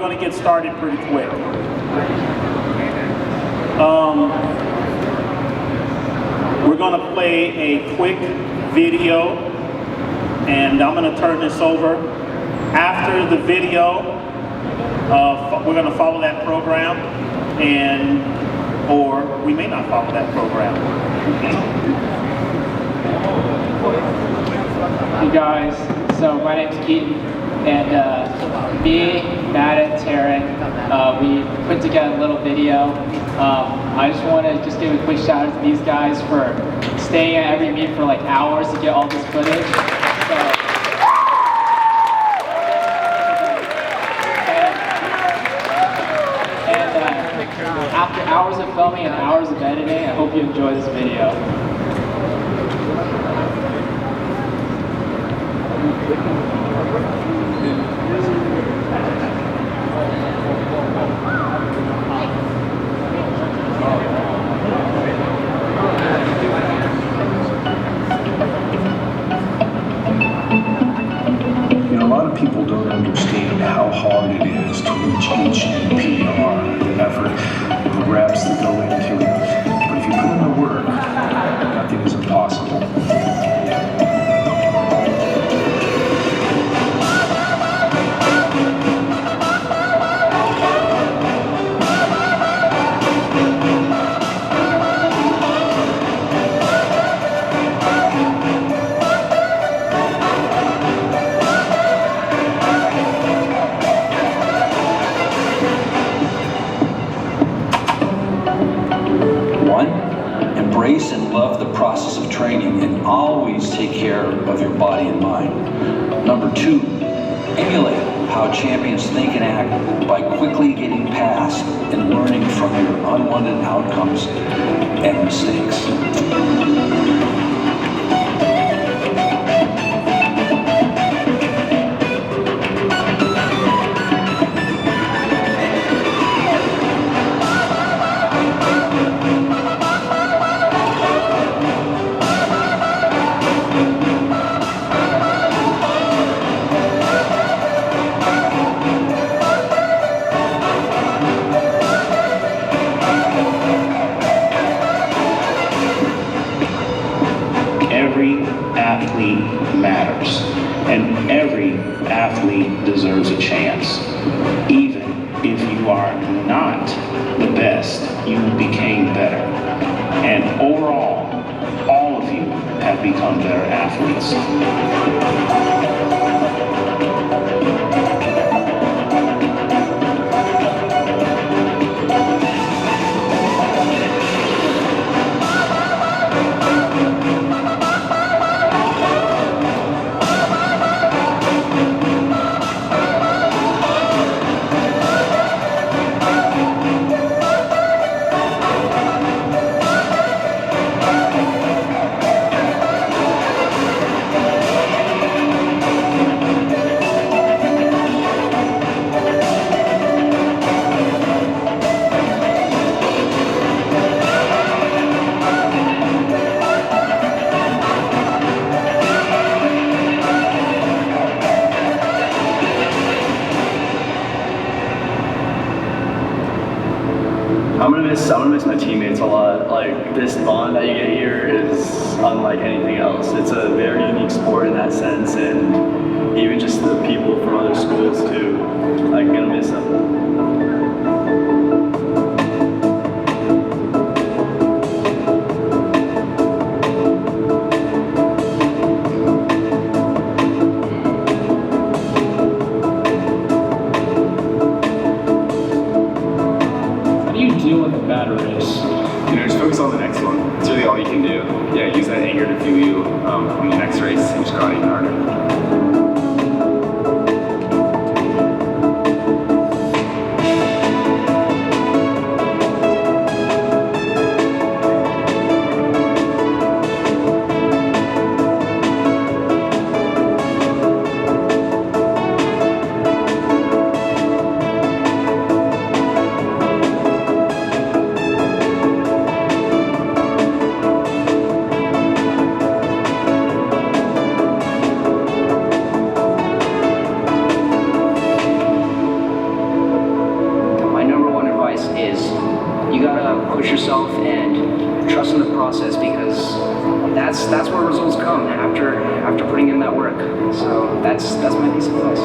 going to get started pretty quick. We're going to play a quick video, and I'm going to turn this over. After the video, we're going to follow that program, or we may not follow that program. Hey guys, so my name's Keaton, and me, Matt, and Taryn, we put together a little video. I just want to give a quick shout out to these guys for staying at every meet for like hours to get all this footage. After hours of filming and hours of editing, I hope you enjoy this video. You know, a lot of people don't understand how hard it is to reach HDPR, the effort, the reps that go into it. But if you put in the work, nothing is impossible. Embrace and love the process of training and always take care of your body and mind. Number 2, emulate how champions think and act by quickly getting past and learning from your unwanted outcomes and mistakes. Every athlete matters, and every athlete deserves a chance. Even if you are not the best, you became better. And overall, all of you have become better athletes. I'm gonna miss my teammates a lot. Like, this bond that you get here is unlike anything else. It's a very unique sport in that sense, and even just the people from other schools too. I'm gonna miss them. You know, just focus on the next one. It's really all you can do. Yeah, use that anger to fuel you in the next race and just go out even harder. after putting in that work. So that's my piece of advice.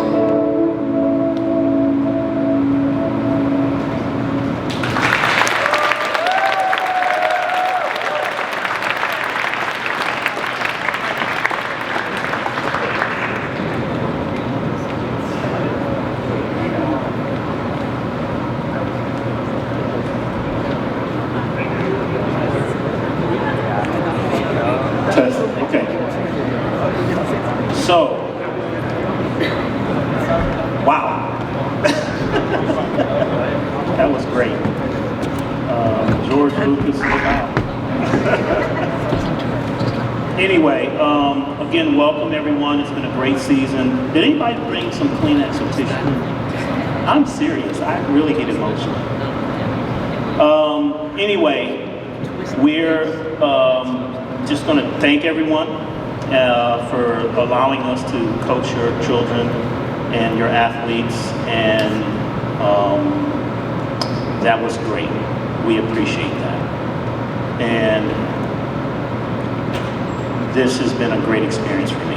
Okay. So, wow. That was great. George Lucas is out. Anyway, again, welcome everyone. It's been a great season. Did anybody bring some Kleenex or tissue? I'm serious. I really get emotional. Anyway, we're just going to thank everyone for allowing us to coach your children and your athletes, and that was great. We appreciate that. And this has been a great experience for me.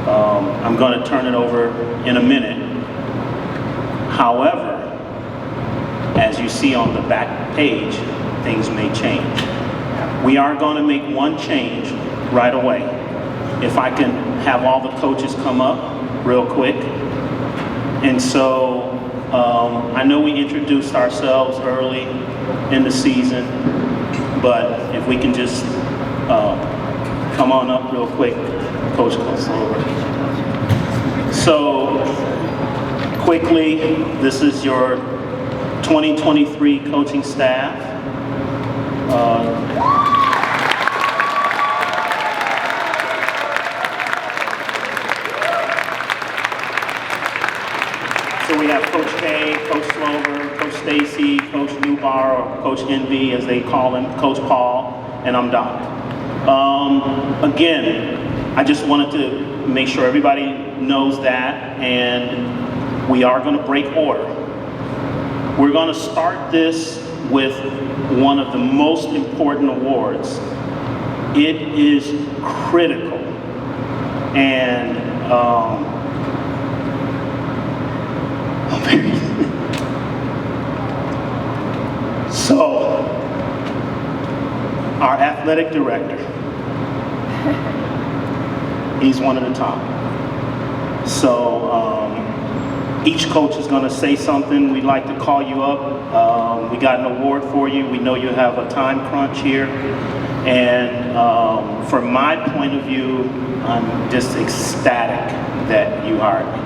I'm going to turn it over in a minute. However, as you see on the back page, things may change. We are going to make one change right away. If I can have all the coaches come up real quick. And so I know we introduced ourselves early in the season, but if we can just come on up real quick, Coach Slover. So quickly, this is your 2023 coaching staff. So we have Coach K, Coach Slover, Coach Stacy, Coach Neubauer, or Coach Envy as they call him, Coach Paul, and I'm Doc. Again, I just wanted to make sure everybody knows that, and we are going to break order. We're going to start this with one of the most important awards. It is critical, and so our athletic director, he's one of the top. So each coach is going to say something. We'd like to call you up. We got an award for you. We know you have a time crunch here. And from my point of view, I'm just ecstatic that you hired me.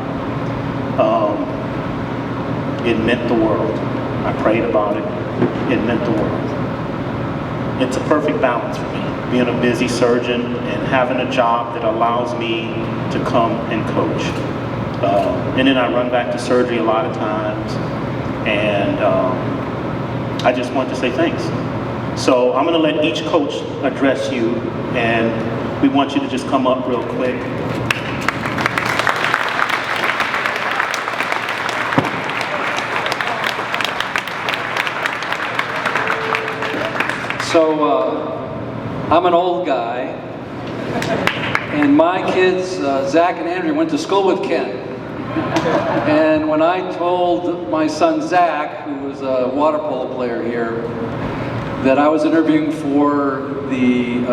It meant the world. I prayed about it. It meant the world. It's a perfect balance for me, being a busy surgeon and having a job that allows me to come and coach. And then I run back to surgery a lot of times, and I just want to say thanks. So I'm going to let each coach address you, and we want you to just come up real quick. So I'm an old guy, and my kids, Zach and Andrew, went to school with Ken. And when I told my son Zach, who was a water polo player here, that I was interviewing for the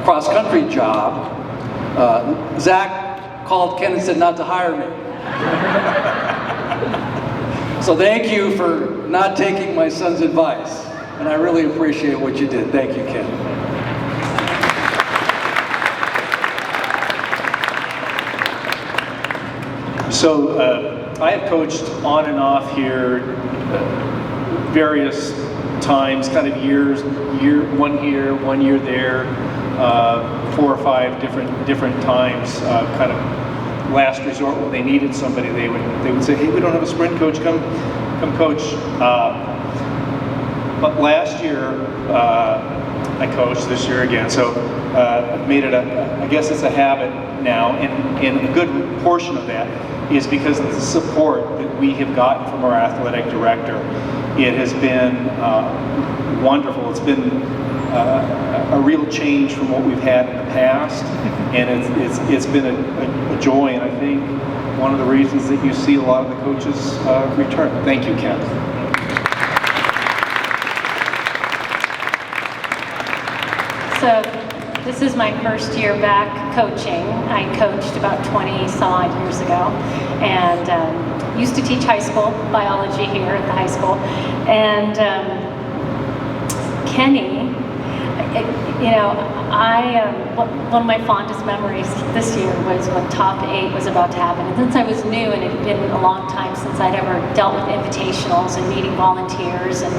cross-country job, Zach called Ken and said not to hire me. So thank you for not taking my son's advice. And I really appreciate what you did. Thank you, Ken. So I have coached on and off here various times, kind of one year there, 4 or 5 different times, kind of last resort when they needed somebody, they would say, hey, we don't have a sprint coach, come coach. But last year, I coached, this year again, so I've made it I guess it's a habit now, and a good portion of that is because of the support that we have gotten from our athletic director. It has been wonderful. It's been a real change from what we've had in the past, and it's been a joy, and I think one of the reasons that you see a lot of the coaches return. Thank you, Ken. So this is my first year back coaching. I coached about 20 some odd years ago, and used to teach high school biology here at the high school. And Kenny, you know, one of my fondest memories this year was when Top 8 was about to happen. And since I was new, and it had been a long time since I'd ever dealt with invitationals and meeting volunteers, and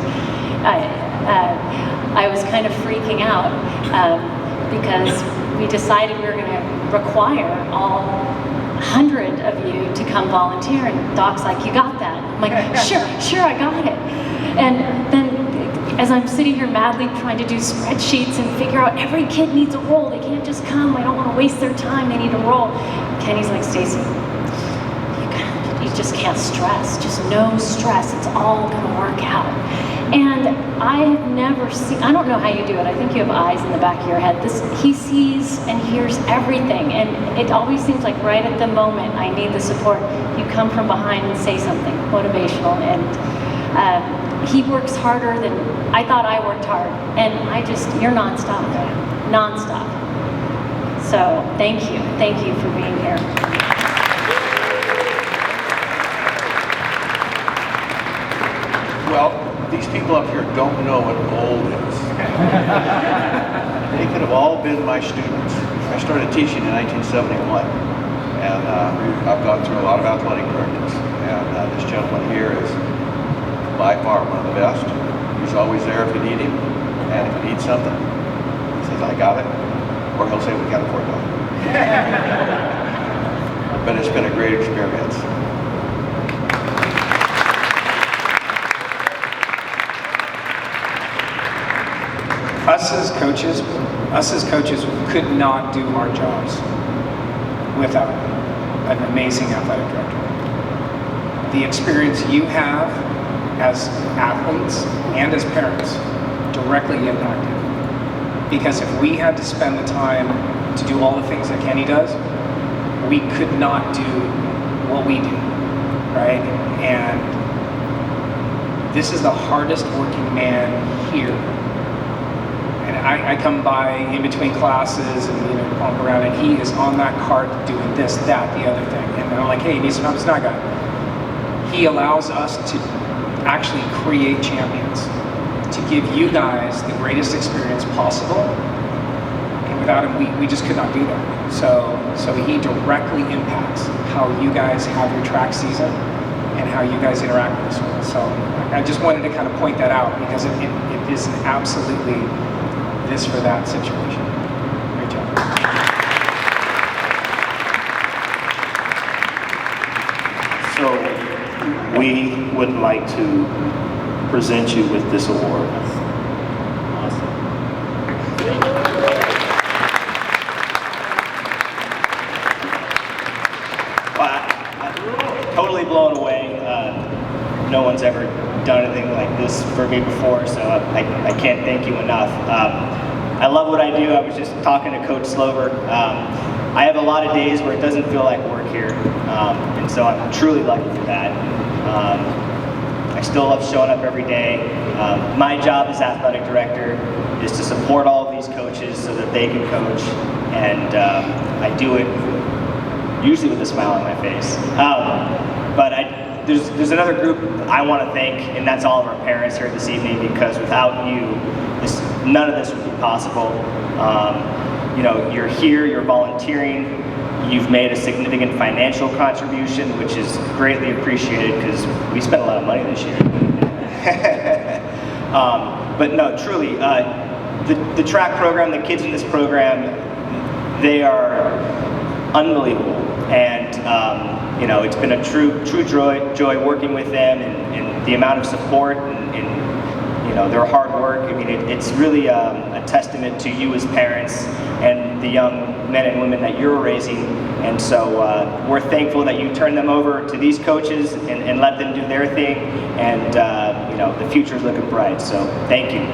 I was kind of freaking out because we decided we were going to require all 100 of you to come volunteer, and Doc's like, "You got that?" I'm like, sure, I got it. And then as I'm sitting here madly trying to do spreadsheets and figure out every kid needs a role, they can't just come, I don't want to waste their time, they need a role. Kenny's like, "Stacy, you just can't stress, just no stress, it's all going to work out." And I have never seen, I don't know how you do it, I think you have eyes in the back of your head. He sees and hears everything, and it always seems like right at the moment I need the support, you come from behind and say something motivational, and he works harder than I thought I worked hard, and you're nonstop, nonstop. So thank you for being here. Well, these people up here don't know what gold is. They could have all been my students. I started teaching in 1971, and I've gone through a lot of athletic directors, and this gentleman here is by far one of the best. He's always there if you need him, and if you need something, he says, "I got it," or he'll say, "We can't afford that." But it's been a great experience. Us as coaches could not do our jobs without an amazing athletic director. The experience you have as athletes and as parents directly impacted. Because if we had to spend the time to do all the things that Kenny does, we could not do what we do, right? And this is the hardest working man here. And I come by in between classes and bump around, and he is on that cart doing this, that, the other thing. And I'm like, "Hey, you need some help?" It's not guy. He allows us to actually create champions, to give you guys the greatest experience possible. And without him, we just could not do that. So he directly impacts how you guys have your track season and how you guys interact with us. So I just wanted to kind of point that out, because it is absolutely this for that situation. Great job. So we would like to present you with this award. I'm totally blown away. No one's ever done anything like this for me before, so I can't thank you enough. I love what I do. I was just talking to Coach Slover. I have a lot of days where it doesn't feel like work here, and so I'm truly lucky for that. I still love showing up every day. My job as athletic director is to support all of these coaches so that they can coach, and I do it usually with a smile on my face. But there's another group I want to thank, and that's all of our parents here this evening, because without you, none of this would be possible. You're here, you're volunteering, you've made a significant financial contribution, which is greatly appreciated because we spent a lot of money this year. But no, truly, the track program, the kids in this program, they are unbelievable. And it's been a true joy working with them, and the amount of support and their hard work. I mean, it's really a testament to you as parents and the young men and women that you're raising. And so we're thankful that you turn them over to these coaches and let them do their thing. And the future is looking bright. So thank you.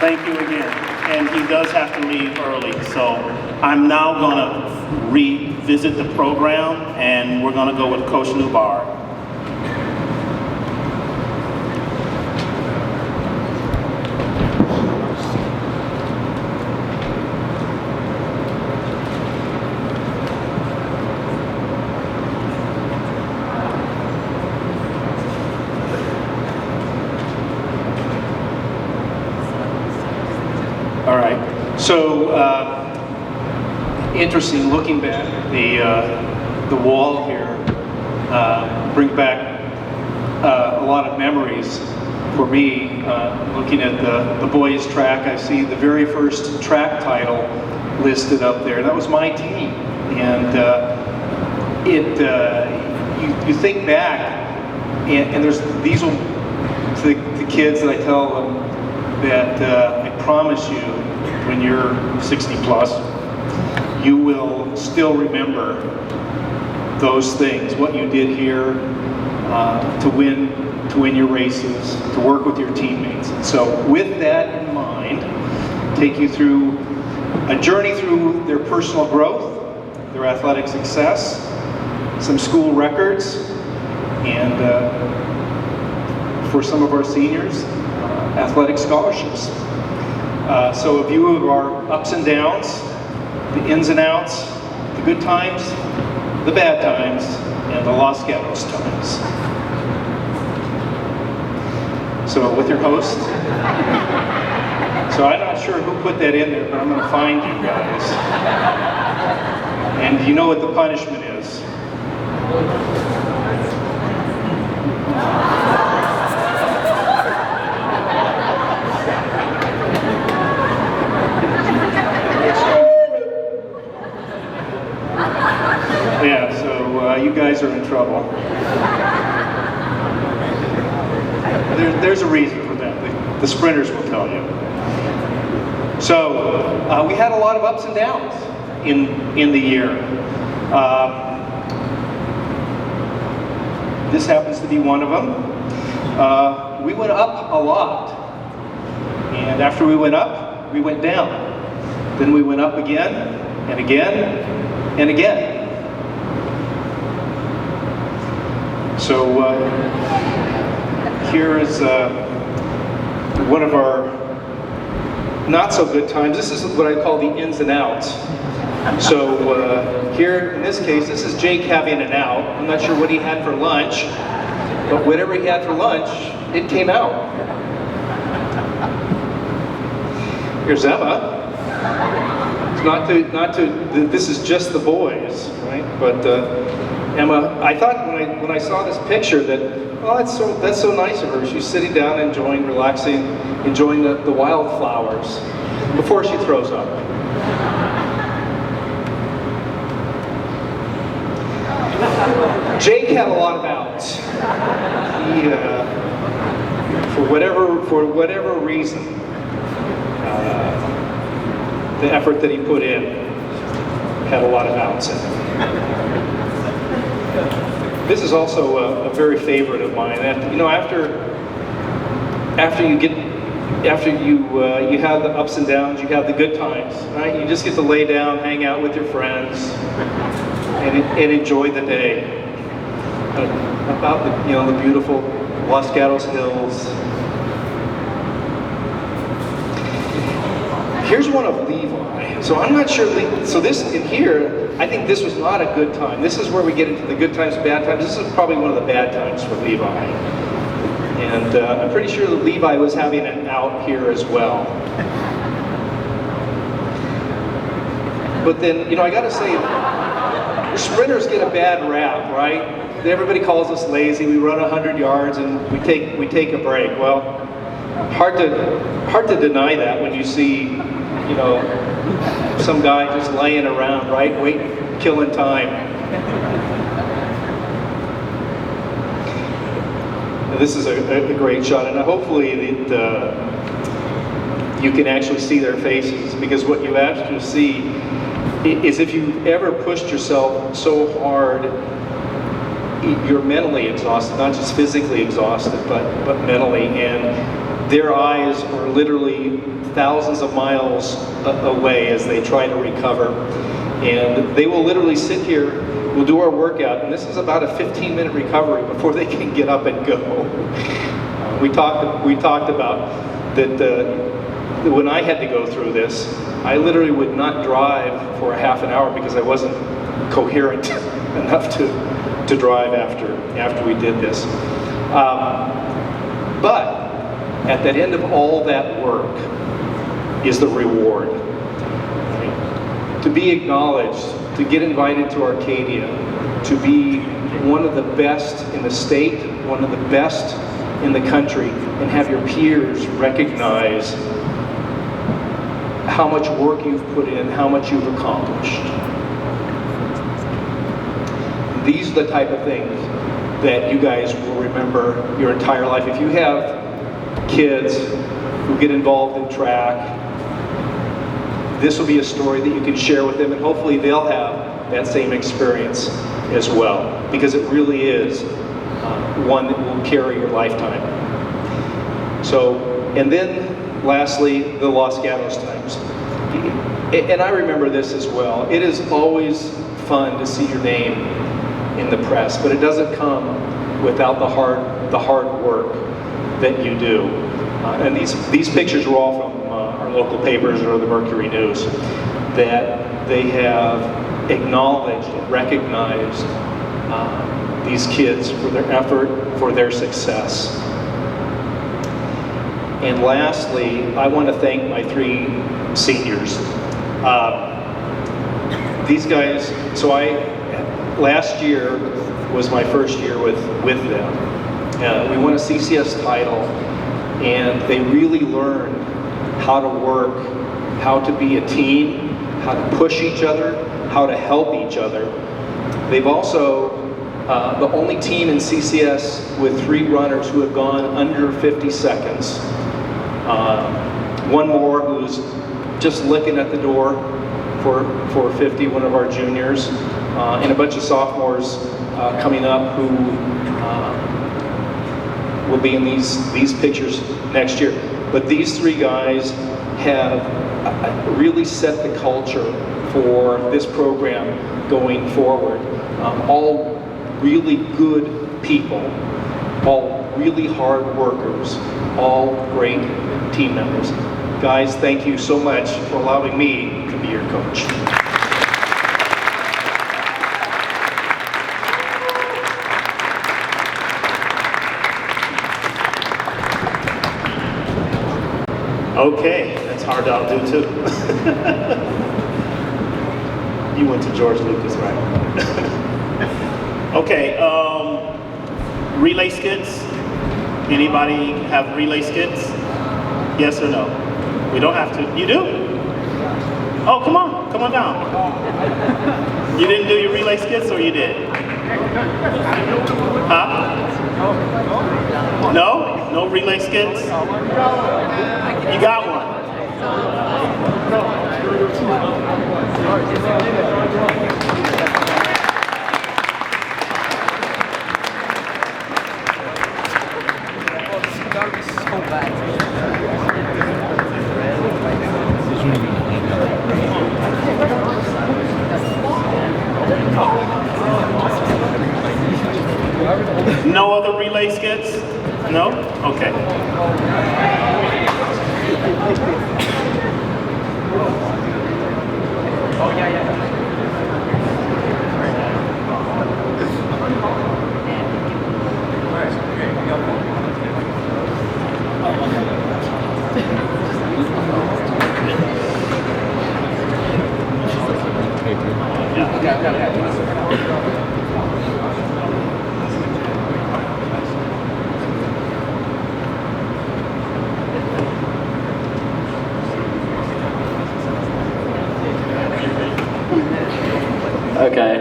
Thank you again. And he does have to leave early, so I'm now going to revisit the program, and we're going to go with Coach Neubauer. All right. So, interesting looking back the wall here brings back a lot of memories for me. Looking at the boys track, I see the very first track title listed up there. That was my team, and you think back, and there's these will the kids that I tell them that I promise you, when you're 60 plus, you will still remember those things, what you did here to win your races, to work with your teammates. So with that in mind, take you through a journey through their personal growth, their athletic success, some school records, and for some of our seniors, athletic scholarships. So a view of our ups and downs, the ins and outs, the good times, the bad times, and the Los Gatos times. So with your host. So I'm not sure who put that in there, but I'm going to find you guys. And you know what the punishment is. Yeah, so you guys are in trouble. There's a reason for that. The sprinters will tell you. So we had a lot of ups and downs in the year. This happens to be one of them. We went up a lot, and after we went up, we went down. Then we went up again, and again, and again. So here is one of our not so good times. This is what I call the ins and outs. So here, in this case, this is Jake having an out. I'm not sure what he had for lunch, but whatever he had for lunch, it came out. Here's Emma. It's this is just the boys, right? But Emma, I thought when I saw this picture that, well, that's so nice of her. She's sitting down, enjoying, relaxing, enjoying the wildflowers before she throws up. Jake had a lot of outs. He, for whatever reason, the effort that he put in had a lot of outs in it. This is also a very favorite of mine. You know, after you have the ups and downs, you have the good times, right? You just get to lay down, hang out with your friends, and enjoy the day. About the beautiful Los Gatos Hills. Here's one of Levi. So I'm not sure. So this in here, I think this was not a good time. This is where we get into the good times, bad times. This is probably one of the bad times for Levi. And I'm pretty sure that Levi was having an out here as well. But then, I got to say, sprinters get a bad rap, right? Everybody calls us lazy. We run 100 yards and we take a break. Well, hard to deny that when you see, some guy just laying around, right? Killing time. This is a great shot, and hopefully you can actually see their faces, because what you actually see is if you've ever pushed yourself so hard, you're mentally exhausted, not just physically exhausted, but mentally, and their eyes are literally thousands of miles away as they try to recover. And they will literally sit here, we'll do our workout, and this is about a 15-minute recovery before they can get up and go. We talked about that when I had to go through this, I literally would not drive for a half an hour because I wasn't coherent enough to drive after we did this. But at the end of all that work is the reward. To be acknowledged, to get invited to Arcadia, to be one of the best in the state, one of the best in the country, and have your peers recognize how much work you've put in, how much you've accomplished. These are the type of things that you guys will remember your entire life. If you have kids who get involved in track, this will be a story that you can share with them, and hopefully they'll have that same experience as well, because it really is one that will carry your lifetime. So, and then lastly, the Los Gatos times. And I remember this as well. It is always fun to see your name in the press, but it doesn't come without the hard work that you do. And these pictures were all from our local papers or the Mercury News, that they have acknowledged and recognized these kids for their effort, for their success. And lastly, I want to thank my 3 seniors. These guys, so last year was my first year with them. We won a CCS title, and they really learned how to work, how to be a team, how to push each other, how to help each other. They've also the only team in CCS with 3 runners who have gone under 50 seconds. One more who's just licking at the door for 50, one of our juniors, and a bunch of sophomores coming up who will be in these pictures next year. But these 3 guys have really set the culture for this program going forward. All really good people, all really hard workers, all great team members. Guys, thank you so much for allowing me to be your coach. Okay, that's hard to outdo too. You went to George Lucas, right? Okay, relay skits. Anybody have relay skits? Yes or no? We don't have to. You do? Oh, come on down. You didn't do your relay skits, or you did? Huh? No? No relay skits? You got one. No other relay skits? No? Okay. Okay.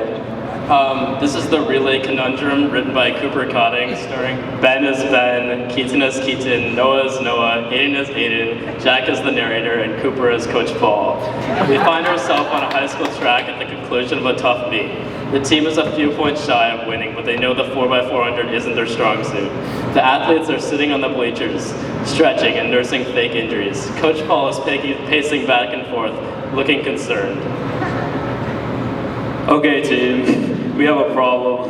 This is the Relay Conundrum, written by Cooper Cotting, starring Ben as Ben, Keaton as Keaton, Noah as Noah, Aiden as Aiden, Jack as the narrator, and Cooper as Coach Paul. We find ourselves on a high school track at the conclusion of a tough meet. The team is a few points shy of winning, but they know the 4x400 isn't their strong suit. The athletes are sitting on the bleachers, stretching and nursing fake injuries. Coach Paul is pacing back and forth, looking concerned. Okay, team. We have a problem.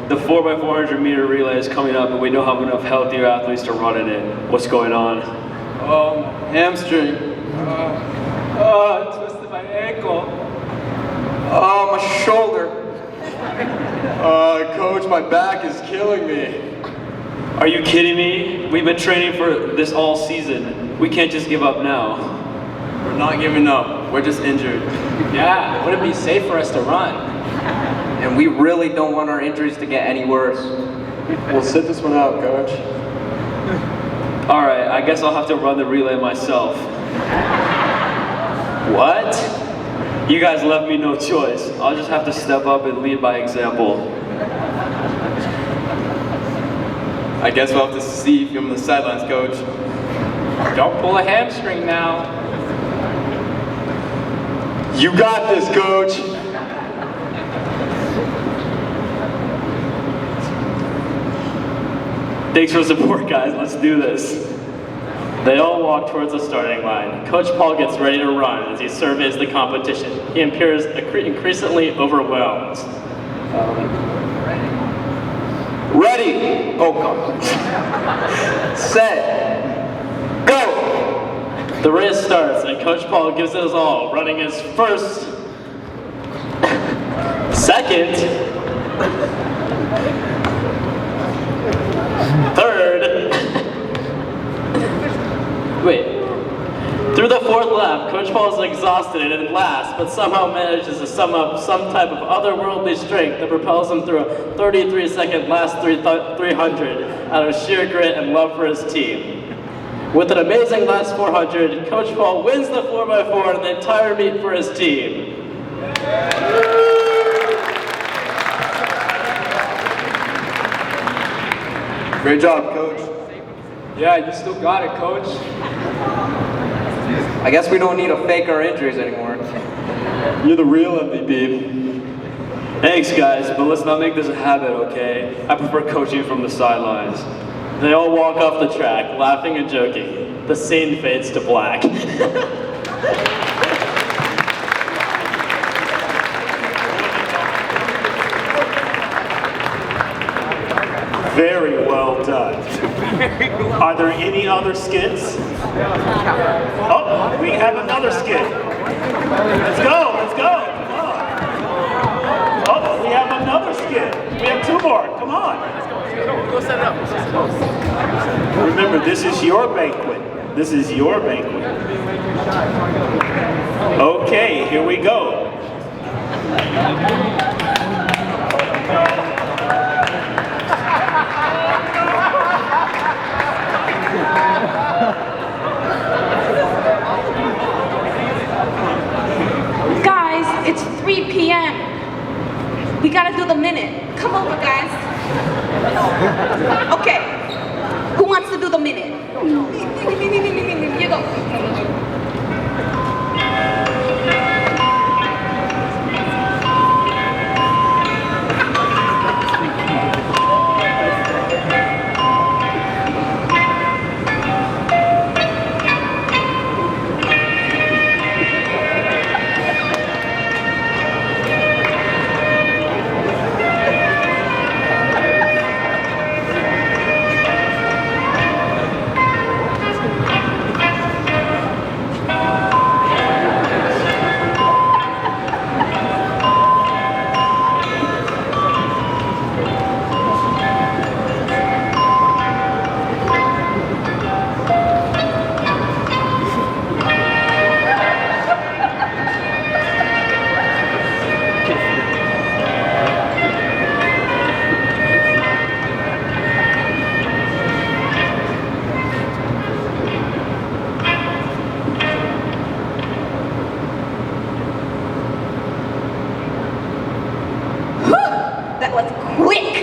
The 4x400 meter relay is coming up and we don't have enough healthier athletes to run it in. What's going on? Hamstring. I twisted my ankle. My shoulder. Coach, my back is killing me. Are you kidding me? We've been training for this all season. We can't just give up now. We're not giving up. We're just injured. Yeah, would it be safe for us to run? And we really don't want our injuries to get any worse. We'll sit this one out, Coach. All right, I guess I'll have to run the relay myself. What? You guys left me no choice. I'll just have to step up and lead by example. I guess we'll have to see you from the sidelines, Coach. Don't pull a hamstring now. You got this, Coach. Thanks for the support, guys. Let's do this. They all walk towards the starting line. Coach Paul gets ready to run as he surveys the competition. He appears increasingly overwhelmed. Ready! Oh, God. Set. Go! The race starts, and Coach Paul gives it his all, running his first, second, third, wait. Through the fourth lap, Coach Paul is exhausted and in last, but somehow manages to sum up some type of otherworldly strength that propels him through a 33-second last 300 out of sheer grit and love for his team. With an amazing last 400, Coach Paul wins the 4x4 and the entire meet for his team. Great job, Coach. Yeah, you still got it, Coach. I guess we don't need to fake our injuries anymore. You're the real MVP. Thanks, guys, but let's not make this a habit, okay? I prefer coaching from the sidelines. They all walk off the track, laughing and joking. The scene fades to black. Very well done. Are there any other skits? Oh, we have another skit. Let's go, let's go. Come on. Oh, we have another skit. We have two more. Come on. Go set it up. Remember, this is your banquet. This is your banquet. Okay, here we go. Guys, it's 3 p.m. We gotta do the minute. Come over, guys. Okay. Who wants to do the minute? You go. quick.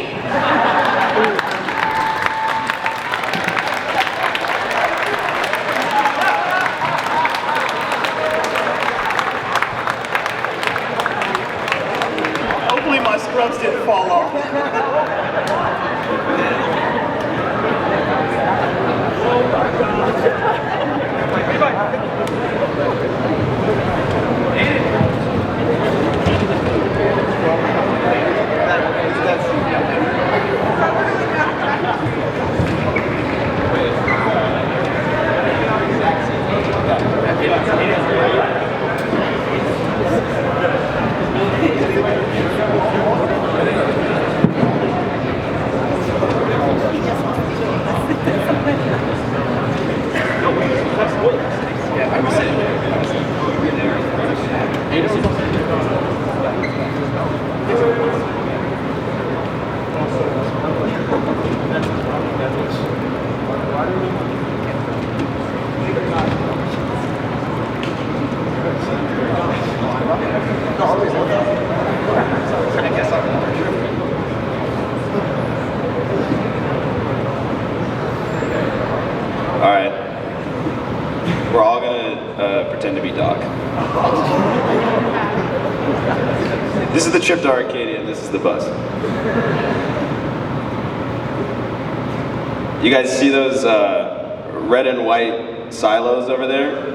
Hopefully my scrubs didn't fall off. Alright. We're all gonna pretend to be Doc. This is the trip to Arcadia, and this is the bus. You guys see those red and white silos over there?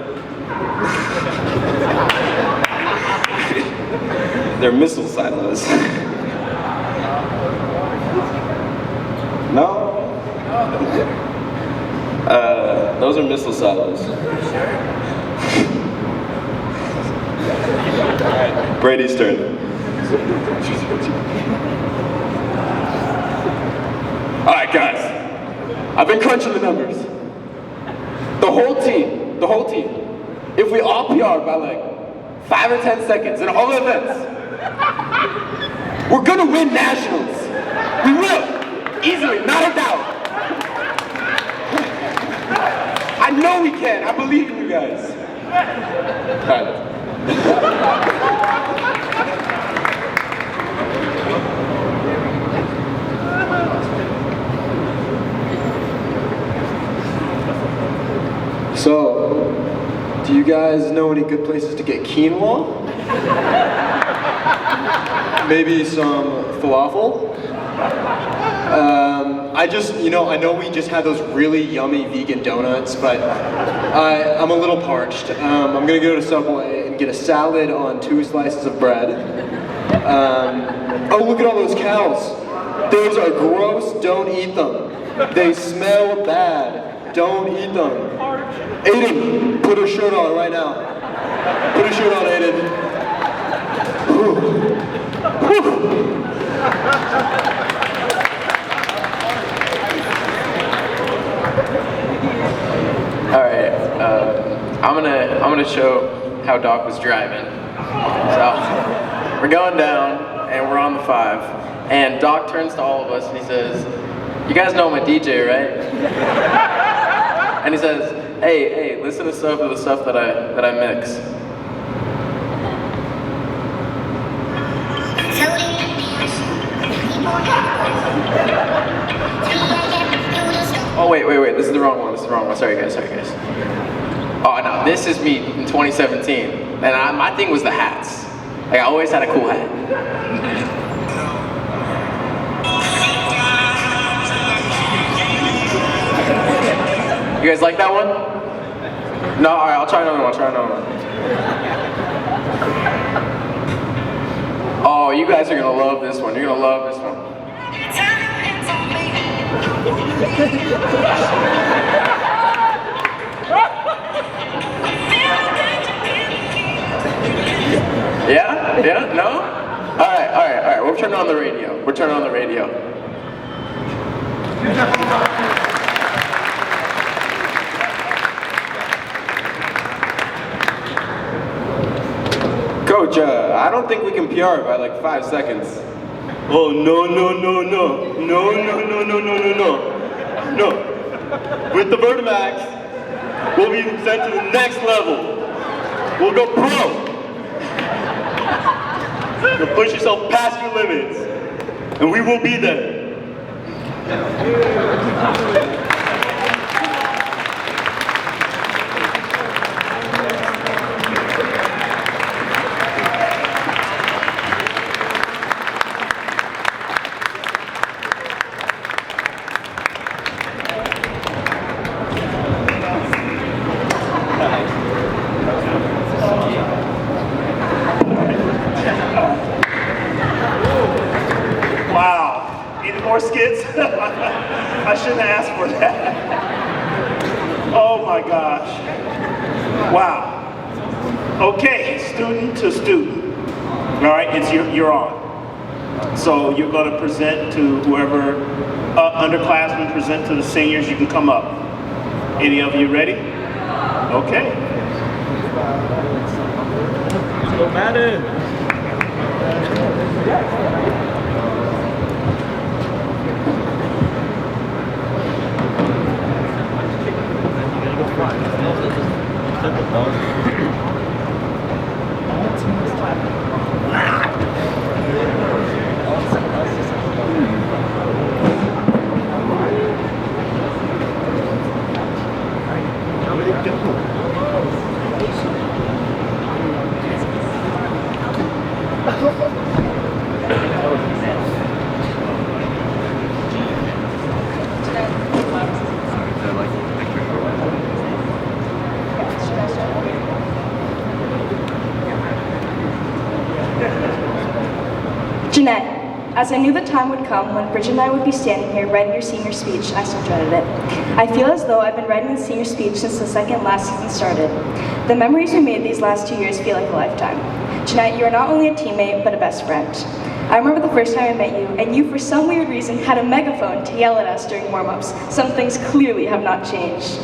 They're missile silos. No? Those are missile silos. Alright, Brady's turn. Alright guys, I've been crunching the numbers. The whole team, if we all PR by like 5 or 10 seconds in all events, we're gonna win nationals. We will, easily, not a doubt. I know we can, I believe in you guys. Alright. So, do you guys know any good places to get quinoa? Maybe some falafel? I know we just had those really yummy vegan donuts, but I'm a little parched. I'm gonna go to Subway and get a salad on 2 slices of bread. Oh, look at all those cows. Those are gross, don't eat them. They smell bad, don't eat them. Aiden, put a shirt on right now. Put a shirt on, Aiden. Whew. Whew. All right, I'm gonna show how Doc was driving. So we're going down and we're on the 5, and Doc turns to all of us and he says, "You guys know I'm a DJ, right?" And he says, "Hey, listen to some of the stuff that I mix." Oh wait, this is the wrong one, Sorry guys. Oh no, this is me in 2017. And my thing was the hats. Like I always had a cool hat. You guys like that one? No, alright, I'll try another one, Oh, you guys are gonna love this one. You're gonna love this one. Yeah? No? Alright. We're turning on the radio. Coach, I don't think we can PR by like 5 seconds. Oh, no. No. With the Vertimax, we'll be sent to the next level. We'll go pro. You'll push yourself past your limits. and we will be there. Wow, any more skits? I shouldn't have asked for that. Oh my gosh. Wow. Okay, student to student. All right, you're on. So you're going to present to whoever, underclassmen present to the seniors. You can come up. Any of you ready? Okay. Let's go, Madden. Jeanette, as I knew the time would come when Bridget and I would be standing here writing your senior speech, I still dreaded it. I feel as though I've been writing the senior speech since the second last season started. The memories we made these last 2 years feel like a lifetime. Jeanette, you are not only a teammate, but a best friend. I remember the first time I met you, and you, for some weird reason, had a megaphone to yell at us during warm-ups. Some things clearly have not changed.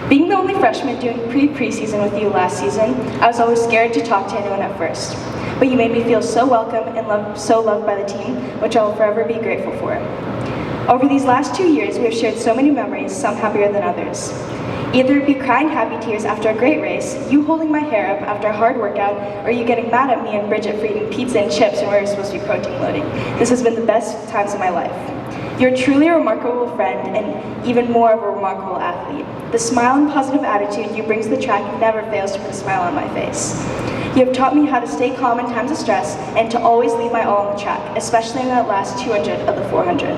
Being the only freshman doing preseason with you last season, I was always scared to talk to anyone at first. But you made me feel so welcome and so loved by the team, which I will forever be grateful for. Over these last 2 years, we have shared so many memories, some happier than others. Either it be crying happy tears after a great race, you holding my hair up after a hard workout, or you getting mad at me and Bridget for eating pizza and chips when we were supposed to be protein loading. This has been the best times of my life. You're truly a remarkable friend and even more of a remarkable athlete. The smile and positive attitude you bring to the track never fails to put a smile on my face. You have taught me how to stay calm in times of stress and to always leave my all on the track, especially in that last 200 of the 400.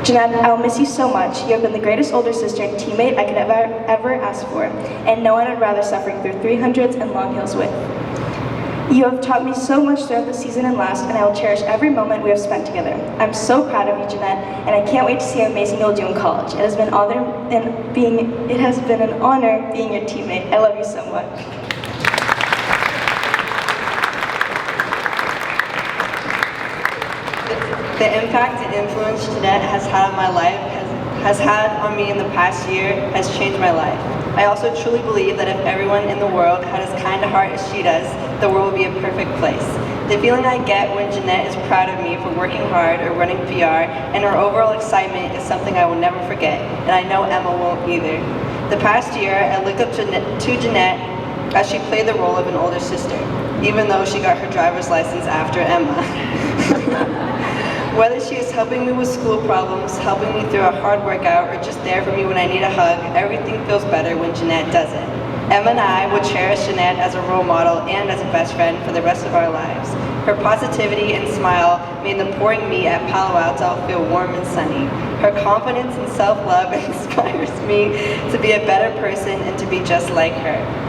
Jeanette, I will miss you so much. You have been the greatest older sister and teammate I could ever ask for, and no one I'd rather suffering through 300s and long hills with. You have taught me so much throughout the season and last, and I will cherish every moment we have spent together. I'm so proud of you, Jeanette, and I can't wait to see how amazing you'll do in college. It has been an honor being your teammate. I love you so much. The impact and influence Jeanette has had on my life, has had on me in the past year, has changed my life. I also truly believe that if everyone in the world had as kind a heart as she does, the world would be a perfect place. The feeling I get when Jeanette is proud of me for working hard or running PR and her overall excitement is something I will never forget, and I know Emma won't either. The past year, I looked up to Jeanette as she played the role of an older sister, even though she got her driver's license after Emma. Whether she is helping me with school problems, helping me through a hard workout, or just there for me when I need a hug, everything feels better when Jeanette does it. Emma and I will cherish Jeanette as a role model and as a best friend for the rest of our lives. Her positivity and smile made the pouring meat at Palo Alto feel warm and sunny. Her confidence and self-love inspires me to be a better person and to be just like her.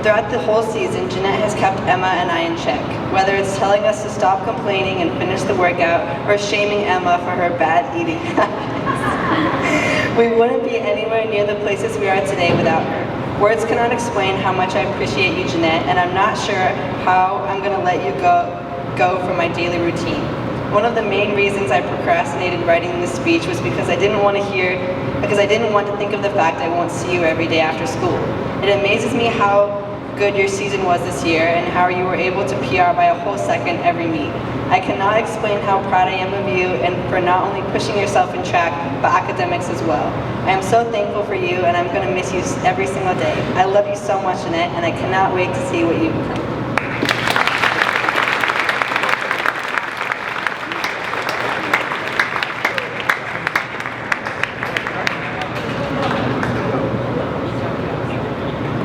Throughout the whole season, Jeanette has kept Emma and I in check, whether it's telling us to stop complaining and finish the workout, or shaming Emma for her bad eating habits. We wouldn't be anywhere near the places we are today without her. Words cannot explain how much I appreciate you, Jeanette, and I'm not sure how I'm going to let you go from my daily routine. One of the main reasons I procrastinated writing this speech was because I didn't want to think of the fact I won't see you every day after school. It amazes me how good your season was this year and how you were able to PR by a whole second every meet. I cannot explain how proud I am of you and for not only pushing yourself in track, but academics as well. I am so thankful for you and I'm going to miss you every single day. I love you so much, Jeanette, and I cannot wait to see what you become.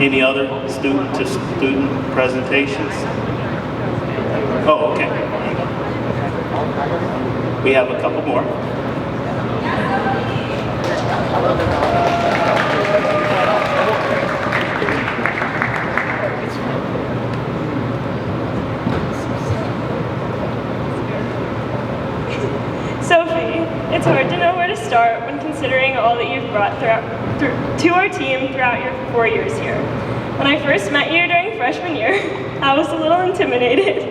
Any other student-to-student presentations? Oh, okay. We have a couple more. Sophie, it's hard to know where to start when considering all that you've brought to our team throughout your 4 years here. When I first met you during freshman year, I was a little intimidated.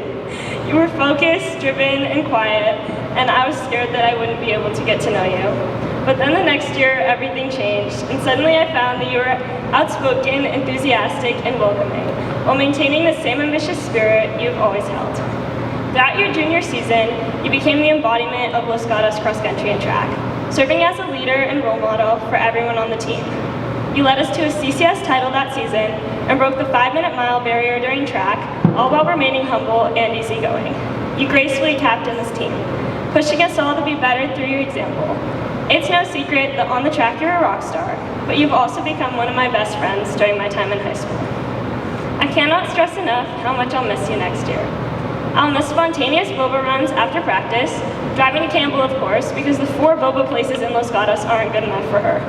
You were focused, driven, and quiet, and I was scared that I wouldn't be able to get to know you. But then the next year, everything changed, and suddenly I found that you were outspoken, enthusiastic, and welcoming, while maintaining the same ambitious spirit you've always held. Throughout your junior season, you became the embodiment of Los Gatos cross country and track, serving as a leader and role model for everyone on the team. You led us to a CCS title that season and broke the 5-minute mile barrier during track, all while remaining humble and easygoing. You gracefully captained this team, pushing us all to be better through your example. It's no secret that on the track you're a rock star, but you've also become one of my best friends during my time in high school. I cannot stress enough how much I'll miss you next year. I'll miss spontaneous boba runs after practice, driving to Campbell of course, because the 4 boba places in Los Gatos aren't good enough for her.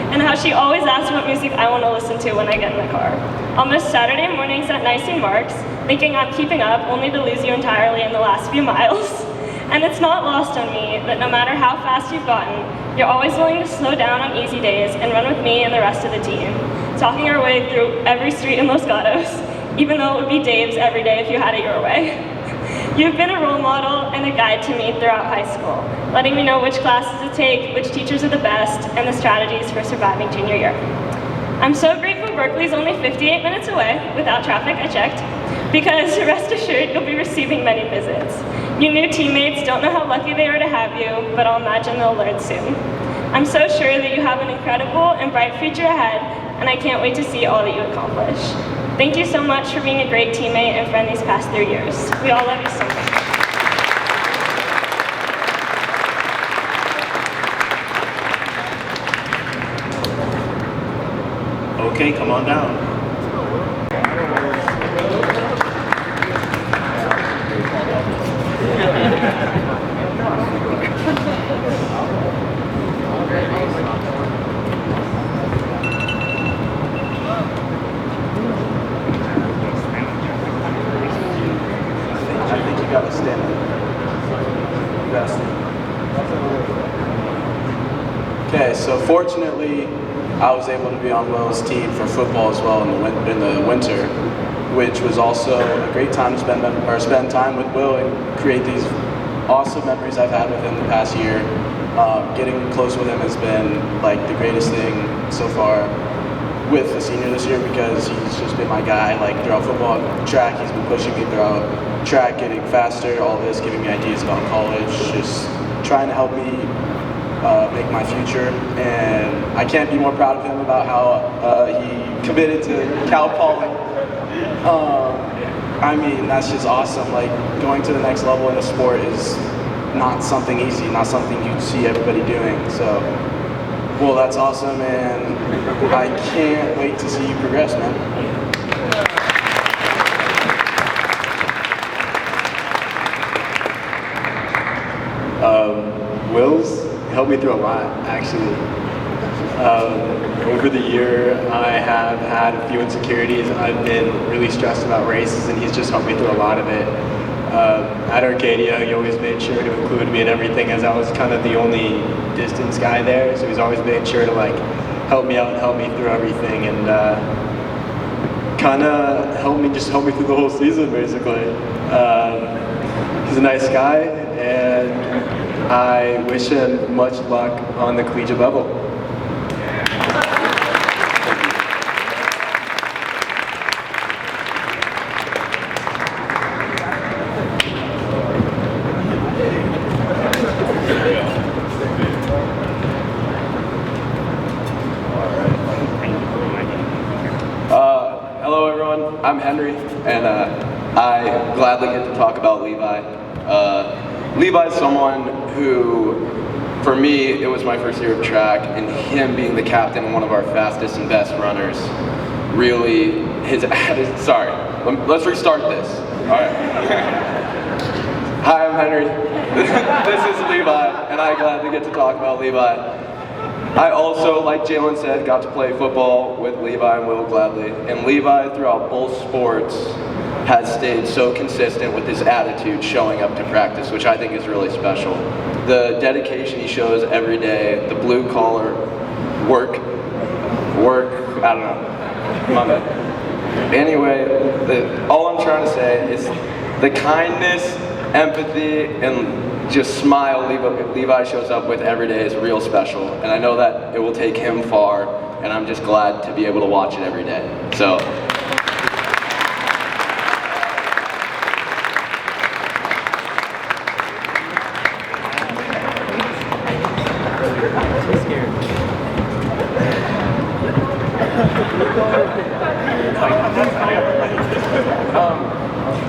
And how she always asks what music I want to listen to when I get in the car. I'll miss Saturday mornings at Nicene Marks, thinking I'm keeping up only to lose you entirely in the last few miles. And it's not lost on me that no matter how fast you've gotten, you're always willing to slow down on easy days and run with me and the rest of the team, talking our way through every street in Los Gatos, even though it would be Dave's every day if you had it your way. You've been a role model and a guide to me throughout high school, letting me know which classes to take, which teachers are the best, and the strategies for surviving junior year. I'm so grateful Berkeley's only 58 minutes away, without traffic, I checked, because rest assured you'll be receiving many visits. Your new teammates don't know how lucky they are to have you, but I'll imagine they'll learn soon. I'm so sure that you have an incredible and bright future ahead, and I can't wait to see all that you accomplish. Thank you so much for being a great teammate and friend these past 3 years. We all love you so much. Okay, come on down. I think you gotta stand up. You gotta stand up. Okay, so fortunately, I was able to be on Will's team for football as well in the winter, which was also a great time to spend time with Will and create these awesome memories I've had with him the past year. Getting close with him has been like the greatest thing so far with the senior this year, because he's just been my guy like throughout football, track. He's been pushing me throughout track, getting faster, all this, giving me ideas about college, just trying to help me make my future. And I can't be more proud of him about how he committed to Cal Poly. I mean, that's just awesome. Like, going to the next level in a sport is not something easy, not something you see everybody doing. So, well, that's awesome, and I can't wait to see you progress, man. Will's helped me through a lot, actually. Over the year, I have had a few insecurities. I've been really stressed about races, and he's just helped me through a lot of it. At Arcadia, he always made sure to include me in everything, as I was kind of the only distance guy there, so he's always made sure to like help me out and help me through everything, and kind of help me through the whole season, basically. He's a nice guy, and I wish him much luck on the collegiate level. Hello everyone, I'm Henry, and I gladly get to talk about Levi. Levi's someone who, for me, it was my first year of track, and him being the captain and one of our fastest and best runners really, sorry, let's restart this. All right. Hi, I'm Henry. This is Levi, and I gladly get to talk about Levi. I also, like Jalen said, got to play football with Levi and Will gladly. And Levi, throughout both sports, has stayed so consistent with his attitude showing up to practice, which I think is really special. The dedication he shows every day, the blue collar work, I don't know. My bad. Anyway, all I'm trying to say is the kindness, empathy, and just smile Levi shows up with every day is real special. And I know that it will take him far, and I'm just glad to be able to watch it every day. So.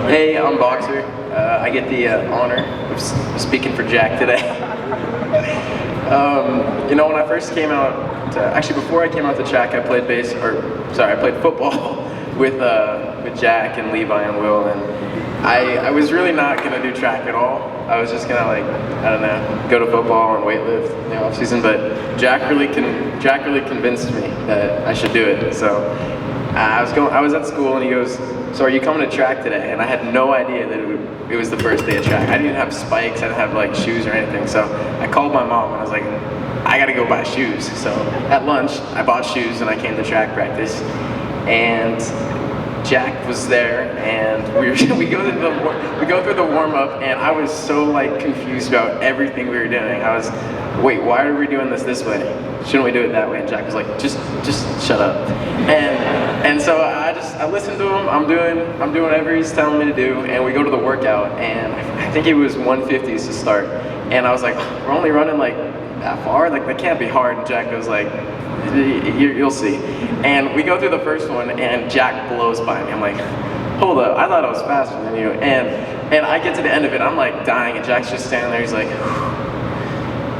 Hey, I'm Boxer. I get the honor of speaking for Jack today. You know, when I first came out, actually before I came out to track, I played I played football with Jack and Levi and Will, and I was really not gonna do track at all. I was just gonna go to football and weightlift in the off season. But Jack really convinced me that I should do it. So I was at school, and he goes, "So are you coming to track today?" And I had no idea that it was the first day of track. I didn't even have spikes. I didn't have like shoes or anything. So I called my mom, and I was like, "I gotta go buy shoes." So at lunch, I bought shoes, and I came to track practice. And Jack was there, and we go through the warm up, and I was so like confused about everything we were doing. I was, wait, why are we doing this way? Shouldn't we do it that way? And Jack was like, just shut up. And so I listened to him. I'm doing whatever he's telling me to do, and we go to the workout, and I think it was 150s to start, and I was like, we're only running like that far, like that can't be hard. And Jack goes like, you'll see. And we go through the first one, and Jack blows by me. I'm like, hold up, I thought I was faster than you. And I get to the end of it, I'm like dying, and Jack's just standing there. He's like,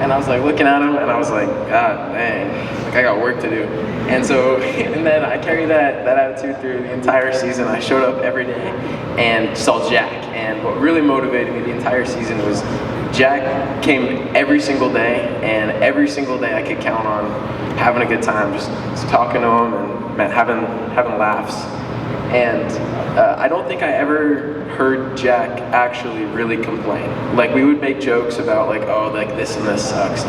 and I was like looking at him, and I was like, God dang, like I got work to do. And so, and then I carried that attitude through the entire season. I showed up every day and saw Jack. And what really motivated me the entire season was Jack came every single day, and every single day I could count on having a good time, just talking to him and having laughs. And I don't think I ever heard Jack actually really complain. Like, we would make jokes about like, oh, like this and this sucks.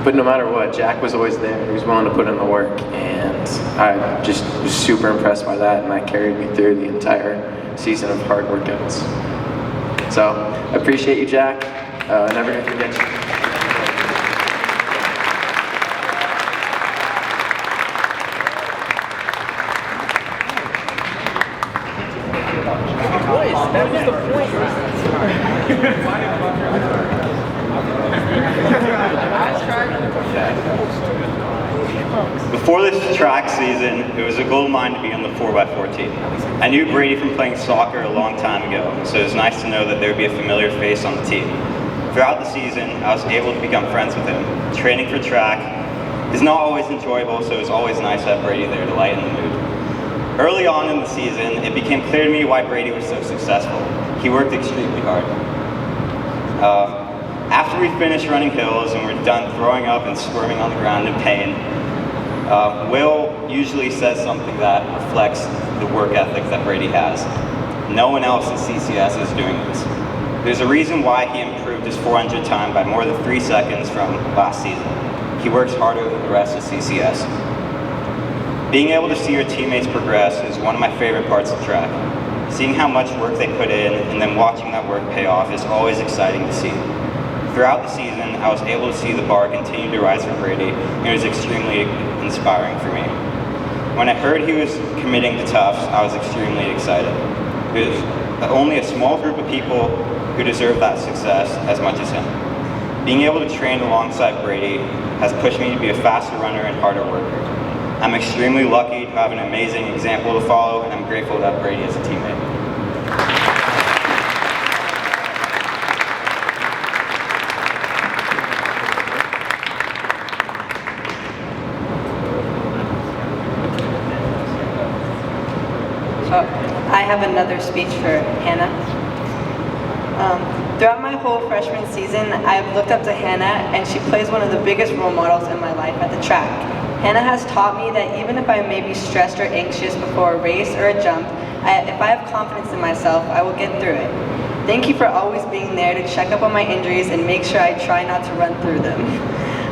But no matter what, Jack was always there. He was willing to put in the work, and I just was super impressed by that, and that carried me through the entire season of hard workouts. So I appreciate you, Jack. I never gonna forget you. That was the point. Before this track season, it was a goal of mine to be on the 4x4 team. I knew Brady from playing soccer a long time ago, so it was nice to know that there would be a familiar face on the team. Throughout the season, I was able to become friends with him. Training for track is not always enjoyable, so it was always nice to have Brady there to lighten the mood. Early on in the season, it became clear to me why Brady was so successful. He worked extremely hard. After we finished running hills and we're done throwing up and squirming on the ground in pain, Will usually says something that reflects the work ethic that Brady has. No one else in CCS is doing this. There's a reason why he improved his 400 time by more than 3 seconds from last season. He works harder than the rest of CCS. Being able to see your teammates progress is one of my favorite parts of track. Seeing how much work they put in and then watching that work pay off is always exciting to see. Throughout the season, I was able to see the bar continue to rise for Brady, and it was extremely inspiring for me. When I heard he was committing to Tufts, I was extremely excited. There's only a small group of people who deserve that success as much as him. Being able to train alongside Brady has pushed me to be a faster runner and harder worker. I'm extremely lucky to have an amazing example to follow, and I'm grateful to have Brady as a teammate. have another speech for Hannah. Throughout my whole freshman season, I've looked up to Hannah, and she plays one of the biggest role models in my life at the track. Hannah has taught me that even if I may be stressed or anxious before a race or a jump, if I have confidence in myself, I will get through it. Thank you for always being there to check up on my injuries and make sure I try not to run through them.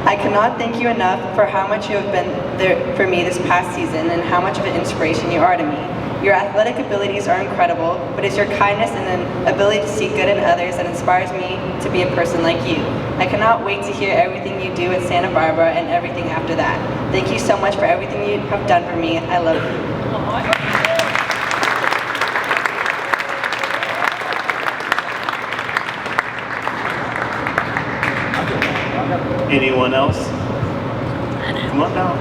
I cannot thank you enough for how much you have been there for me this past season and how much of an inspiration you are to me. Your athletic abilities are incredible, but it's your kindness and the ability to see good in others that inspires me to be a person like you. I cannot wait to hear everything you do at Santa Barbara and everything after that. Thank you so much for everything you have done for me. I love you. Anyone else? Come on down.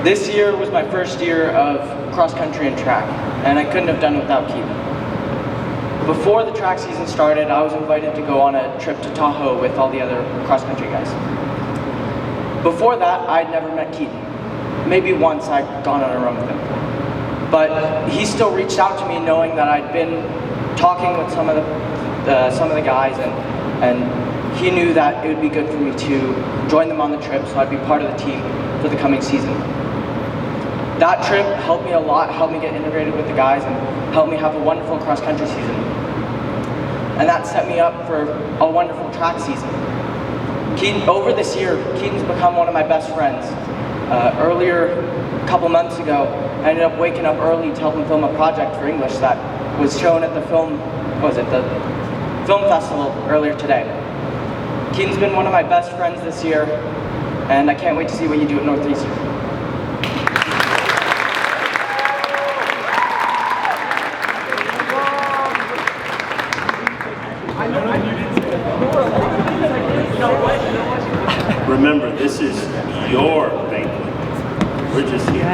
This year was my first year of cross country and track, and I couldn't have done it without Keaton. Before the track season started, I was invited to go on a trip to Tahoe with all the other cross country guys. Before that, I'd never met Keaton. Maybe once I'd gone on a run with him. But he still reached out to me knowing that I'd been talking with some of the guys, and he knew that it would be good for me to join them on the trip so I'd be part of the team for the coming season. That trip helped me a lot, helped me get integrated with the guys, and helped me have a wonderful cross-country season. And that set me up for a wonderful track season. Over this year, Keaton's become one of my best friends. Earlier, a couple months ago, I ended up waking up early to help him film a project for English that was shown at the film festival earlier today. Keaton's been one of my best friends this year, and I can't wait to see what you do at Northeastern. Remember, this is your banquet. We're just here.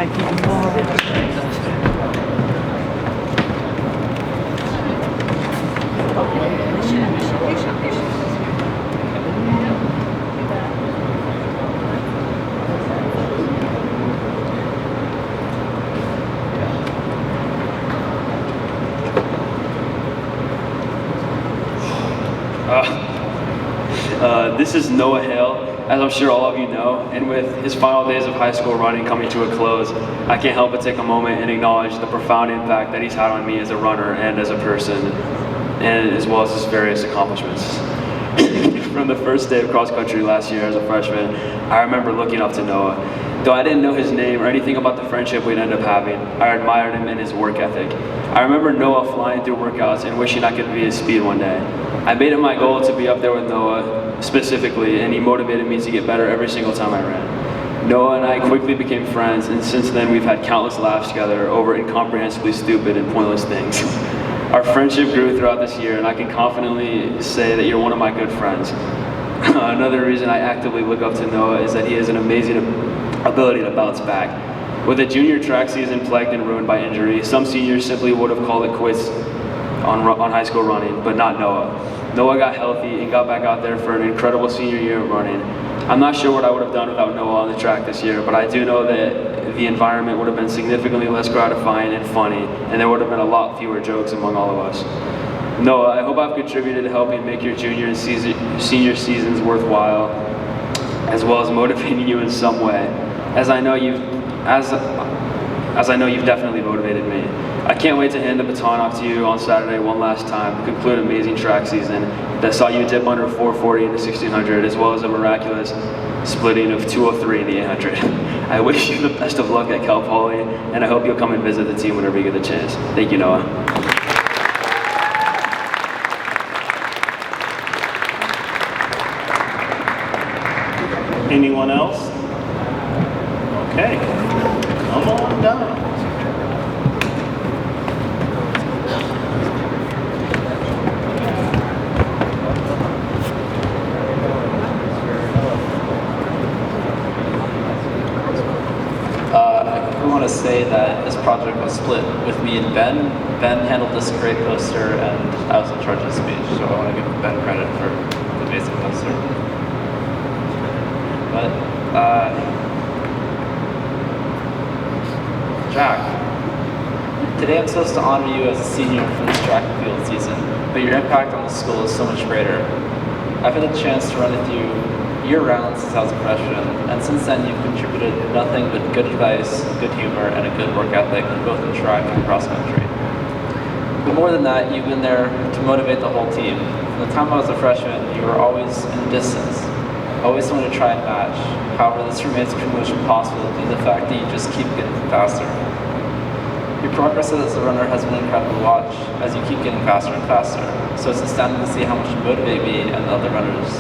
This is Noah Hale, as I'm sure all of you know, and with his final days of high school running coming to a close, I can't help but take a moment and acknowledge the profound impact that he's had on me as a runner and as a person, and as well as his various accomplishments. From the first day of cross country last year as a freshman, I remember looking up to Noah. Though I didn't know his name or anything about the friendship we'd end up having, I admired him and his work ethic. I remember Noah flying through workouts and wishing I could be his speed one day. I made it my goal to be up there with Noah specifically, and he motivated me to get better every single time I ran. Noah and I quickly became friends, and since then we've had countless laughs together over incomprehensibly stupid and pointless things. Our friendship grew throughout this year, and I can confidently say that you're one of my good friends. Another reason I actively look up to Noah is that he has an amazing ability to bounce back. With a junior track season plagued and ruined by injury, some seniors simply would have called it quits on high school running, but not Noah. Noah got healthy and got back out there for an incredible senior year of running. I'm not sure what I would have done without Noah on the track this year, but I do know that the environment would have been significantly less gratifying and funny, and there would have been a lot fewer jokes among all of us. Noah, I hope I've contributed to helping make your junior and senior seasons worthwhile, as well as motivating you in some way, as I know you've definitely motivated me. I can't wait to hand the baton off to you on Saturday one last time to conclude an amazing track season that saw you dip under 440 in the 1600, as well as a miraculous splitting of 203 in the 800. I wish you the best of luck at Cal Poly, and I hope you'll come and visit the team whenever you get the chance. Thank you, Noah. Anyone else? Okay, come on down. I want to say that this project was split with me and Ben. Ben handled this great poster, and I was in charge of the speech, so I want to give Ben credit for the basic poster. But, Jack, today I'm supposed to honor you as a senior for this track and field season, but your impact on the school is so much greater. I've had a chance to run with you year-round since I was a freshman, and since then you've contributed nothing but good advice, good humor, and a good work ethic, both in track and cross-country. But more than that, you've been there to motivate the whole team. From the time I was a freshman, you were always in the distance, always someone to try and match. However, this remains pretty much impossible due to the fact that you just keep getting faster. Your progress as a runner has been incredible to watch as you keep getting faster and faster, so it's astounding to see how much you motivate me and the other runners.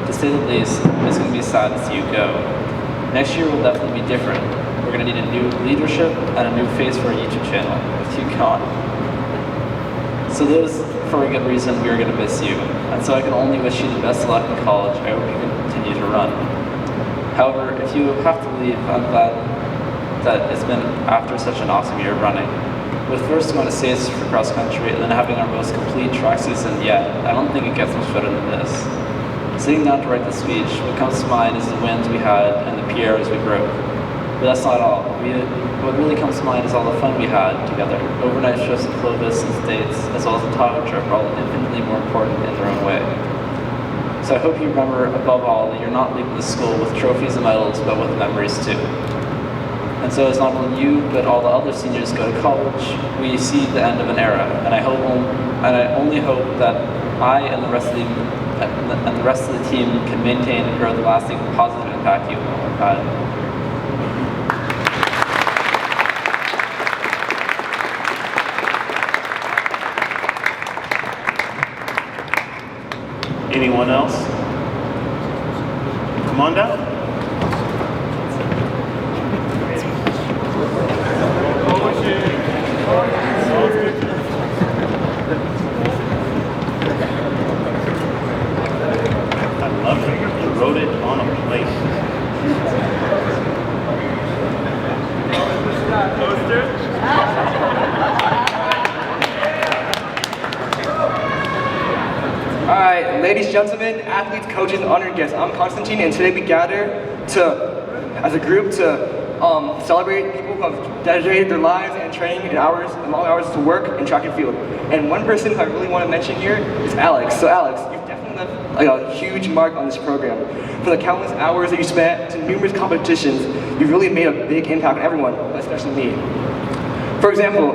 To say the least, it's going to be sad to see you go. Next year will definitely be different. We're going to need a new leadership and a new face for our YouTube channel, with you gone. So those, for a good reason, we are going to miss you. And so I can only wish you the best of luck in college. I hope you can continue to run. However, if you have to leave, I'm glad that it's been after such an awesome year of running. With first going to States for cross country and then having our most complete track season yet, I don't think it gets much better than this. Sitting down to write the speech, what comes to mind is the wins we had and the PRs we broke. But that's not all. What really comes to mind is all the fun we had together. Overnight trips to Clovis and States, as well as the Tahoe trip, are all infinitely more important in their own way. So I hope you remember, above all, that you're not leaving the school with trophies and medals, but with memories too. And so as not only you, but all the other seniors go to college, we see the end of an era. And I only hope that I and the rest of the team can maintain and grow the lasting positive impact you all have had. Anyone else? Come on down. I love it. You wrote it on a plate. Alright, ladies, gentlemen, athletes, coaches, and honored guests, I'm Constantine, and today we gather as a group to celebrate people who have dedicated their lives and training and long hours to work in track and field. And one person who I really want to mention here is Alex. So Alex, you've definitely left a huge mark on this program. From the countless hours that you spent to numerous competitions, you've really made a big impact on everyone, but especially me. For example,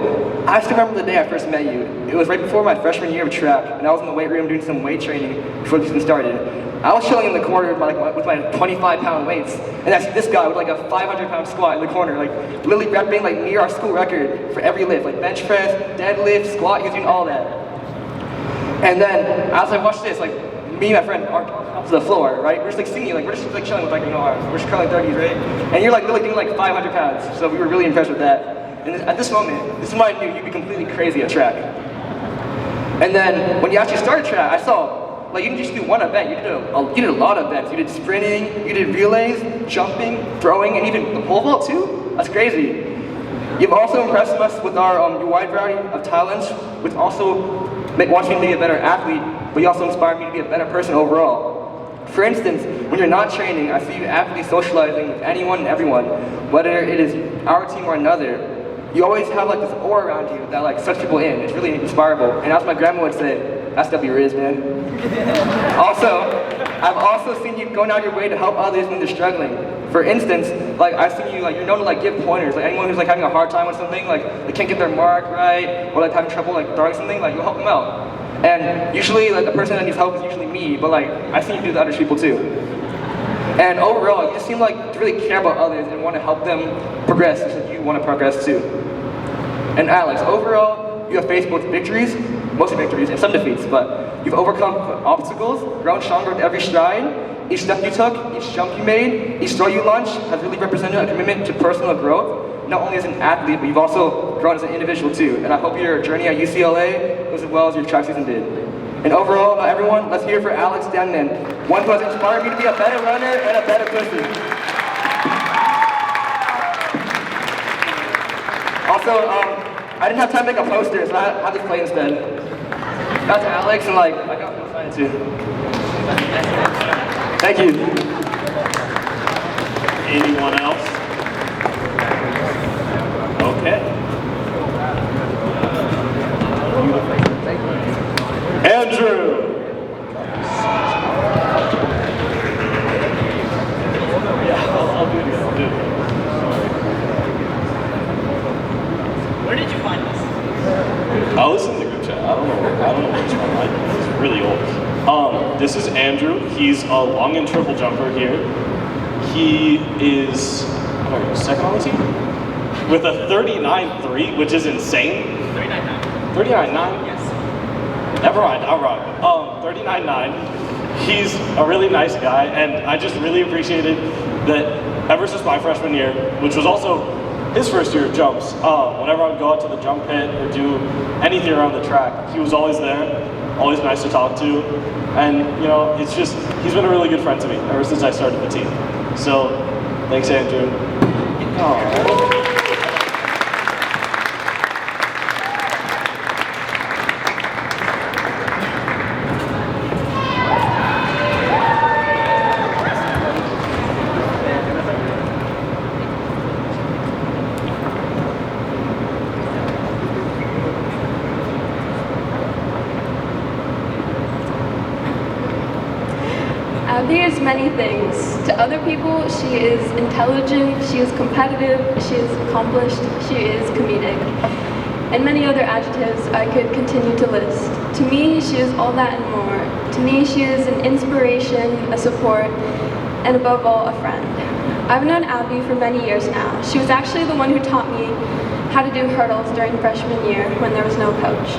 I still remember the day I first met you. It was right before my freshman year of track, and I was in the weight room doing some weight training before the season started. I was chilling in the corner with my 25-pound weights, and I see this guy with like a 500-pound squat in the corner, like literally repping like near our school record for every lift, like bench press, deadlift, squat, he was doing all that. And then as I watched this, like me and my friend are up to the floor, right? We're just like singing, like we're just like chilling with like, we're just curling 30s, right? And you're like literally doing like 500 pounds, so we were really impressed with that. And at this moment, this is when I knew you'd be completely crazy at track. And then when you actually started track, I saw, like you didn't just do one event, you did a lot of events. You did sprinting, you did relays, jumping, throwing, and even the pole vault too. That's crazy. You've also impressed us with your wide variety of talents, which also wants me to be a better athlete, but you also inspired me to be a better person overall. For instance, when you're not training, I see you actively socializing with anyone and everyone, whether it is our team or another. You always have like this aura around you that like sucks people in. It's really inspirable. And as my grandma would say, that's W Riz, man. Also, I've also seen you going out your way to help others when they're struggling. For instance, like I've seen you, like you're known to like give pointers. Like anyone who's like having a hard time with something, like they can't get their mark right, or like having trouble like throwing something, like you'll help them out. And usually like the person that needs help is usually me, but like I've seen you do that to other people too. And overall, you just seem like to really care about others and want to help them progress just like you want to progress too. And Alex, overall, you have faced both victories, mostly victories, and some defeats, but you've overcome obstacles, grown stronger with every stride. Each step you took, each jump you made, each throw you launched has really represented a commitment to personal growth, not only as an athlete, but you've also grown as an individual too. And I hope your journey at UCLA goes as well as your track season did. And overall, now everyone, let's hear for Alex Denman, one who has inspired me to be a better runner and a better person. Also, I didn't have time to make a poster, so I had to play instead. Shout out to Alex and I got excited too. Thank you. Anyone else? Okay. Andrew. I'll do it again. Where did you find this? Oh, this is in the group chat. I don't know which one. It's really old. This is Andrew. He's a long and triple jumper here. He is second on the team with a 39.3, which is insane. 39.9. 39.9? Yes. Never mind, I'm wrong. 39.9. He's a really nice guy, and I just really appreciated that ever since my freshman year, which was also his first year of jumps, whenever I would go out to the jump pit or do anything around the track, he was always there, always nice to talk to, and it's just, he's been a really good friend to me ever since I started the team. So, thanks Andrew. Aww. Abby is many things. To other people, she is intelligent, she is competitive, she is accomplished, she is comedic. And many other adjectives I could continue to list. To me, she is all that and more. To me, she is an inspiration, a support, and above all, a friend. I've known Abby for many years now. She was actually the one who taught me how to do hurdles during freshman year when there was no coach.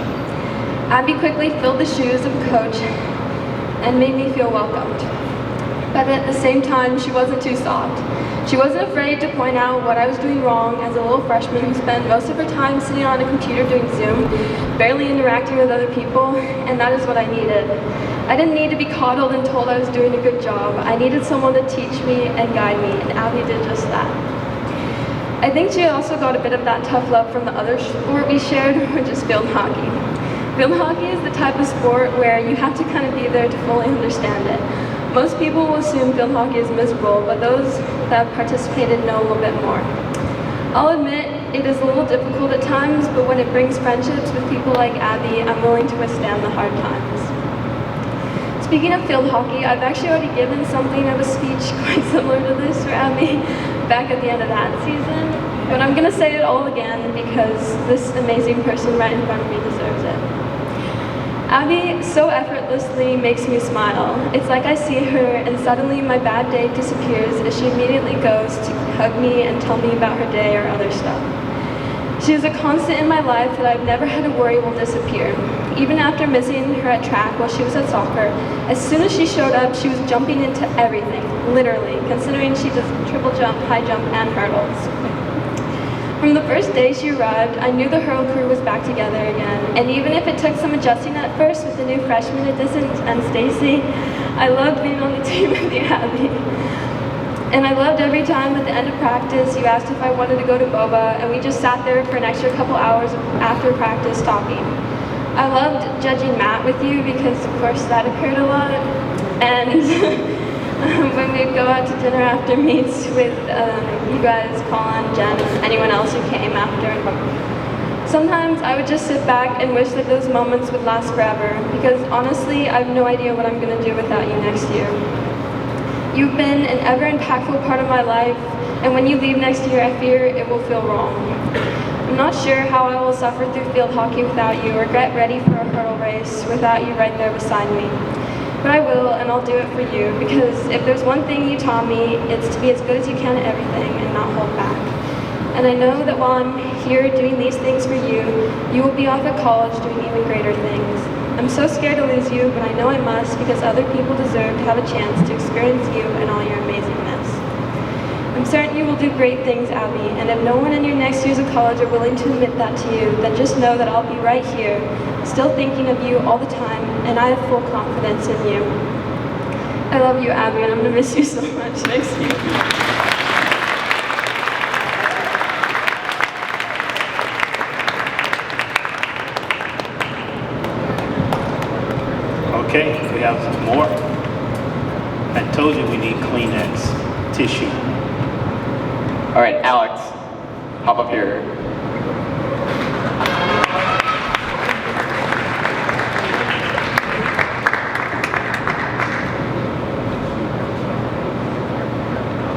Abby quickly filled the shoes of a coach and made me feel welcomed. But at the same time, she wasn't too soft. She wasn't afraid to point out what I was doing wrong as a little freshman who spent most of her time sitting on a computer doing Zoom, barely interacting with other people, and that is what I needed. I didn't need to be coddled and told I was doing a good job. I needed someone to teach me and guide me, and Abby did just that. I think she also got a bit of that tough love from the other sport we shared, which is field hockey. Field hockey is the type of sport where you have to kind of be there to fully understand it. Most people will assume field hockey is miserable, but those that have participated know a little bit more. I'll admit it is a little difficult at times, but when it brings friendships with people like Abby, I'm willing to withstand the hard times. Speaking of field hockey, I've actually already given something of a speech quite similar to this for Abby back at the end of that season, but I'm gonna say it all again because this amazing person right in front of me deserves it. Abby so effortlessly makes me smile. It's like I see her and suddenly my bad day disappears as she immediately goes to hug me and tell me about her day or other stuff. She is a constant in my life that I've never had to worry will disappear. Even after missing her at track while she was at soccer, as soon as she showed up, she was jumping into everything, literally, considering she does triple jump, high jump, and hurdles. From the first day she arrived, I knew the hurl crew was back together again, and even if it took some adjusting at first with the new freshman additions and Stacy, I loved being on the team with you, Abby. And I loved every time at the end of practice you asked if I wanted to go to Boba, and we just sat there for an extra couple hours after practice talking. I loved judging Matt with you because, of course, that occurred a lot, and when we'd go out to dinner after meets with you guys, Colin, Jen, and anyone else who came after. Sometimes I would just sit back and wish that those moments would last forever, because honestly, I have no idea what I'm going to do without you next year. You've been an ever impactful part of my life, and when you leave next year, I fear it will feel wrong. I'm not sure how I will suffer through field hockey without you, or get ready for a hurdle race without you right there beside me. But I will, and I'll do it for you, because if there's one thing you taught me, it's to be as good as you can at everything and not hold back. And I know that while I'm here doing these things for you, you will be off at college doing even greater things. I'm so scared to lose you, but I know I must, because other people deserve to have a chance to experience you and all your amazingness. I'm certain you will do great things, Abby, and if no one in your next years of college are willing to admit that to you, then just know that I'll be right here, still thinking of you all the time, and I have full confidence in you. I love you, Abby, and I'm gonna miss you so much next year. More? I told you we need Kleenex tissue. All right, Alex, hop up here.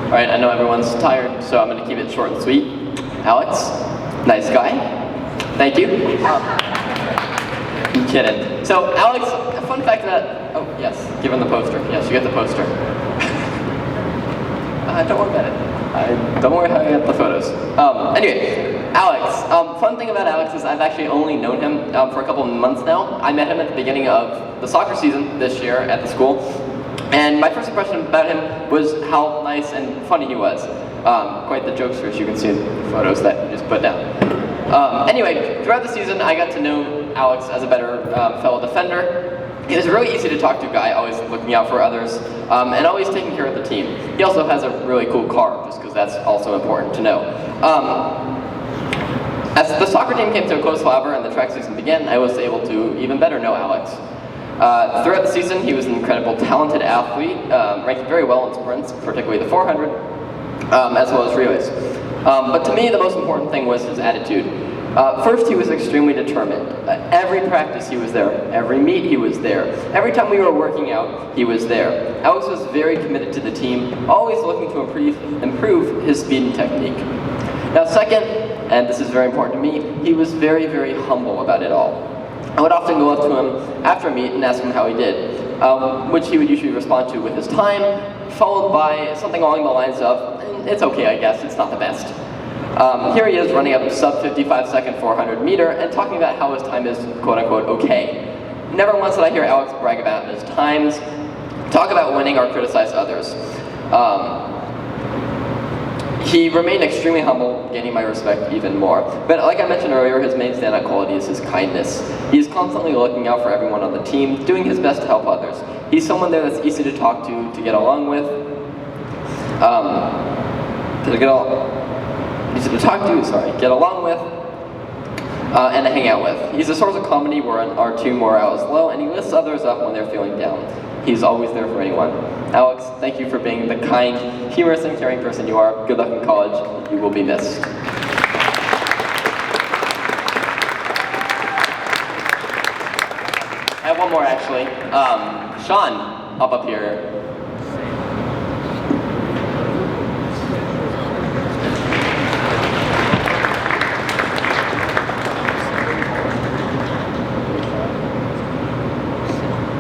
All right, I know everyone's tired, so I'm gonna keep it short and sweet. Alex, nice guy. Thank you. I'm kidding. So Alex, a fun fact that, oh yes, give him the poster. Yes, you get the poster. Don't worry about it. Don't worry how I get the photos. Anyway, Alex, fun thing about Alex is I've actually only known him for a couple months now. I met him at the beginning of the soccer season this year at the school. And my first impression about him was how nice and funny he was. Quite the jokester, as you can see in the photos that you just put down. Anyway, throughout the season, I got to know Alex as a better fellow defender. He was a really easy to talk to guy, always looking out for others, and always taking care of the team. He also has a really cool car, just because that's also important to know. As the soccer team came to a close, however, and the track season began, I was able to even better know Alex. Throughout the season, he was an incredible, talented athlete, ranked very well in sprints, particularly the 400, as well as relays. But to me, the most important thing was his attitude. First, he was extremely determined. Every practice, he was there. Every meet, he was there. Every time we were working out, he was there. Alex was very committed to the team, always looking to improve his speed and technique. Now, second, and this is very important to me, he was very, very humble about it all. I would often go up to him after a meet and ask him how he did, which he would usually respond to with his time, followed by something along the lines of, "It's okay, I guess, it's not the best." Here he is running up a sub 55 second 400 meter and talking about how his time is quote unquote okay. Never once did I hear Alex brag about his times, talk about winning, or criticize others. He remained extremely humble, gaining my respect even more. But like I mentioned earlier, his main standout quality is his kindness. He's constantly looking out for everyone on the team, doing his best to help others. He's someone there that's easy to talk to get along with. Easy to talk to, get along with, and to hang out with. He's a source of comedy when our team morale is low, and he lifts others up when they're feeling down. He's always there for anyone. Alex, thank you for being the kind, humorous, and caring person you are. Good luck in college. You will be missed. I have one more, actually. Sean, up here.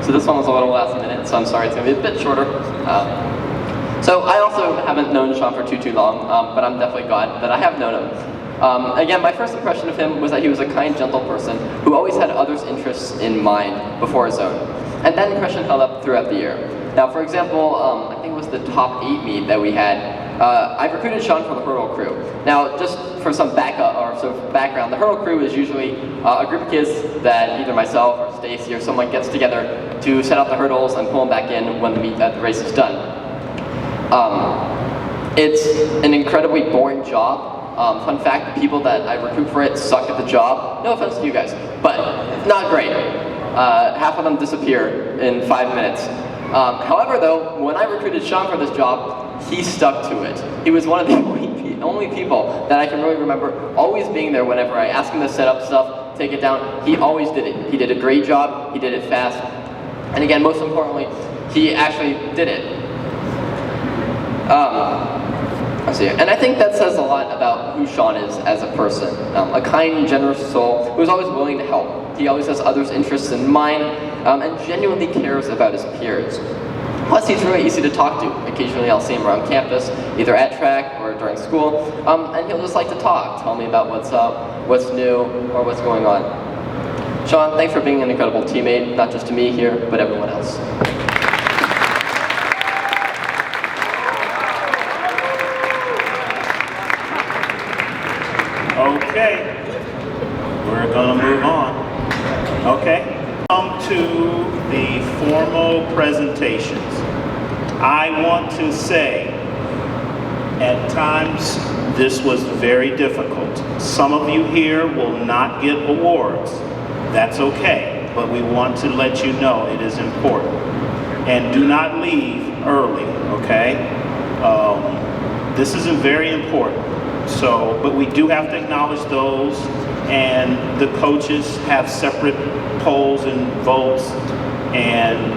So this one was a little last minute, so I'm sorry it's going to be a bit shorter. So I also haven't known Sean for too long, but I'm definitely glad that I have known him. Again, my first impression of him was that he was a kind, gentle person who always had others' interests in mind before his own. And that impression held up throughout the year. Now, for example, I think it was the top 8 meet that we had. I recruited Sean for the hurdle crew. Now, just for some background, the hurdle crew is usually a group of kids that either myself or Stacy or someone gets together to set up the hurdles and pull them back in when the race is done. It's an incredibly boring job. Fun fact, the people that I recruit for it suck at the job. No offense to you guys, but not great. Half of them disappear in 5 minutes. However, though, when I recruited Sean for this job, he stuck to it. He was one of the only people that I can really remember always being there whenever I asked him to set up stuff, take it down. He always did it. He did a great job. He did it fast. And again, most importantly, he actually did it. Let's see. And I think that says a lot about who Sean is as a person. A kind, generous soul who's always willing to help. He always has others' interests in mind and genuinely cares about his peers. Plus, he's really easy to talk to. Occasionally, I'll see him around campus, either at track or during school, and he'll just like to talk, tell me about what's up, what's new, or what's going on. Sean, thanks for being an incredible teammate, not just to me here, but everyone else. Okay, we're gonna move on. Okay, come to the formal presentations. I want to say, at times, this was very difficult. Some of you here will not get awards. That's okay, but we want to let you know it is important. And do not leave early, okay? This isn't very important. So, but we do have to acknowledge those, and the coaches have separate polls and votes, and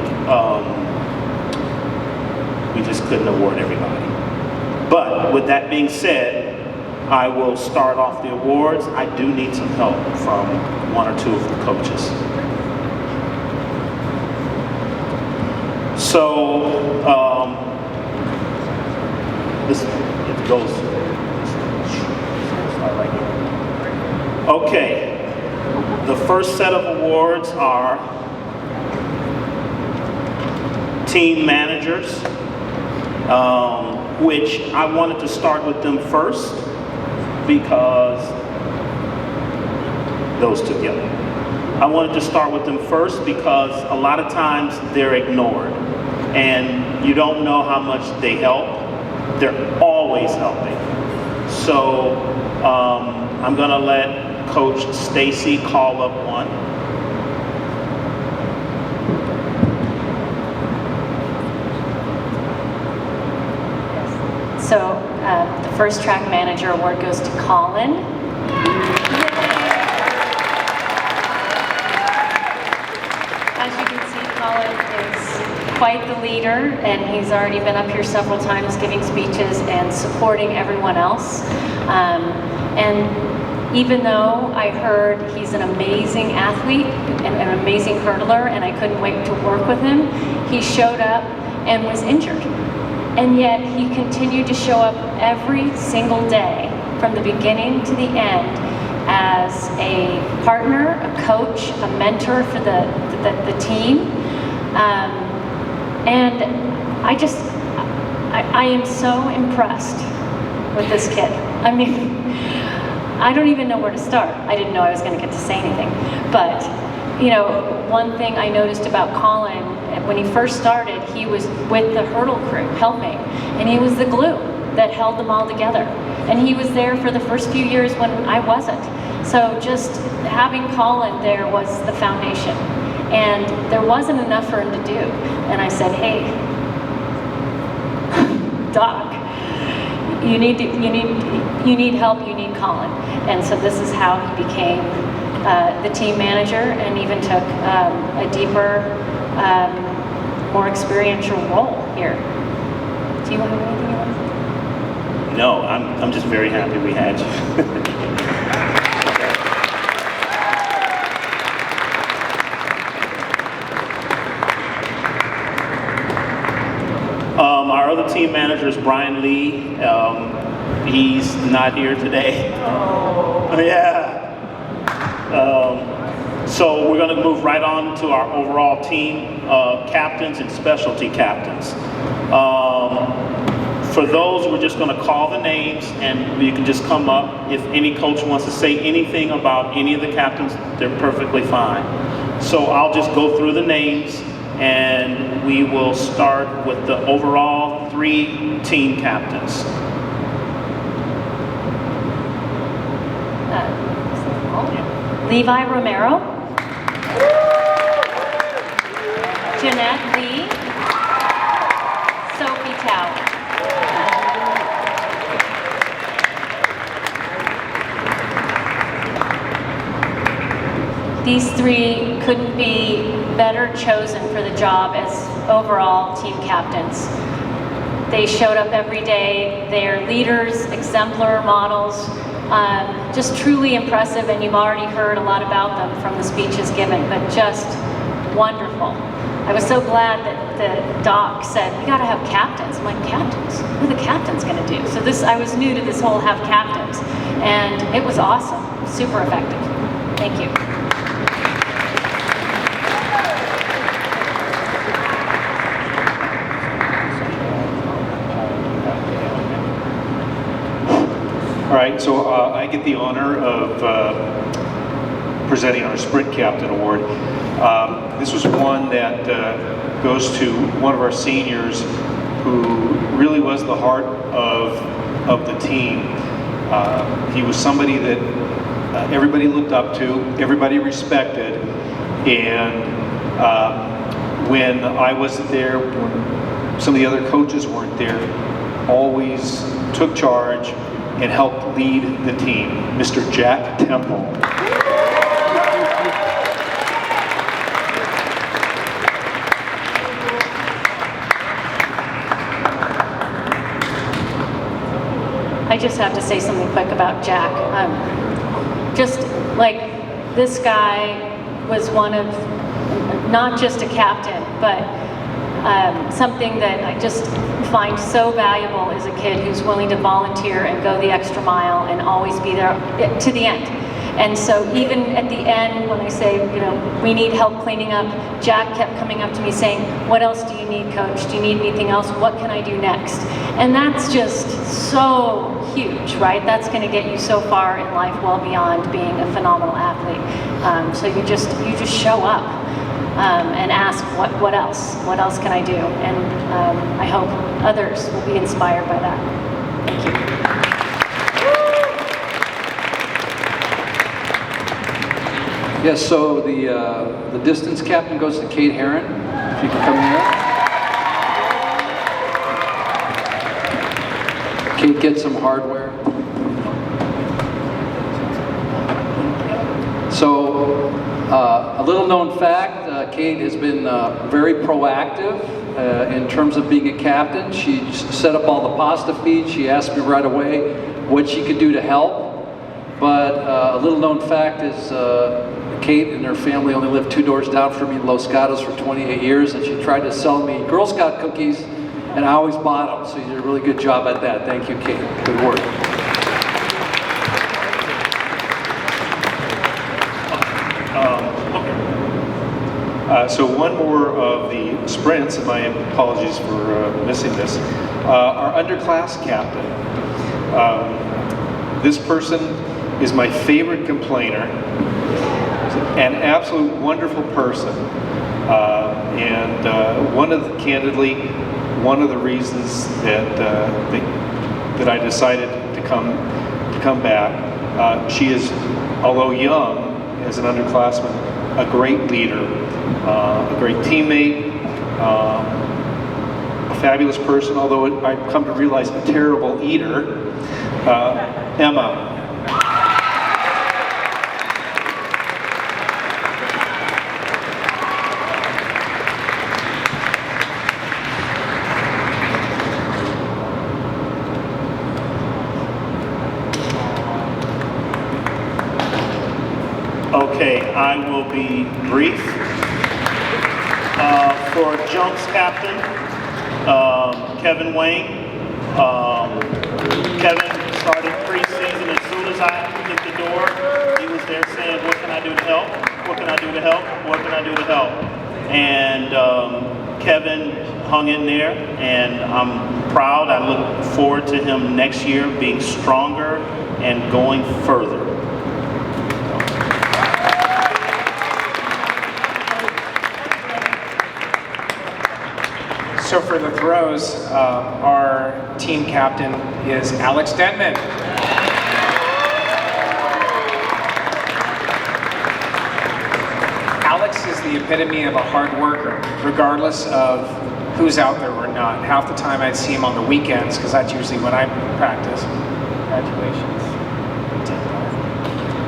we just couldn't award everybody. But with that being said, I will start off the awards. I do need some help from one or two of the coaches. So, this, it goes, start right here. Okay, the first set of awards are team managers, which I wanted to start with them first because those together. I wanted to start with them first because a lot of times they're ignored and you don't know how much they help. They're always helping. So I'm gonna let Coach Stacy call up one. So the first track manager award goes to Colin. As you can see, Colin is quite the leader, and he's already been up here several times giving speeches and supporting everyone else. And even though I heard he's an amazing athlete and an amazing hurdler, and I couldn't wait to work with him, he showed up and was injured. And yet he continued to show up every single day from the beginning to the end as a partner, a coach, a mentor for the team. And I am so impressed with this kid. I mean, I don't even know where to start. I didn't know I was going to get to say anything. But, you know, one thing I noticed about Colin, when he first started, he was with the hurdle crew helping, and he was the glue that held them all together. And he was there for the first few years when I wasn't. So just having Colin there was the foundation. And there wasn't enough for him to do. And I said, hey, Doc, you need help, you need Colin. And so this is how he became the team manager, and even took a deeper, more experiential role here. Do you have anything you want to say? No, I'm just very happy we had you. Our other team manager is Brian Lee. He's not here today. Oh. Yeah. So we're going to move right on to our overall team captains and specialty captains. For those, we're just going to call the names, and you can just come up. If any coach wants to say anything about any of the captains, they're perfectly fine. So I'll just go through the names, and we will start with the overall 3 team captains. Levi Romero, Jeanette Lee, Sophie Tao. These 3 couldn't be better chosen for the job as overall team captains. They showed up every day. They're leaders, exemplar models, just truly impressive, and you've already heard a lot about them from the speeches given, but just wonderful. I was so glad that the doc said, we gotta have captains. I'm like, captains? What are the captains gonna do? So I was new to this whole have captains, and it was awesome, super effective. Thank you. All right, so I get the honor of presenting our Sprint Captain Award. This was one that goes to one of our seniors who really was the heart of the team. He was somebody that everybody looked up to, everybody respected, and when I wasn't there, when some of the other coaches weren't there, always took charge and helped lead the team, Mr. Jack Temple. I just have to say something quick about Jack. Just like this guy was one of, not just a captain, but something that I just find so valuable is a kid who's willing to volunteer and go the extra mile and always be there to the end. And so even at the end, when I say, you know, we need help cleaning up, Jack kept coming up to me saying, what else do you need, coach? Do you need anything else? What can I do next? And that's just so huge, right? That's going to get you so far in life, well beyond being a phenomenal athlete. So you just show up and ask, what else? What else can I do? And I hope others will be inspired by that. Thank you. Yes, so the distance captain goes to Kate Herron. If you can come here. Kate gets some hardware. So a little known fact, Kate has been very proactive in terms of being a captain. She set up all the pasta feeds. She asked me right away what she could do to help. But a little known fact is Kate and her family only lived 2 doors down from me in Los Gatos for 28 years, and she tried to sell me Girl Scout cookies, and I always bought them, so you did a really good job at that. Thank you, Kate. Good work. So one more of the sprints, and my apologies for missing this, our underclass captain. This person is my favorite complainer, an absolute wonderful person, and candidly, one of the reasons that I decided to come back. She is, although young as an underclassman, a great leader, a great teammate, a fabulous person, although I've come to realize a terrible eater. Emma. Okay, I will be brief. For jumps captain, Kevin Wayne. Kevin started preseason as soon as I hit the door. He was there saying, what can I do to help? What can I do to help? What can I do to help? And Kevin hung in there, and I'm proud. I look forward to him next year being stronger and going further. So for the throws, our team captain is Alex Denman. Alex is the epitome of a hard worker, regardless of who's out there or not. Half the time I'd see him on the weekends, because that's usually when I practice. Congratulations.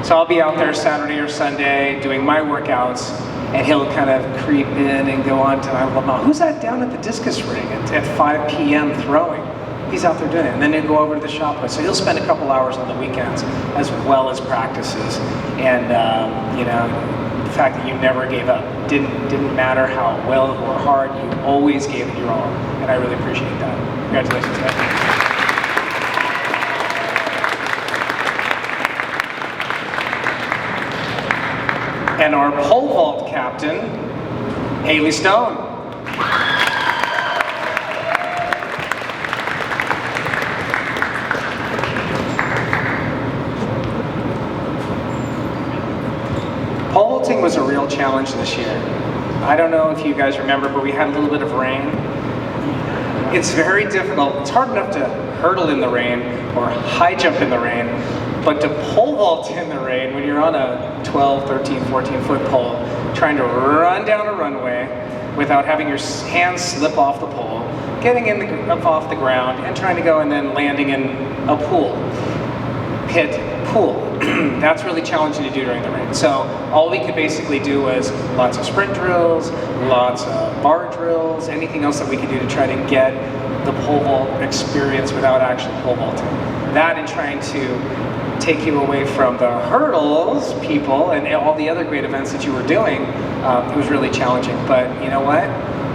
So I'll be out there Saturday or Sunday doing my workouts, and he'll kind of creep in and go on to, who's that down at the discus ring at 5 p.m. throwing? He's out there doing it. And then he'll go over to the shop. So he'll spend a couple hours on the weekends as well as practices. And, the fact that you never gave up, didn't matter how well or hard, you always gave it your all. And I really appreciate that. Congratulations, guys. And our pole vault captain, Haley Stone. Pole vaulting was a real challenge this year. I don't know if you guys remember, but we had a little bit of rain. It's very difficult. It's hard enough to hurdle in the rain or high jump in the rain, but to pole vault in the rain when you're on a 12, 13, 14 foot pole, trying to run down a runway without having your hands slip off the pole, getting up off the ground, and trying to go and then landing in a pool, pit, pool. That's really challenging to do during the rain. So all we could basically do was lots of sprint drills, lots of bar drills, anything else that we could do to try to get the pole vault experience without actually pole vaulting. That and trying to take you away from the hurdles, people, and all the other great events that you were doing, it was really challenging. But you know what?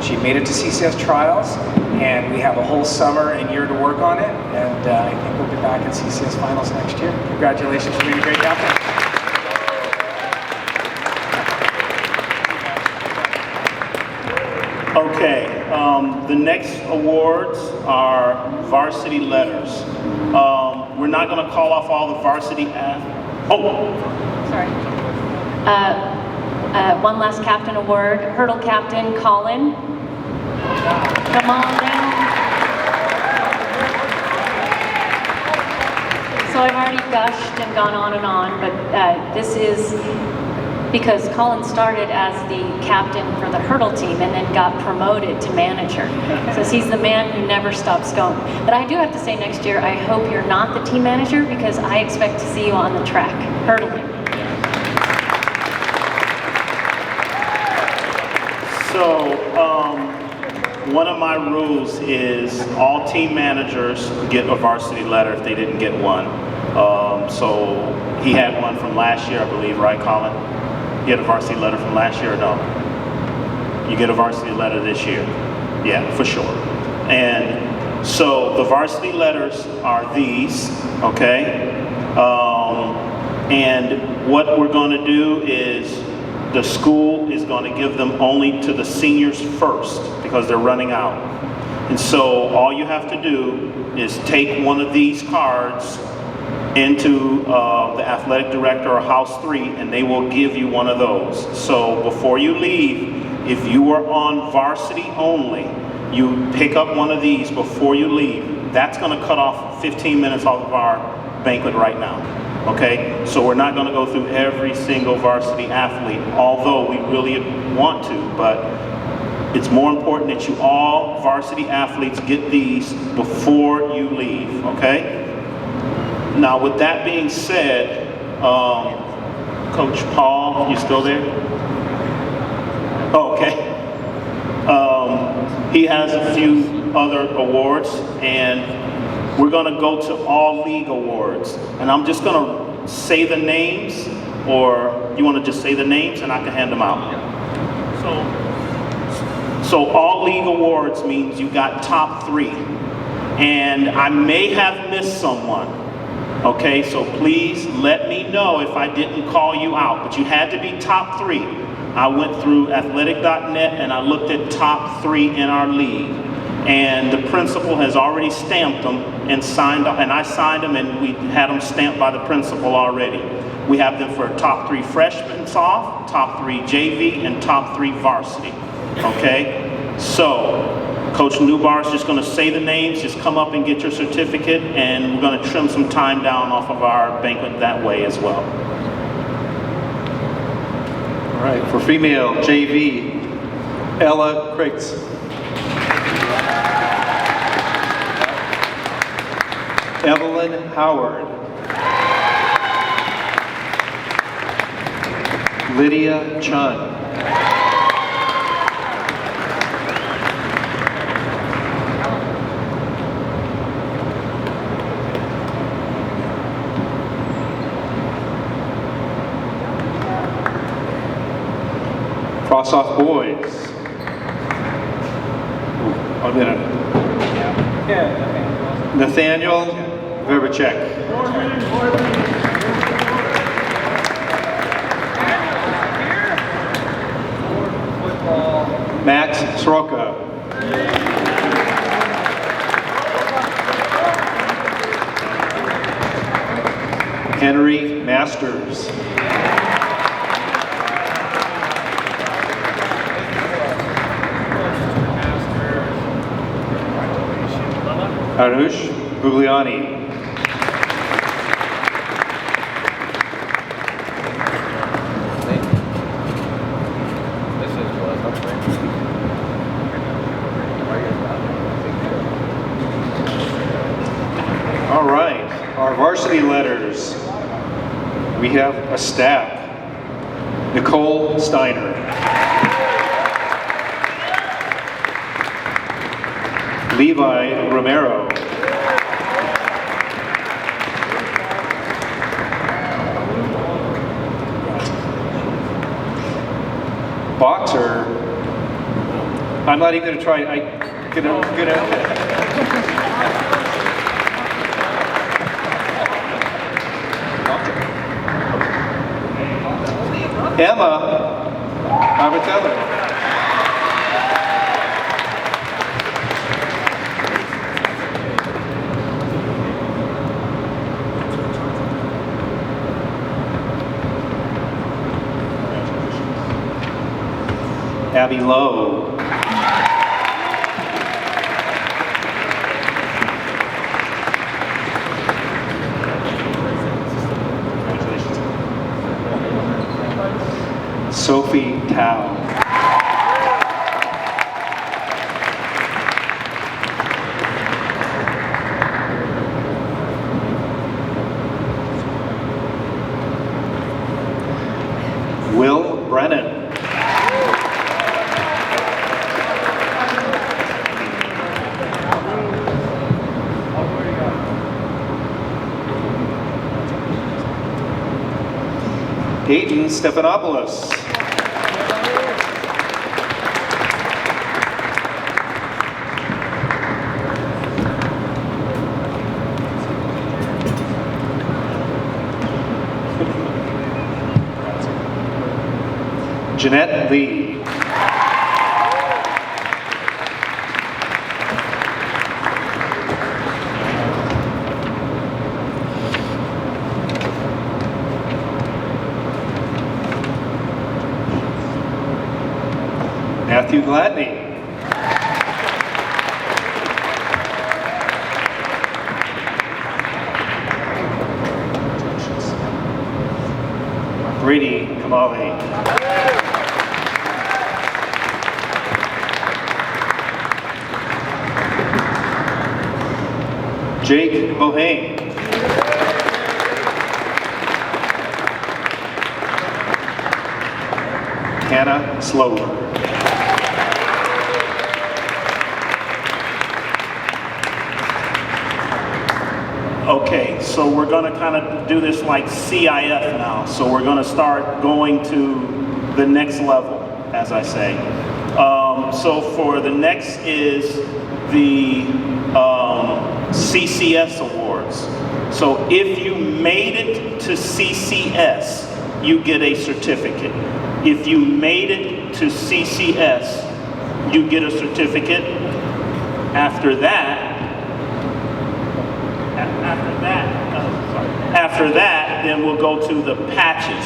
She made it to CCS trials, and we have a whole summer and year to work on it, and I think we'll be back in CCS finals next year. Congratulations for being a great captain. Okay, the next awards are varsity letters. We're not going to call off all the varsity Sorry. One last captain award. Hurdle captain, Colin. Come on down. So I've already gushed and gone on and on, but this is because Colin started as the captain for the hurdle team and then got promoted to manager. So he's the man who never stops going. But I do have to say next year, I hope you're not the team manager because I expect to see you on the track, hurdling. So, one of my rules is all team managers get a varsity letter if they didn't get one. So he had one from last year, I believe, right, Colin? You had a varsity letter from last year or no? You get a varsity letter this year? Yeah, for sure. And so the varsity letters are these, okay? And what we're going to do is the school is going to give them only to the seniors first because they're running out. And so all you have to do is take one of these cards into the athletic director or house 3 and they will give you one of those. So before you leave, if you are on varsity only, you pick up one of these before you leave. That's going to cut off 15 minutes off of our banquet right now. Okay, so we're not going to go through every single varsity athlete, although we really want to, but it's more important that you all varsity athletes get these before you leave, okay? Now with that being said, Coach Paul, you still there? Oh, okay. He has a few other awards, and we're going to go to all league awards. And I'm just going to say the names, or you want to just say the names and I can hand them out? So all league awards means you got top 3. And I may have missed someone. Okay, so please let me know if I didn't call you out, but you had to be top 3. I went through athletic.net and I looked at top 3 in our league. And the principal has already stamped them and signed them, and I signed them and we had them stamped by the principal already. We have them for top 3 freshmen soft, top 3 JV, and top 3 varsity, okay? So, Coach Neubauer is just going to say the names, just come up and get your certificate, and we're going to trim some time down off of our banquet that way as well. All right, for female JV, Ella Craigs. Evelyn Howard. Lydia Chun. Cross-off boys. I'm gonna. Nathaniel Verbacek. Max Soroka. Henry Masters. Arush Bugliani. we have a stack. Nicole Steiner. Levi Romero. Boxer. I'm not even going to try. Emma Abatello. Abby Lowe. Sophie Tao. Will Brennan. Peyton Stephanopoulos. Jeanette Lee. Matthew Gladney. Brady Kamali. Jake Bohane. Hannah Slover. Okay, so we're going to kind of do this like CIF now. So we're going to start going to the next level, as I say. So for the next is the CCS awards. So if you made it to CCS, you get a certificate. If you made it to CCS, you get a certificate. After that, then we'll go to the patches.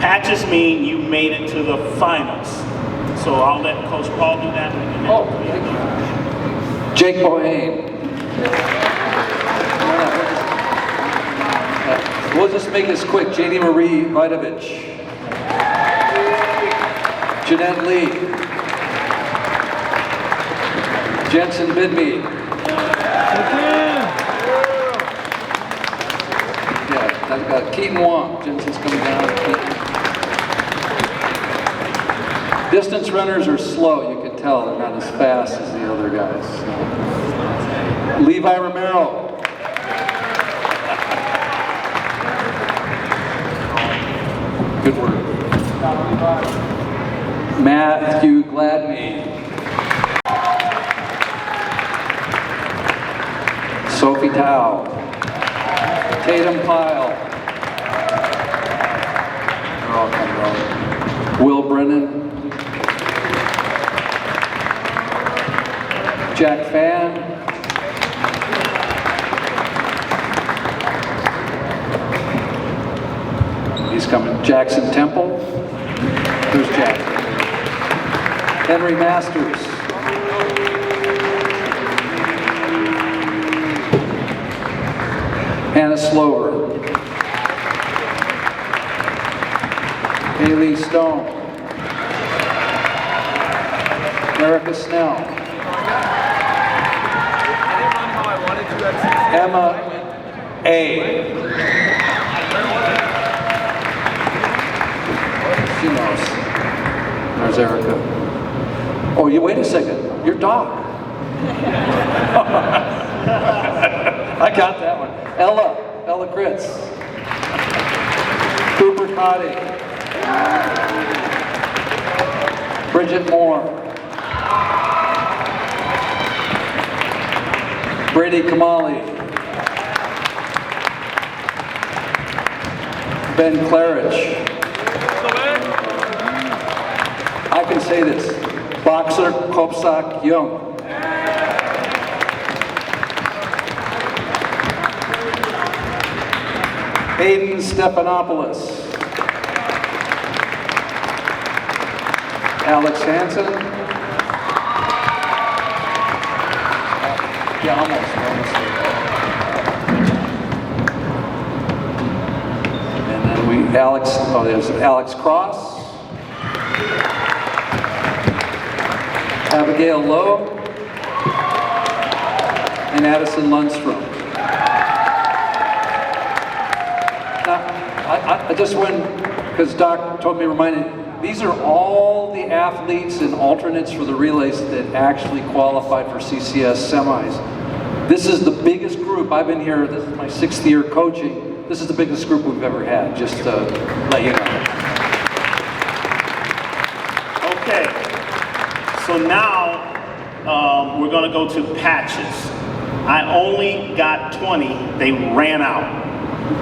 Patches mean you made it to the finals. So I'll let Coach Paul do that. Oh, thank you. Jake Bohane. We'll just make this quick. Janie Marie Vidovich. Jeanette Lee. Jensen Bidmead. Yeah, I've got Keaton Wong. Jensen's coming down. Distance runners are slow. You can tell they're not as fast as the other guys. Levi Romero. Good work. Matthew Gladney. Sophie Tao. Tatum Pyle. They're all coming out. Will Brennan. Jack Fan. He's coming. Jackson Temple. Who's Jack? Henry Masters. Hannah Slover. Haley Stone. Erica Snell. Emma A. There's Erica. Oh, you wait a second. You're Doc. I got that one. Ella Gritz. Cooper Cotty. Bridget Moore. Brady Kamali. Ben Claridge. I can say this. Boxer Kopsak Young. Aiden Stephanopoulos. Alex Hansen. Yeah, almost. And then there's Alex Cross. Abigail Lowe. And Addison Lundstrom. I just went, because Doc told me, reminded, these are all the athletes and alternates for the relays that actually qualified for CCS semis. This is the biggest group. I've been here, this is my 6th year coaching. This is the biggest group we've ever had, just to let you know. Okay, so now we're going to go to patches. I only got 20, they ran out.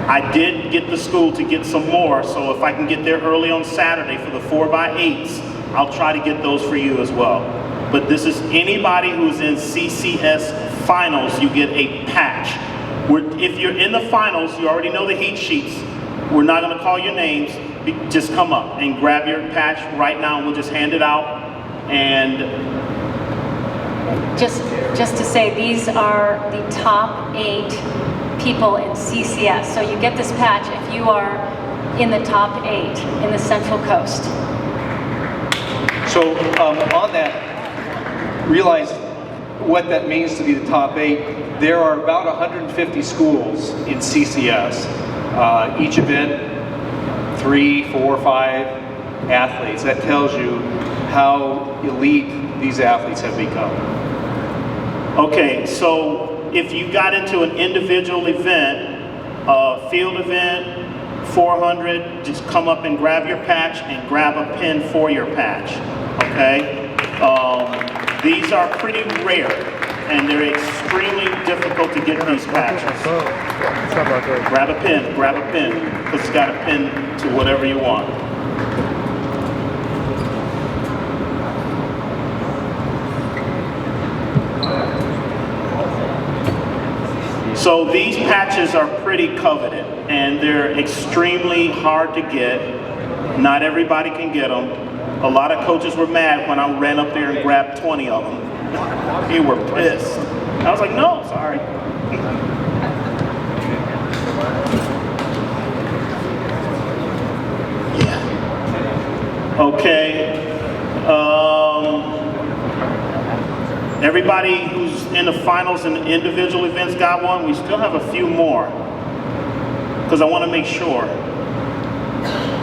I did get the school to get some more, so if I can get there early on Saturday for the 4x8s, I'll try to get those for you as well. But this is anybody who's in CCS finals, you get a patch. If you're in the finals, you already know the heat sheets. We're not going to call your names. Just come up and grab your patch right now, and we'll just hand it out. And just to say, these are the top 8 people in CCS. So you get this patch if you are in the top 8 in the Central Coast. So on that, realize what that means to be the top 8. There are about 150 schools in CCS. Each event, 3, 4, 5 athletes. That tells you how elite these athletes have become. okay, so if you got into an individual event, field event, 400, just come up and grab your patch and grab a pin for your patch, okay? These are pretty rare, and they're extremely difficult to get these patches. Grab a pin, because it's got a pin to whatever you want. So these patches are pretty coveted, and they're extremely hard to get. Not everybody can get them. A lot of coaches were mad when I ran up there and grabbed 20 of them. They were pissed. I was like, no, sorry. Yeah. Okay. Everybody who's in the finals and the individual events got one. We still have a few more because I want to make sure.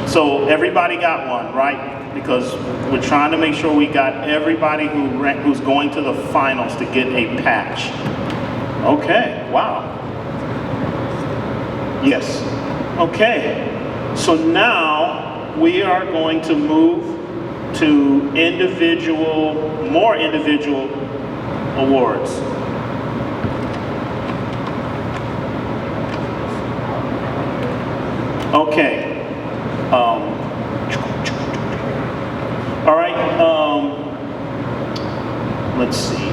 So everybody got one, right? Because we're trying to make sure we got everybody who's going to the finals to get a patch. Okay, wow. Yes. Okay, so now we are going to move to more individual awards. Okay. All right. Let's see.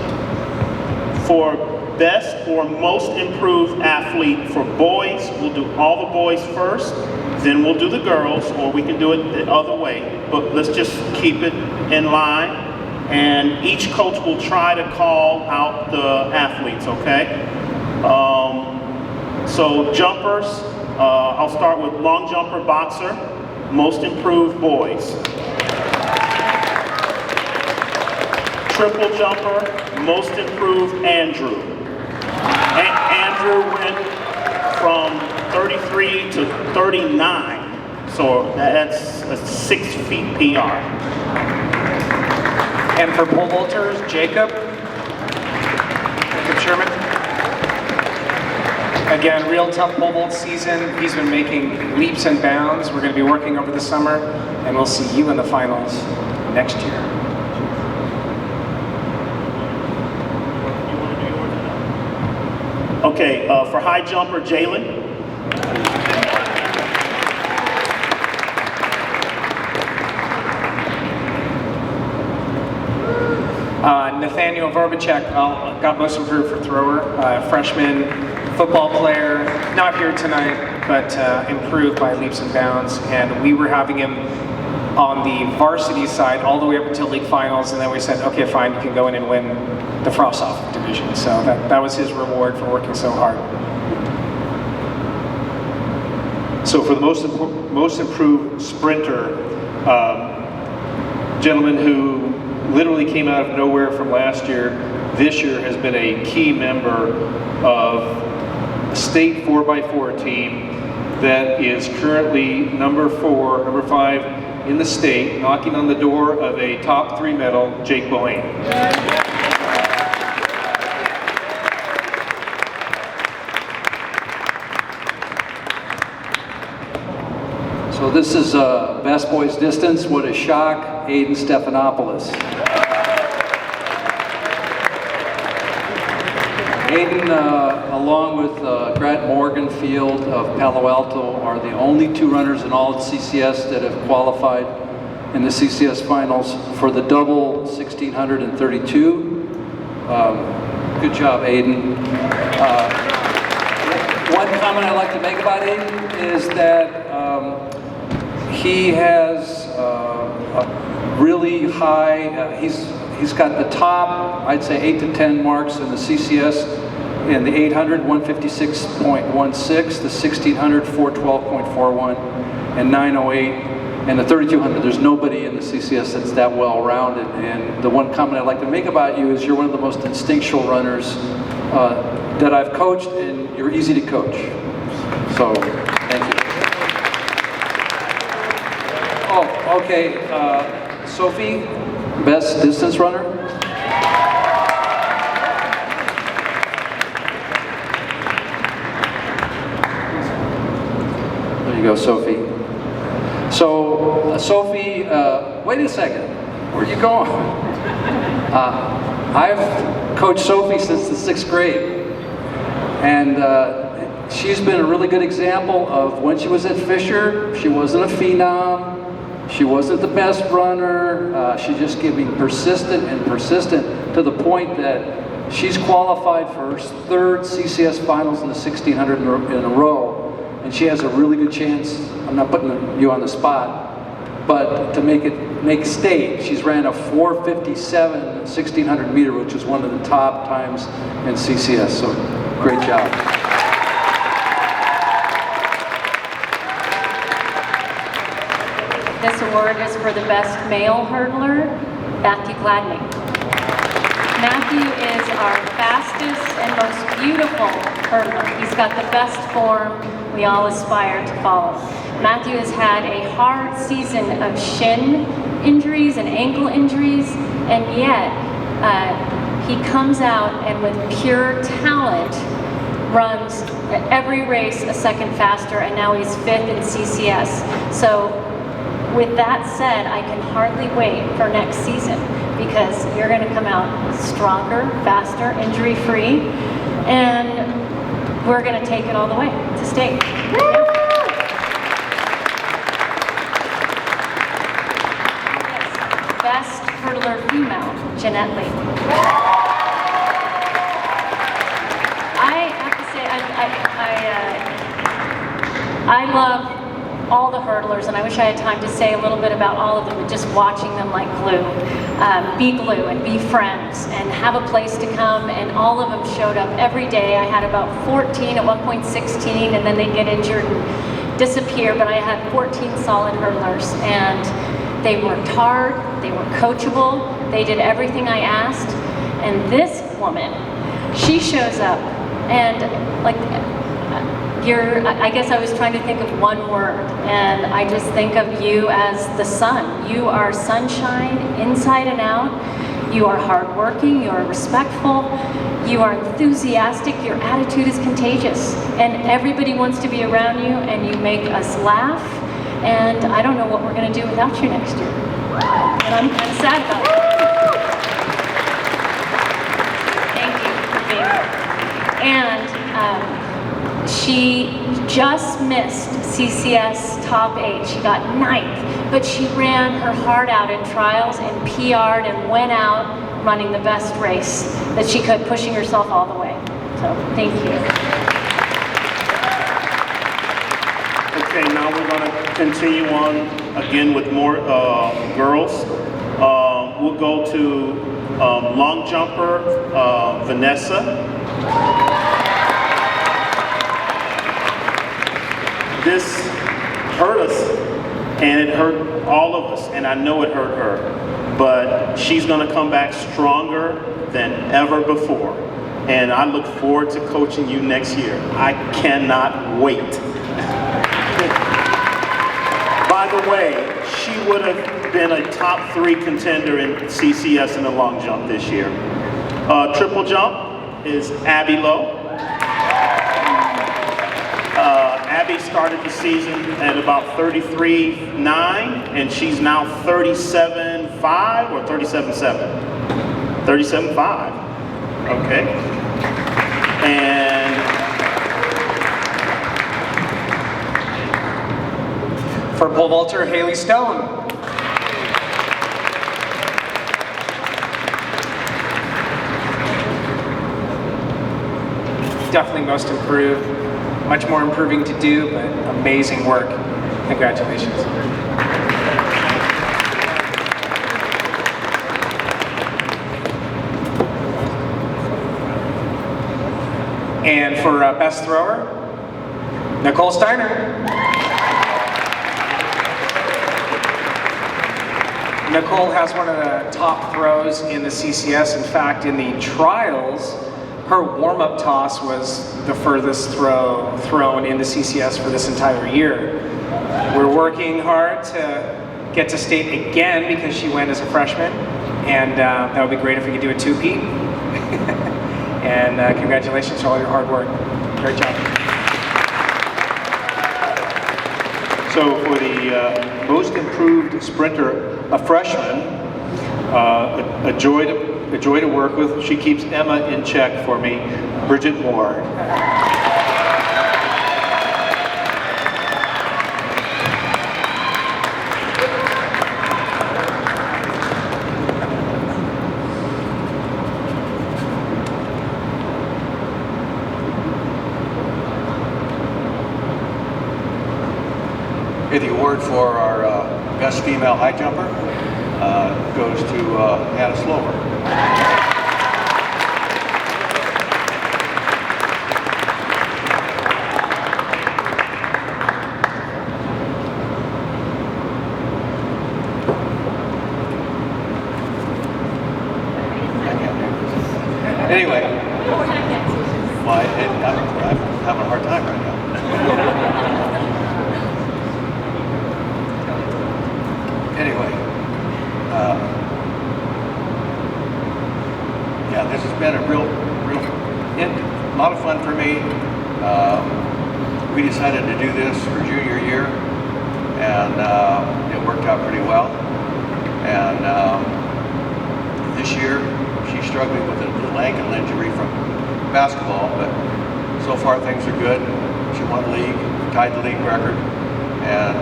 For best or most improved athlete for boys, we'll do all the boys first, then we'll do the girls, or we can do it the other way. But let's just keep it in line. And each coach will try to call out the athletes, okay? So jumpers, I'll start with long jumper boxer, most improved boys. Triple jumper, most improved Andrew. Andrew went from 33 to 39, so that's a 6 feet PR. And for pole vaulters, Jacob Sherman. Again, real tough pole vault season. He's been making leaps and bounds. We're going to be working over the summer, and we'll see you in the finals next year. Okay, for high jumper, Jalen. Nathaniel Verbacek, got most improved for thrower, freshman football player, not here tonight, but improved by leaps and bounds. And we were having him on the varsity side all the way up until league finals, and then we said, okay, fine, you can go in and win the Frost-Off division. So that was his reward for working so hard. So for the most improved sprinter, gentleman who literally came out of nowhere from last year, this year has been a key member of a state 4x4 team that is currently number 5 in the state, knocking on the door of a top 3 medal, Jake Bohane. So this is Best Boys Distance. What a shock, Aiden Stephanopoulos. Aiden, along with Grant Morganfield of Palo Alto, are the only 2 runners in all of CCS that have qualified in the CCS finals for the double 1632. Good job, Aiden. One comment I'd like to make about Aiden is that he has a really high, he's got the top, I'd say 8 to 10 marks in the CCS, in the 800, 156.16, the 1600, 412.41, and 908, and the 3200. There's nobody in the CCS that's that well-rounded. And the one comment I'd like to make about you is you're one of the most instinctual runners that I've coached, and you're easy to coach. So, thank you. Oh, okay, Sophie, best distance runner. There you go, Sophie. So, Sophie, wait a second, where are you going? I've coached Sophie since the 6th grade, and she's been a really good example of when she was at Fisher, she wasn't a phenom, she wasn't the best runner, she's just getting persistent and persistent to the point that she's qualified for her 3rd CCS finals in the 1600 in a row, and she has a really good chance, I'm not putting you on the spot, but to make state. She's ran a 4:57 1600 meter, which is one of the top times in CCS, so great job. This award is for the best male hurdler, Matthew Gladney. Matthew is our fastest and most beautiful hurdler. He's got the best form we all aspire to follow. Matthew has had a hard season of shin injuries and ankle injuries, and yet he comes out and with pure talent runs at every race a second faster, and now he's 5th in CCS. So with that said, I can hardly wait for next season because you're going to come out stronger, faster, injury-free, and we're going to take it all the way to state. Best hurdler female, Jeanette Lee. I have to say, I love all the hurdlers, and I wish I had time to say a little bit about all of them, but just watching them like glue. Be glue and be friends and have a place to come, and all of them showed up every day. I had about 14, at one point 16, and then they get injured and disappear, but I had 14 solid hurdlers, and they worked hard, they were coachable, they did everything I asked, and this woman, she shows up, and like, I guess I was trying to think of one word, and I just think of you as the sun. You are sunshine inside and out. You are hardworking, you are respectful, you are enthusiastic, your attitude is contagious, and everybody wants to be around you, and you make us laugh, and I don't know what we're going to do without you next year. And I'm kind of sad about it. Thank you for being here. And she just missed CCS top 8. She got 9th, but she ran her heart out in trials and PR'd and went out running the best race that she could, pushing herself all the way. So, thank you. Okay, now we're going to continue on again with more girls. We'll go to long jumper Vanessa. This hurt us, and it hurt all of us, and I know it hurt her, but she's going to come back stronger than ever before, and I look forward to coaching you next year. I cannot wait. By the way, she would have been a top 3 contender in CCS in the long jump this year. Triple jump is Abby Lowe. Abby started the season at about 33.9, and she's now 37.5 or 37.7? 37.5. Okay. And for pole vaulter, Haley Stone. Definitely most improved. Much more improving to do, but amazing work. Congratulations. And for best thrower, Nicole Steiner. Nicole has one of the top throws in the CCS. In fact, in the trials, her warm-up toss was the furthest thrown in the CCS for this entire year. We're working hard to get to state again because she went as a freshman, and that would be great if we could do a two-peat. And congratulations for all your hard work. Great job. So for the most improved sprinter, a freshman, a joy to work with. She keeps Emma in check for me, Bridget Moore. Okay, the award for our best female high jumper goes to Hannah Slover. Anyway, well, I'm having a hard time right now. Anyway, yeah, this has been a lot of fun for me. We decided to do this for junior year, and it worked out pretty well. And this year, she's struggling with a little ankle injury from basketball, but so far things are good. She won league, tied the league record, and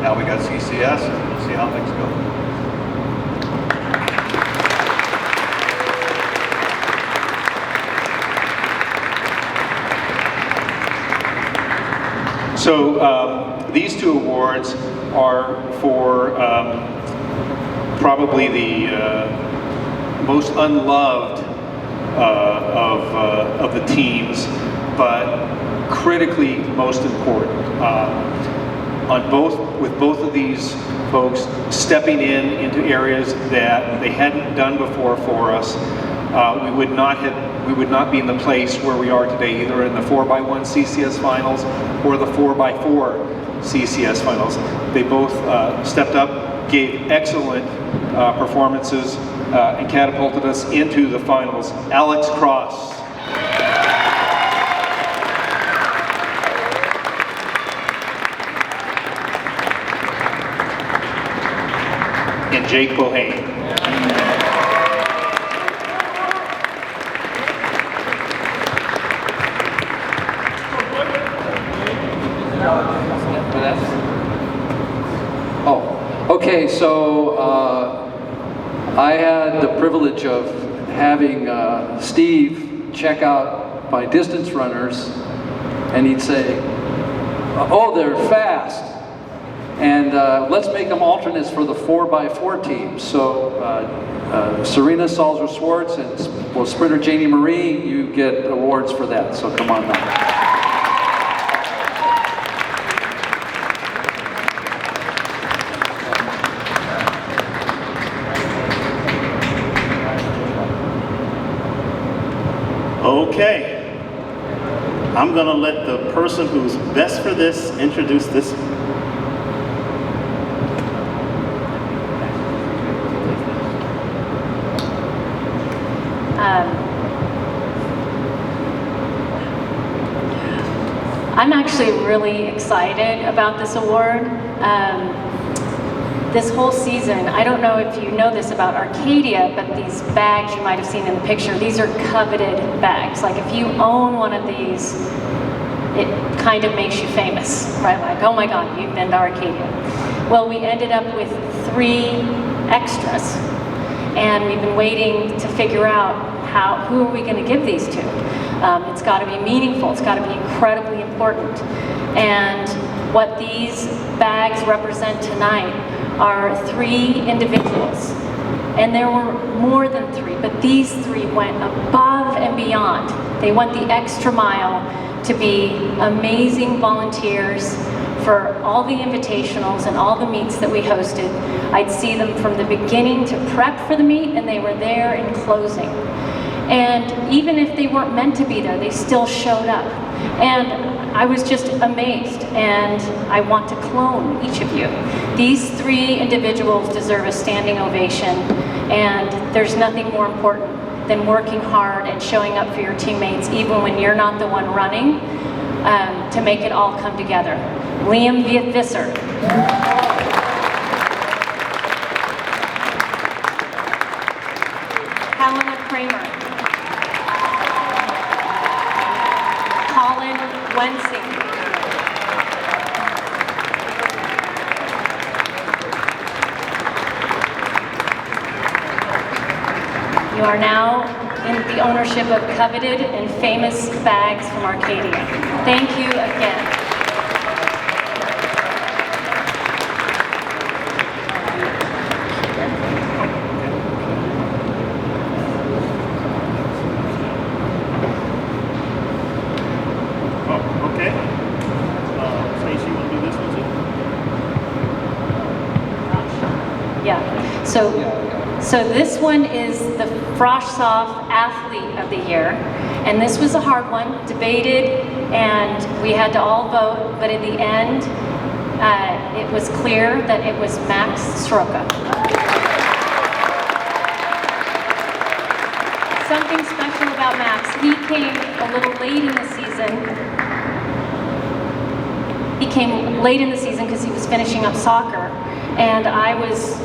now we got CCS, and we'll see how things go. So these two awards are for probably the most unloved of the teams, but critically most important. With both of these folks stepping into areas that they hadn't done before for us, we would not have we would not be in the place where we are today, either in the 4x1 CCS finals or the 4x4 CCS finals. They both stepped up, gave excellent performances, and catapulted us into the finals. Alex Cross. And Jake Bohane. Oh, okay, so I had the privilege of having Steve check out my distance runners, and he'd say, oh, they're fast. And let's make them alternates for the 4x4 team. So Serena Salzer-Schwartz and sprinter Janie Marie, you get awards for that. So come on now. Okay. I'm going to let the person who's best for this introduce this. I'm actually really excited about this award. This whole season, I don't know if you know this about Arcadia, but these bags you might have seen in the picture, these are coveted bags. Like if you own one of these, it kind of makes you famous, right? Like, oh my God, you've been to Arcadia. Well, we ended up with 3 extras, and we've been waiting to figure out who are we going to give these to. It's got to be meaningful. It's got to be incredibly important. And what these bags represent tonight are 3 individuals. And there were more than 3, but these 3 went above and beyond. They went the extra mile to be amazing volunteers for all the invitationals and all the meets that we hosted. I'd see them from the beginning to prep for the meet, and they were there in closing. And even if they weren't meant to be there, they still showed up. And I was just amazed, and I want to clone each of you. These 3 individuals deserve a standing ovation, and there's nothing more important than working hard and showing up for your teammates, even when you're not the one running, to make it all come together. Liam Visser. Helena Kramer. Colin Wensing. You are now in the ownership of coveted and famous bags from Arcadia. Thank you again. So this one is the Froshsoft Athlete of the Year, and this was a hard one, debated, and we had to all vote, but in the end, it was clear that it was Max Sroka. Something special about Max, he came a little late in the season. He came late in the season because he was finishing up soccer, and I was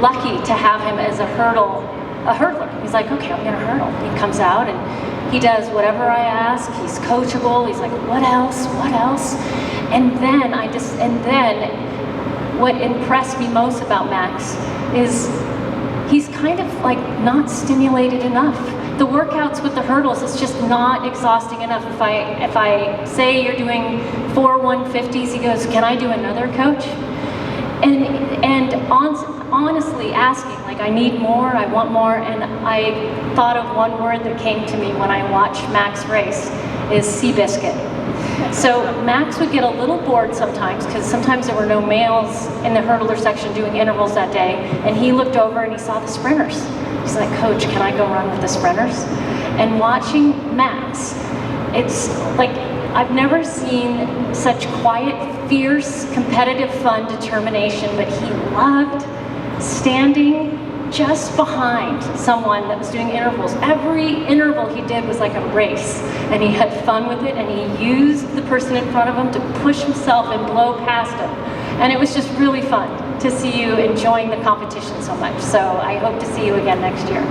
lucky to have him as a hurdler. He's like, okay, I'm gonna hurdle. He comes out and he does whatever I ask. He's coachable. He's like, what else? What else? And then what impressed me most about Max is he's kind of like not stimulated enough. The workouts with the hurdles is just not exhausting enough. If I say you're doing 4 150s, he goes, can I do another, coach? And honestly asking, like, I need more, I want more, and I thought of one word that came to me when I watched Max race, is Seabiscuit. So Max would get a little bored sometimes, because sometimes there were no males in the hurdler section doing intervals that day, and he looked over and he saw the sprinters. He's like, coach, can I go run with the sprinters? And watching Max, it's like, I've never seen such quiet, fierce, competitive fun, determination, but he loved standing just behind someone that was doing intervals. Every interval he did was like a race, and he had fun with it, and he used the person in front of him to push himself and blow past him. And it was just really fun to see you enjoying the competition so much. So I hope to see you again next year.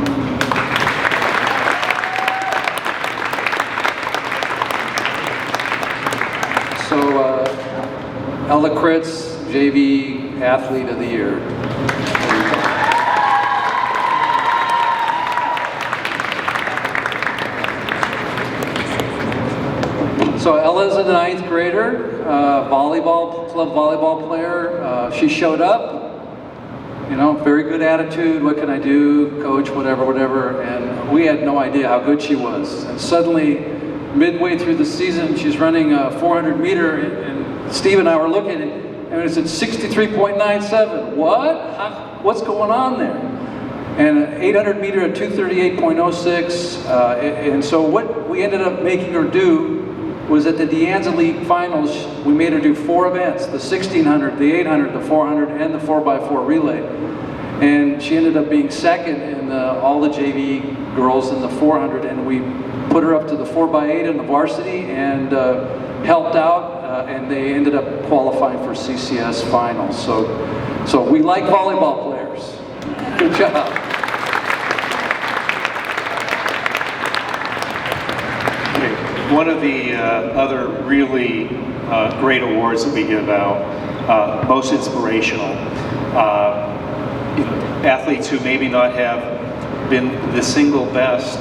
So, Ella Kritz, JV Athlete of the Year. So Ella's a 9th grader, club volleyball player. She showed up, you know, very good attitude. What can I do, coach, whatever. And we had no idea how good she was. And suddenly, midway through the season, she's running a 400 meter, and Steve and I were looking at it, and it's at 63.97. What? What's going on there? And an 800 meter at 238.06. And so what we ended up making her do was at the De Anza League finals, we made her do 4 events, the 1600, the 800, the 400, and the 4x4 relay. And she ended up being second in all the JV girls in the 400, and we put her up to the 4x8 in the varsity and helped out, and they ended up qualifying for CCS finals. So we like volleyball players. Good job. One of the other really great awards that we give out, most inspirational, athletes who maybe not have been the single best,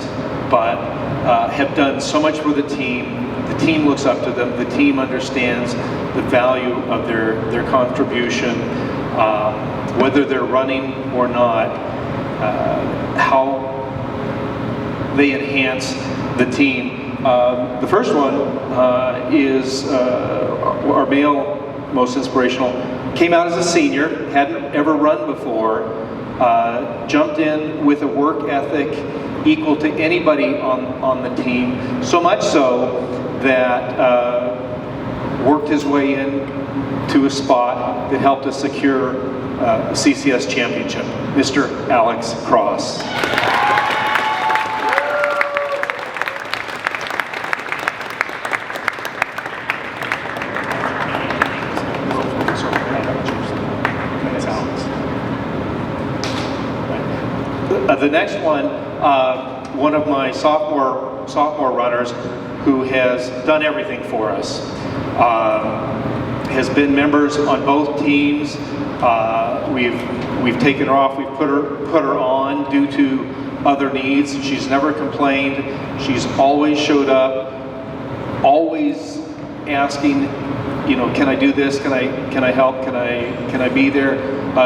but have done so much for the team. The team looks up to them. The team understands the value of their contribution, whether they're running or not, how they enhance the team. The first one is our male most inspirational. Came out as a senior, hadn't ever run before, jumped in with a work ethic equal to anybody on the team, so much so that worked his way in to a spot that helped us secure a CCS championship, Mr. Alex Cross. The next one of my sophomore runners who has done everything for us, has been members on both teams. We've taken her off, we've put her on due to other needs. She's never complained. She's always showed up, always asking, you know, can I do this? Can I help? Can I be there?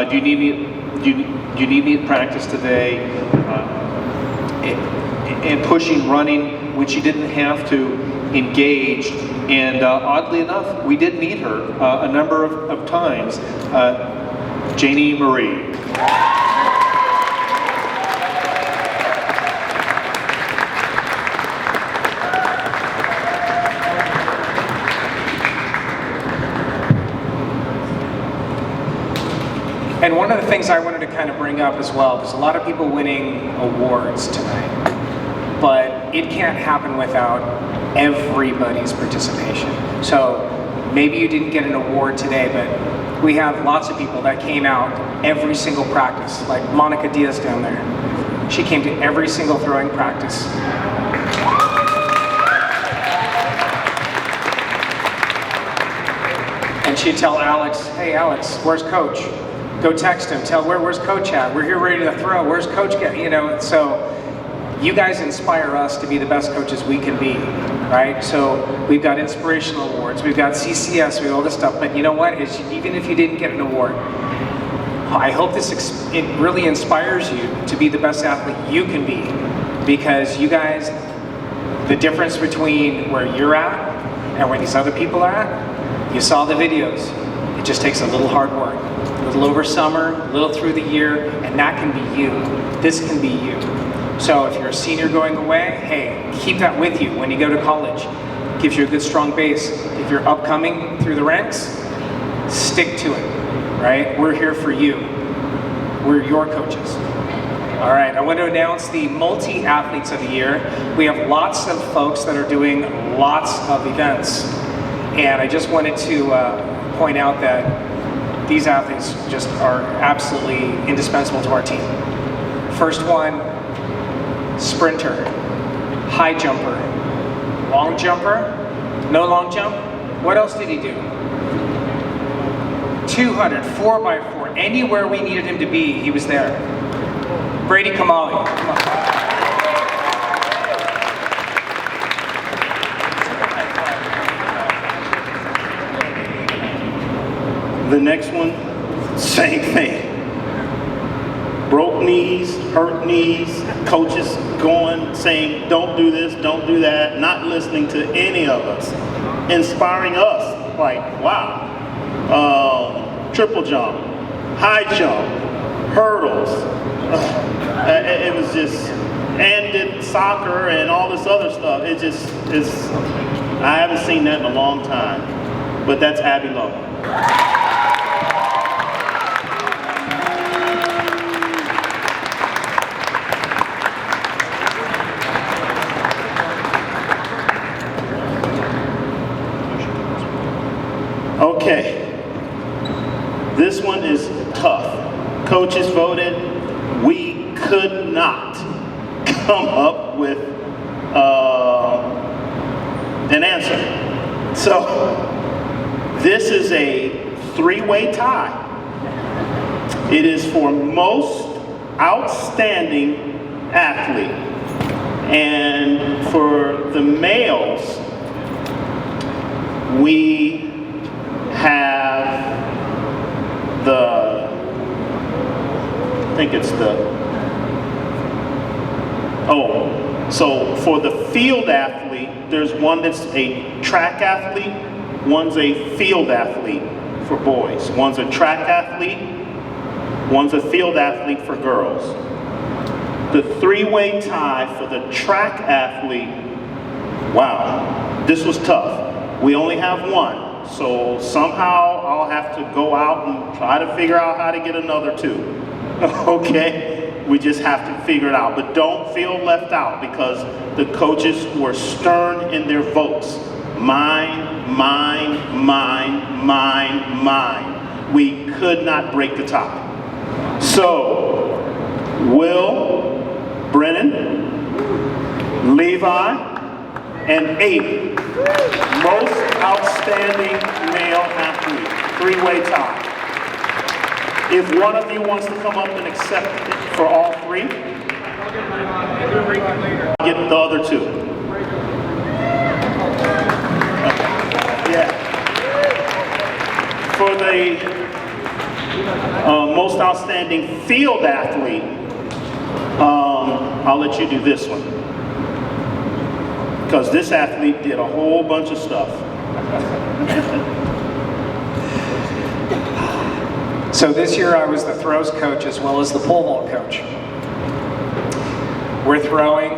Do you need me? Do you need me at practice today? And pushing, running when she didn't have to, engaged. And oddly enough, we did meet her a number of times. Janie Marie. And one of the things I wanted to kind of bring up as well, there's a lot of people winning awards tonight, but it can't happen without everybody's participation. So maybe you didn't get an award today, but we have lots of people that came out every single practice, like Monica Diaz down there. She came to every single throwing practice. And she'd tell Alex, hey Alex, where's coach? Go text him, tell where's coach at? We're here ready to throw, where's coach get? You know, so you guys inspire us to be the best coaches we can be, right? So we've got inspirational awards, we've got CCS, we have all this stuff, but you know what, even if you didn't get an award, I hope it really inspires you to be the best athlete you can be, because you guys, the difference between where you're at and where these other people are at, you saw the videos, it just takes a little hard work. A little over summer, a little through the year, and that can be you. This can be you. So if you're a senior going away, hey, keep that with you when you go to college. Gives you a good strong base. If you're upcoming through the ranks, stick to it, right? We're here for you. We're your coaches. All right, I want to announce the multi-athletes of the year. We have lots of folks that are doing lots of events. And I just wanted to point out that these athletes just are absolutely indispensable to our team. First one, sprinter, high jumper, long jumper, no long jump. What else did he do? 200, 4x4, anywhere we needed him to be, he was there. Brady Kamali. Come on. The next one, same thing. Broke knees, hurt knees, coaches going, saying, don't do this, don't do that, not listening to any of us, inspiring us, like, wow. Triple jump, high jump, hurdles. It was just, and did soccer and all this other stuff. It just is, I haven't seen that in a long time, but that's Abby Lowe. Okay, this one is tough. Coaches voted. We could not come up with an answer. So this is a three-way tie. It is for most outstanding athlete. And for the males, we have I think it's so for the field athlete, there's one that's a track athlete, one's a field athlete for boys. One's a track athlete, one's a field athlete for girls. The three-way tie for the track athlete, wow, this was tough. We only have one, so somehow I'll have to go out and try to figure out how to get another two. Okay, we just have to figure it out, but don't feel left out because the coaches were stern in their votes. Mine, mine, mine, mine, mine. We could not break the tie. So, Will, Brennan, Levi, and Aiden, most outstanding male athlete, three-way tie. If one of you wants to come up and accept it for all three, get the other two. Yeah. For the most outstanding field athlete, I'll let you do this one. Because this athlete did a whole bunch of stuff. So this year I was the throws coach as well as the pole vault coach. We're throwing,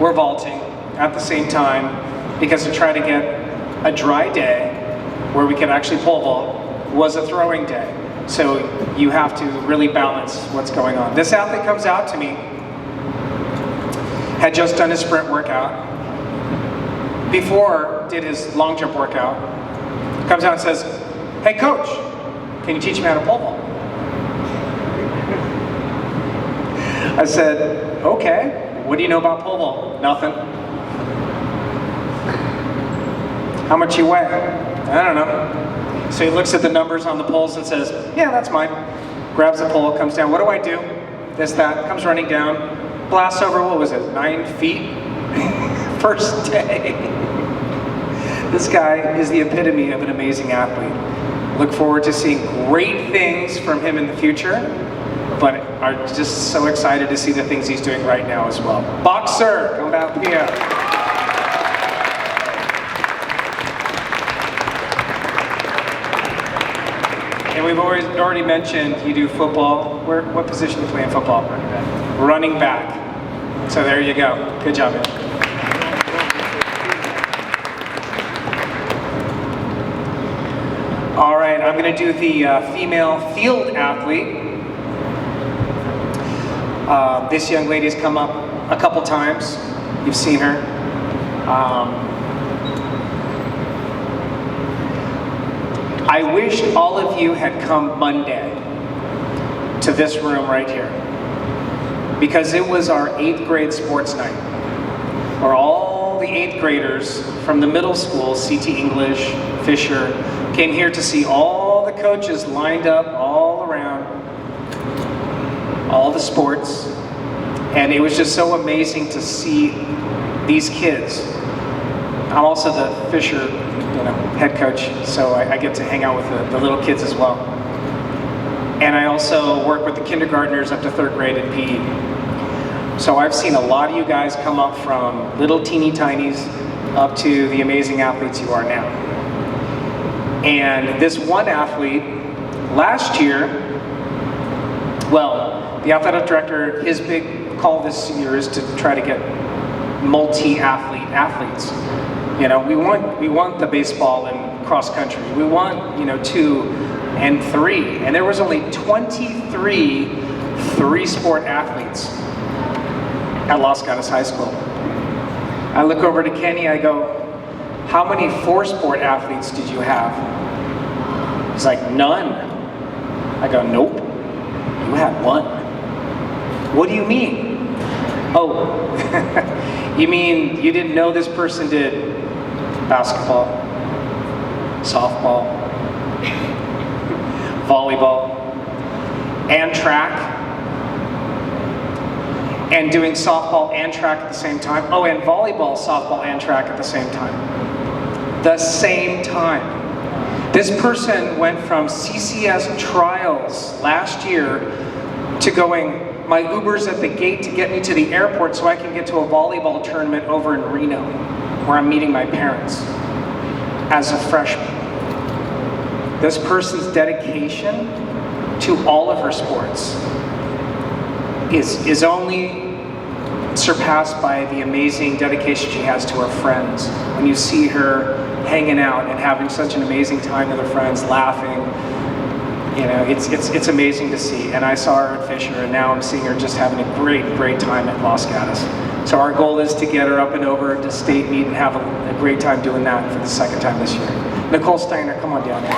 we're vaulting at the same time because to try to get a dry day where we could actually pole vault was a throwing day. So you have to really balance what's going on. This athlete comes out to me, had just done his sprint workout, before did his long jump workout, comes out and says, "Hey coach, can you teach me how to pole vault?" I said, "Okay, what do you know about pole vault?" "Nothing." "How much you weigh?" "I don't know." So he looks at the numbers on the poles and says, "Yeah, that's mine." Grabs the pole, comes down. "What do I do?" This, that, comes running down, blasts over, what was it, 9 feet? First day. This guy is the epitome of an amazing athlete. Look forward to seeing great things from him in the future, but are just so excited to see the things he's doing right now as well. Boxer, come out here. And we've already mentioned you do football. What position do you play in football? Running back. So there you go. Good job, man. All right, I'm going to do the female field athlete. This young lady's come up a couple times. You've seen her. I wish all of you had come Monday to this room right here, because it was our 8th grade sports night, where all the 8th graders from the middle school, CT English, Fisher, came here to see all the coaches lined up all around, all the sports, and it was just so amazing to see these kids. I'm also the Fisher head coach, so I get to hang out with the little kids as well. And I also work with the kindergartners up to 3rd grade in PE. So I've seen a lot of you guys come up from little teeny tinies up to the amazing athletes you are now. And this one athlete, last year, well, the athletic director, his big call this year is to try to get multi-athlete athletes. You know, we want the baseball and cross country. We want, 2 and 3. And there was only 23 3-sport athletes at Los Gatos High School. I look over to Kenny, I go, how many 4-sport athletes did you have? He's like, none. I go, nope, you had 1. What do you mean? Oh, you mean you didn't know this person did basketball, softball, volleyball, and track, and doing softball and track at the same time? Oh, and volleyball, softball, and track at the same time. The same time. This person went from CCS trials last year to going, my Uber's at the gate to get me to the airport so I can get to a volleyball tournament over in Reno, where I'm meeting my parents as a freshman. This person's dedication to all of her sports is only surpassed by the amazing dedication she has to her friends. When you see her hanging out and having such an amazing time with her friends, laughing, it's amazing to see. And I saw her at Fisher, and now I'm seeing her just having a great time at Los Gatos. So our goal is to get her up and over to state meet and have a great time doing that for the 2nd time this year. Nicole Steiner, come on down here.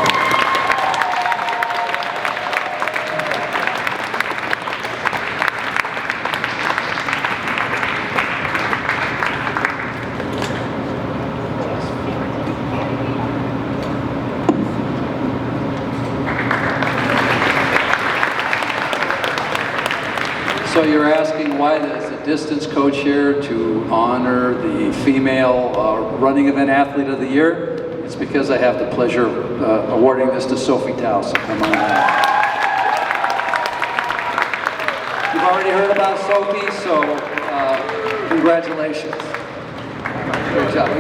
So you're asking why there's a distance coach here to honor the female running event athlete of the year? It's because I have the pleasure of awarding this to Sophie Tao, so come on down. You've already heard about Sophie, so congratulations. Good job.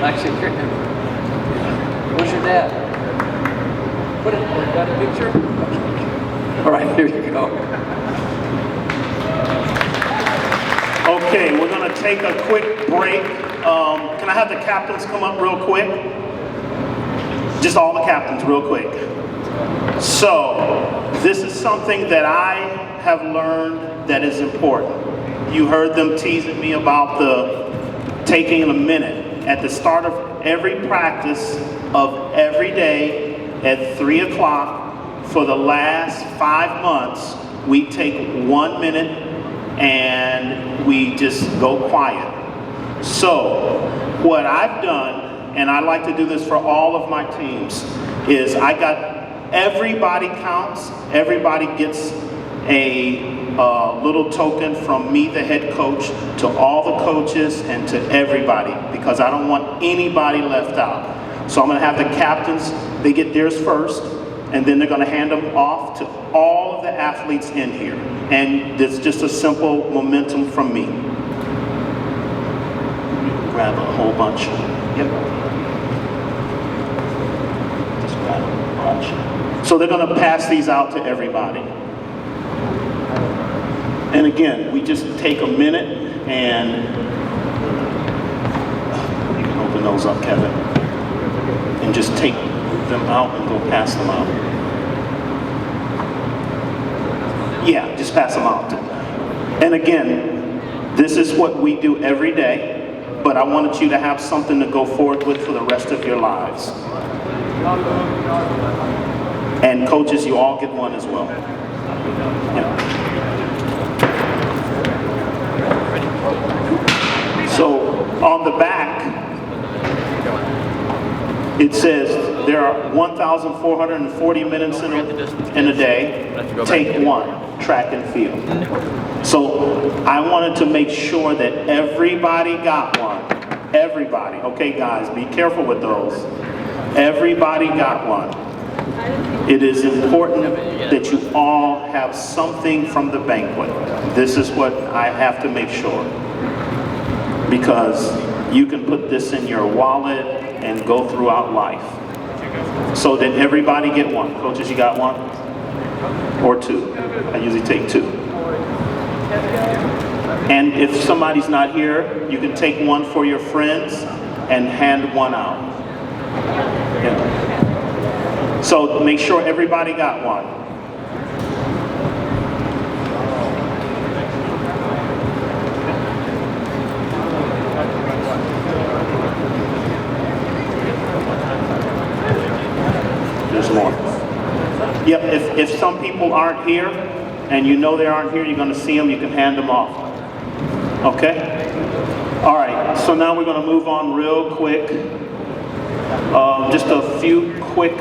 Actually, where's your dad? Got a picture? All right, here you go. Okay, we're going to take a quick break. Can I have the captains come up real quick? Just all the captains real quick. So, this is something that I have learned that is important. You heard them teasing me about taking a minute. At the start of every practice of every day at 3 o'clock for the last 5 months, we take 1 minute and we just go quiet. So what I've done, and I like to do this for all of my teams, is I got everybody counts, everybody gets a little token from me, the head coach, to all the coaches and to everybody, because I don't want anybody left out. So I'm going to have the captains, they get theirs first, and then they're going to hand them off to all of the athletes in here. And it's just a simple momentum from me. Grab a whole bunch. Yep. Just grab a bunch. So they're going to pass these out to everybody. And again, we just take a minute and you can open those up, Kevin, and just take them out and go pass them out. Yeah, just pass them out. And again, this is what we do every day, but I wanted you to have something to go forward with for the rest of your lives. And coaches, you all get one as well. Yeah. So on the back, it says there are 1,440 minutes in a day. Take one, track and field. So I wanted to make sure that everybody got one. Everybody. Okay, guys, be careful with those. Everybody got one. It is important that you all have something from the banquet. This is what I have to make sure. Because you can put this in your wallet and go throughout life. So did everybody get one? Coaches, you got one? Or two? I usually take two. And if somebody's not here, you can take one for your friends and hand one out. Yeah. So make sure everybody got one. There's more. Yep, if some people aren't here, and you know they aren't here, you're going to see them, you can hand them off. Okay? All right, so now we're going to move on real quick. Just a few quick.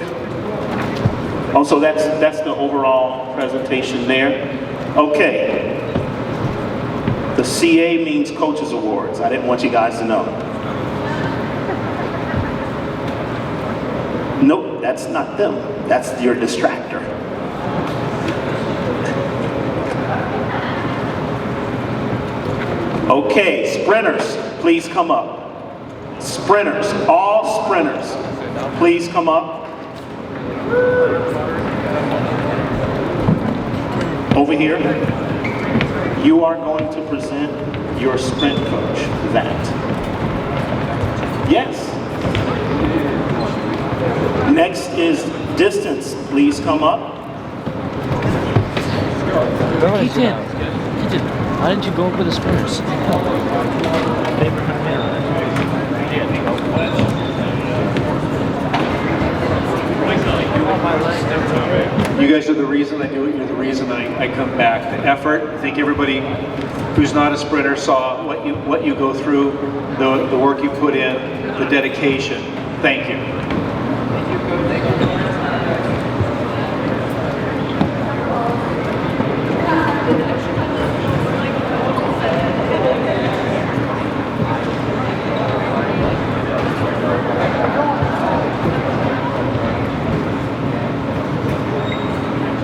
Oh, so that's the overall presentation there. Okay. The CA means Coaches Awards. I didn't want you guys to know. Nope, that's not them. That's your distractor. Okay, sprinters, please come up. Sprinters, all sprinters, please come up. Over here, you are going to present your sprint coach that. Yes. Next is distance, please come up. Keaton, why didn't you go up with the sprinters? You guys are the reason I do it. You're the reason I come back. The effort. I think everybody who's not a sprinter saw what you go through, the work you put in, the dedication. Thank you.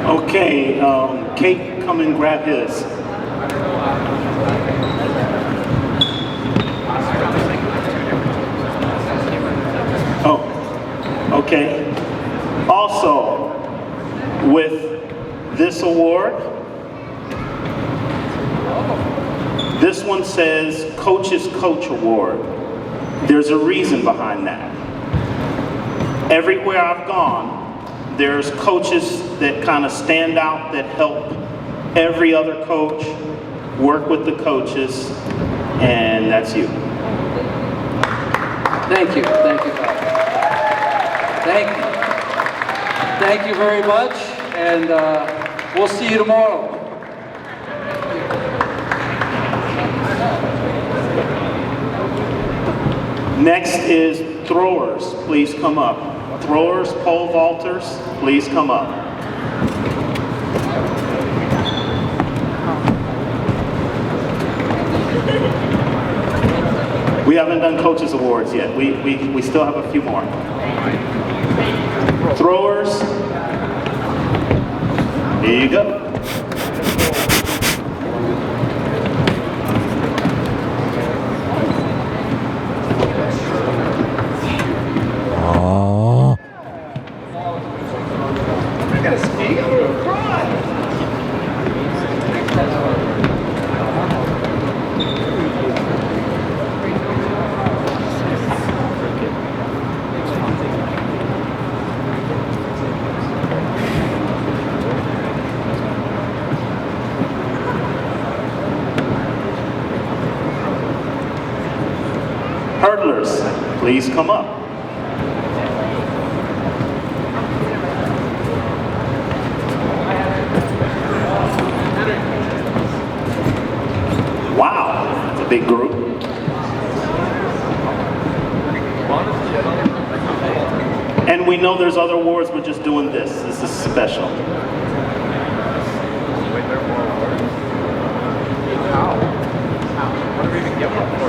Okay, Kate, come and grab his. Oh, okay. Also, with this award, this one says Coach's Coach Award. There's a reason behind that. Everywhere I've gone, there's coaches that kind of stand out that help every other coach work with the coaches, and that's you. Thank you. Thank you. Thank you. Thank you very much, and we'll see you tomorrow. Next is throwers. Please come up. Throwers, pole vaulters, please come up. We haven't done Coaches Awards yet. We still have a few more. Throwers, here you go. Hurdlers, please come up. Wow, it's a big group. And we know there's other awards, we're just doing this. This is special. What do we even get one for?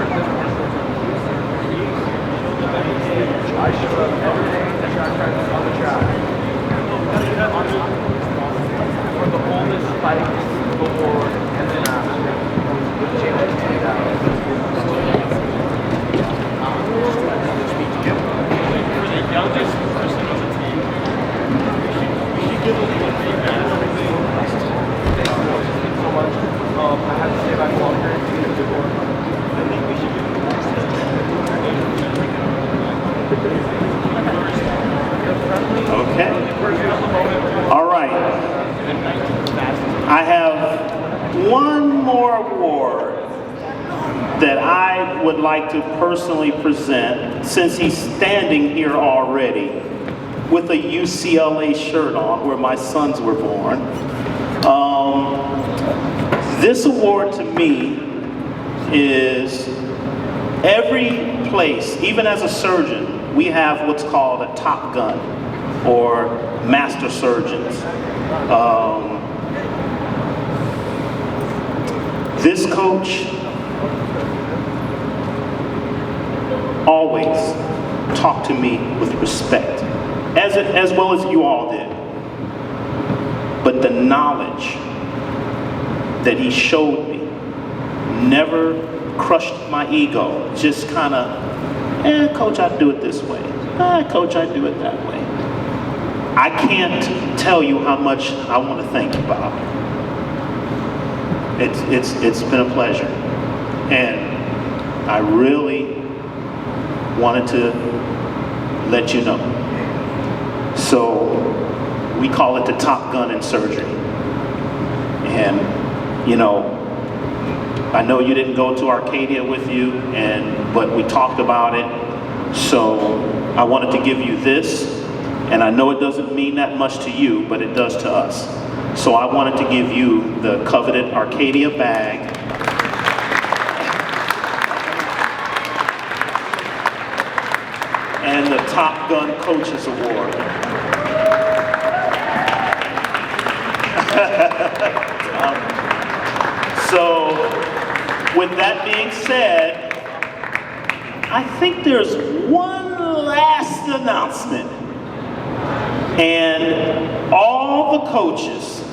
I show up every day to track practice on the track. For the oldest spike before and then after. Challenge it out. For the youngest person on the team, we should give a little feedback. So much. I have to stay back longer to get a good work. I think we should give Okay. All right. I have one more award that I would like to personally present, since he's standing here already with a UCLA shirt on where my sons were born. This award to me is every place, even as a surgeon, we have what's called a top gun or master surgeons. This coach always talked to me with respect, as well as you all did. But the knowledge that he showed me never crushed my ego. Just kind of, coach, I do it this way. Coach, I do it that way. I can't tell you how much I want to thank you, Bob. It's been a pleasure, and I really wanted to let you know. So we call it the Top Gun in surgery, and you know, I know you didn't go to Arcadia with you, but we talked about it. So I wanted to give you this, and I know it doesn't mean that much to you, but it does to us. So I wanted to give you the coveted Arcadia bag. And the Top Gun Coaches Award. So, with that being said, I think there's one last announcement. And all the coaches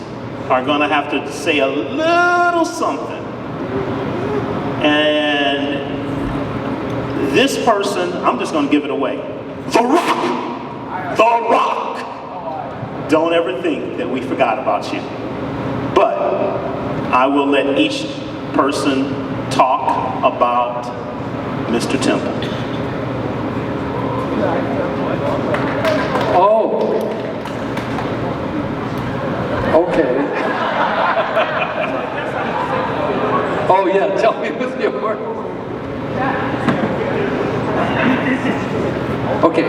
are going to have to say a little something. And this person, I'm just going to give it away. The Rock! The Rock! Don't ever think that we forgot about you. But I will let each person talk about Mr. Temple. Oh. Okay. Oh yeah, tell me what's the award. Okay,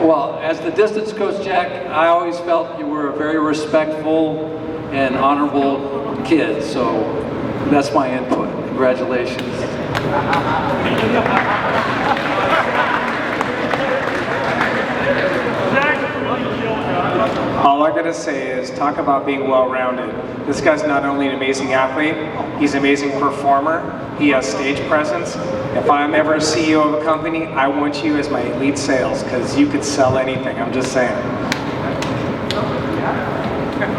well, as the distance coach, Jack, I always felt you were a very respectful and honorable kid, so that's my input. Congratulations. All I gotta say is talk about being well-rounded. This guy's not only an amazing athlete, he's an amazing performer. He has stage presence. If I'm ever a CEO of a company, I want you as my lead sales because you could sell anything. I'm just saying.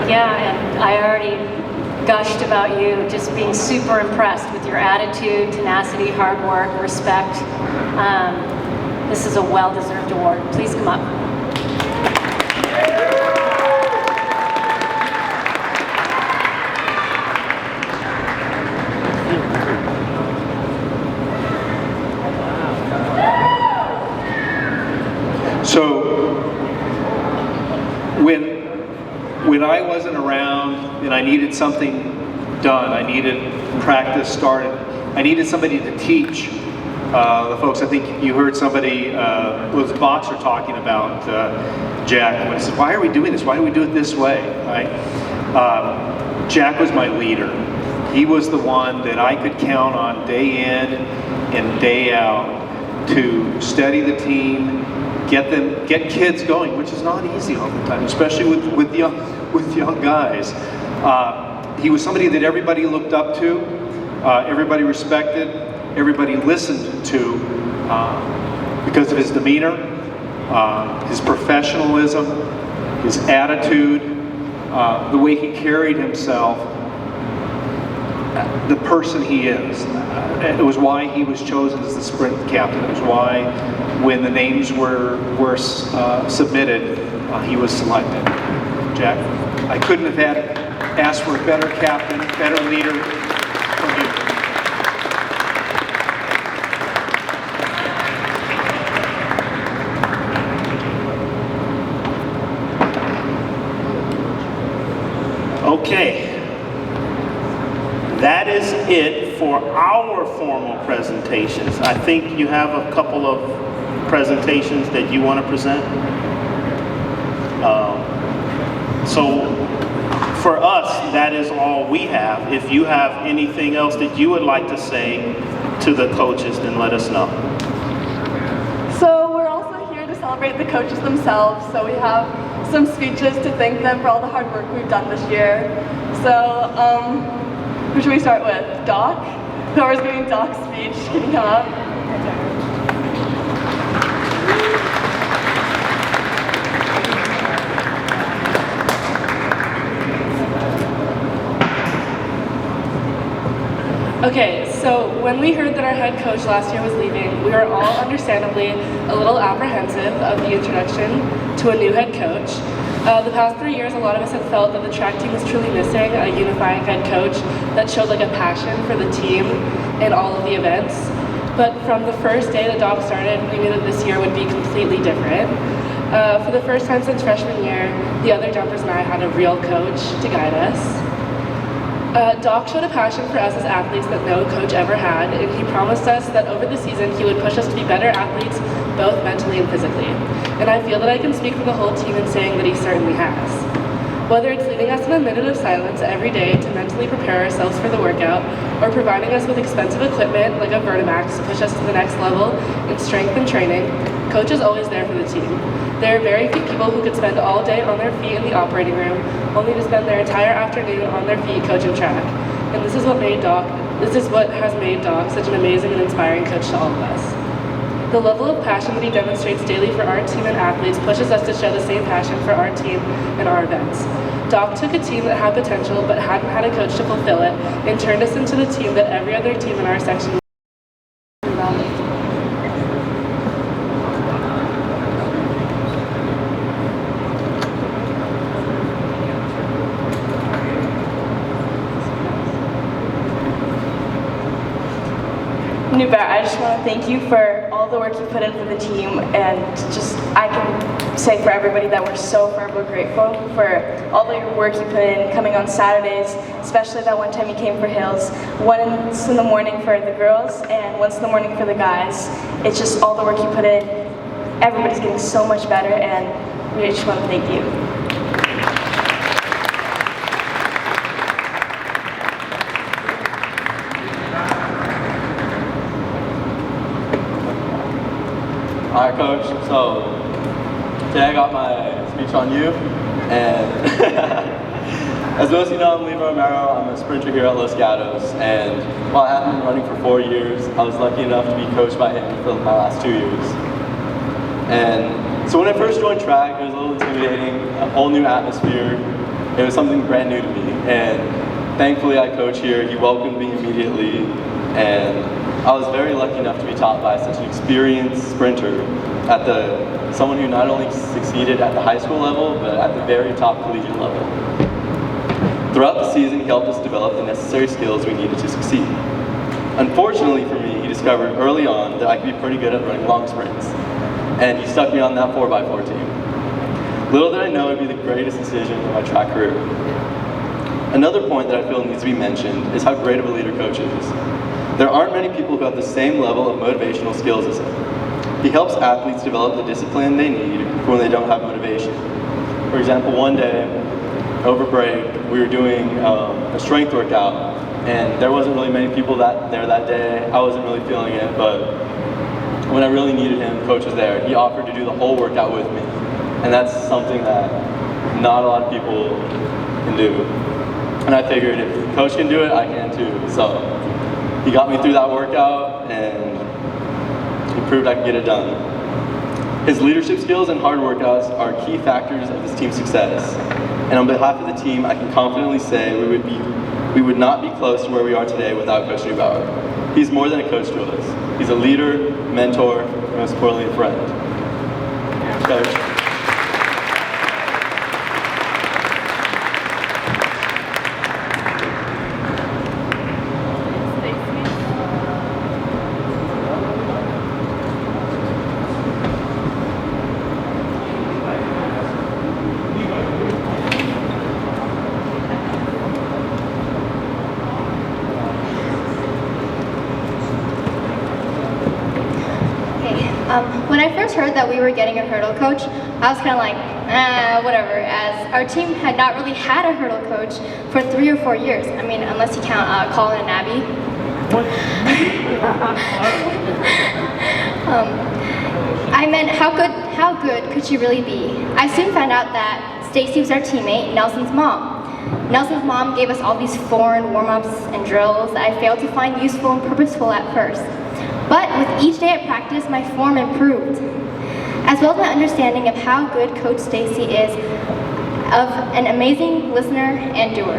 Yeah, and I already gushed about you, just being super impressed with your attitude, tenacity, hard work, respect. This is a well-deserved award. Please come up. So when I wasn't around and I needed something done, I needed practice started, I needed somebody to teach the folks, I think you heard somebody, was a boxer talking about Jack, when he said, why are we doing this? Why do we do it this way? Right? Jack was my leader. He was the one that I could count on day in and day out to steady the team, get kids going, which is not easy all the time, especially with young guys. He was somebody that everybody looked up to, everybody respected, everybody listened to because of his demeanor, his professionalism, his attitude, the way he carried himself, the person he is. It was why he was chosen as the sprint captain. It was why when the names were submitted, he was selected. Jack, I couldn't have asked for a better captain, better leader from you. Okay, that is it for our formal presentations. I think you have a couple of presentations that you want to present. So for us, that is all we have. If you have anything else that you would like to say to the coaches, then let us know. So we're also here to celebrate the coaches themselves. So we have some speeches to thank them for all the hard work we've done this year. So who should we start with? Doc? Whoever's giving Doc's speech, can you come up? Okay, so when we heard that our head coach last year was leaving, we were all understandably a little apprehensive of the introduction to a new head coach. The past 3 years, a lot of us have felt that the track team was truly missing a unifying head coach that showed like a passion for the team in all of the events. But from the first day that Doc started, we knew that this year would be completely different. For the first time since freshman year, the other jumpers and I had a real coach to guide us. Doc showed a passion for us as athletes that no coach ever had, and he promised us that over the season he would push us to be better athletes, both mentally and physically. And I feel that I can speak for the whole team in saying that he certainly has. Whether it's leading us in a minute of silence every day to mentally prepare ourselves for the workout, or providing us with expensive equipment like a Vertimax to push us to the next level in strength and training, Coach is always there for the team. There are very few people who could spend all day on their feet in the operating room, only to spend their entire afternoon on their feet coaching track. And this is what has made Doc such an amazing and inspiring coach to all of us. The level of passion that he demonstrates daily for our team and athletes pushes us to show the same passion for our team and our events. Doc took a team that had potential but hadn't had a coach to fulfill it, and turned us into the team that every other team in our section Neubauer, I just want to thank you for all the work you put into the team, and just I can say for everybody that we're so forever grateful for all the work you put in coming on Saturdays, especially that one time you came for Hills, once in the morning for the girls and once in the morning for the guys. It's just all the work you put in. Everybody's getting so much better, and we just want to thank you. Alright, Coach, so today I got my speech on you, and as most of you know, I'm Levi Romero. I'm a sprinter here at Los Gatos, and while I haven't been running for 4 years, I was lucky enough to be coached by him for my last 2 years. And so when I first joined track, it was a little intimidating, a whole new atmosphere. It was something brand new to me, and thankfully I coach here. He welcomed me immediately, and I was very lucky enough to be taught by such an experienced sprinter, someone who not only succeeded at the high school level, but at the very top collegiate level. Throughout the season, he helped us develop the necessary skills we needed to succeed. Unfortunately for me, he discovered early on that I could be pretty good at running long sprints, and he stuck me on that 4x4 team. Little did I know it would be the greatest decision of my track career. Another point that I feel needs to be mentioned is how great of a leader Coach is. There aren't many people who have the same level of motivational skills as him. He helps athletes develop the discipline they need for when they don't have motivation. For example, one day, over break, we were doing a strength workout, and there wasn't really many people there that day. I wasn't really feeling it, but when I really needed him, coach was there. He offered to do the whole workout with me, and that's something that not a lot of people can do. And I figured if coach can do it, I can too. So he got me through that workout, and he proved I could get it done. His leadership skills and hard workouts are key factors of his team's success. And on behalf of the team, I can confidently say we would not be close to where we are today without Coach Neubauer. He's more than a coach to us. He's a leader, mentor, and most importantly, a friend. Coach. When I first heard that we were getting a hurdle coach, I was kind of like, whatever, as our team had not really had a hurdle coach for 3 or 4 years. I mean, unless you count Colin and Abby. I meant, how good could she really be? I soon found out that Stacy was our teammate, Nelson's mom. Nelson's mom gave us all these foreign warm-ups and drills that I failed to find useful and purposeful at first. But with each day at practice, my form improved, as well as my understanding of how good Coach Stacy is of an amazing listener and doer.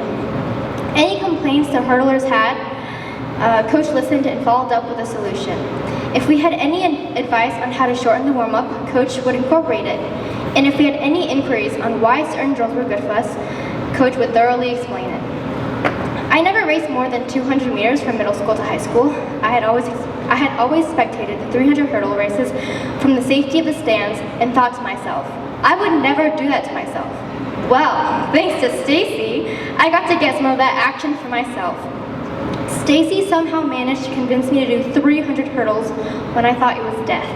Any complaints the hurdlers had, Coach listened and followed up with a solution. If we had any advice on how to shorten the warm-up, Coach would incorporate it. And if we had any inquiries on why certain drills were good for us, Coach would thoroughly explain it. I never raced more than 200 meters from middle school to high school. I had always spectated the 300 hurdle races from the safety of the stands and thought to myself, I would never do that to myself. Well, thanks to Stacy, I got to get some of that action for myself. Stacy somehow managed to convince me to do 300 hurdles when I thought it was death.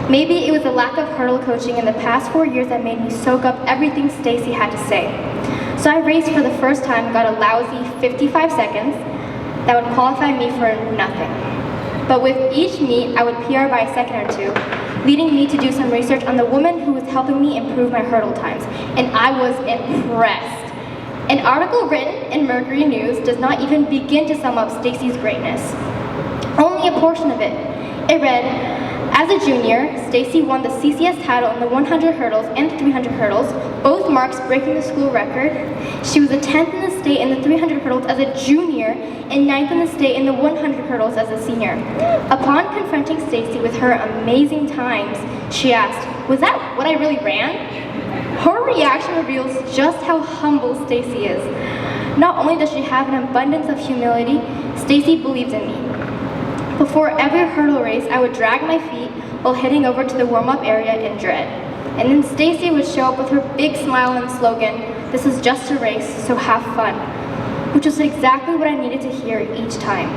Maybe it was the lack of hurdle coaching in the past 4 years that made me soak up everything Stacy had to say. So I raced for the first time and got a lousy 55 seconds that would qualify me for nothing. But with each meet, I would PR by a second or two, leading me to do some research on the woman who was helping me improve my hurdle times, and I was impressed. An article written in Mercury News does not even begin to sum up Stacy's greatness. Only a portion of it. It read, as a junior, Stacy won the CCS title in the 100 hurdles and 300 hurdles, both marks breaking the school record. She was a 10th in the state in the 300 hurdles as a junior and 9th in the state in the 100 hurdles as a senior. Upon confronting Stacy with her amazing times, she asked, was that what I really ran? Her reaction reveals just how humble Stacy is. Not only does she have an abundance of humility, Stacy believes in me. Before every hurdle race, I would drag my feet while heading over to the warm-up area in dread. And then Stacy would show up with her big smile and slogan, this is just a race, so have fun. Which was exactly what I needed to hear each time.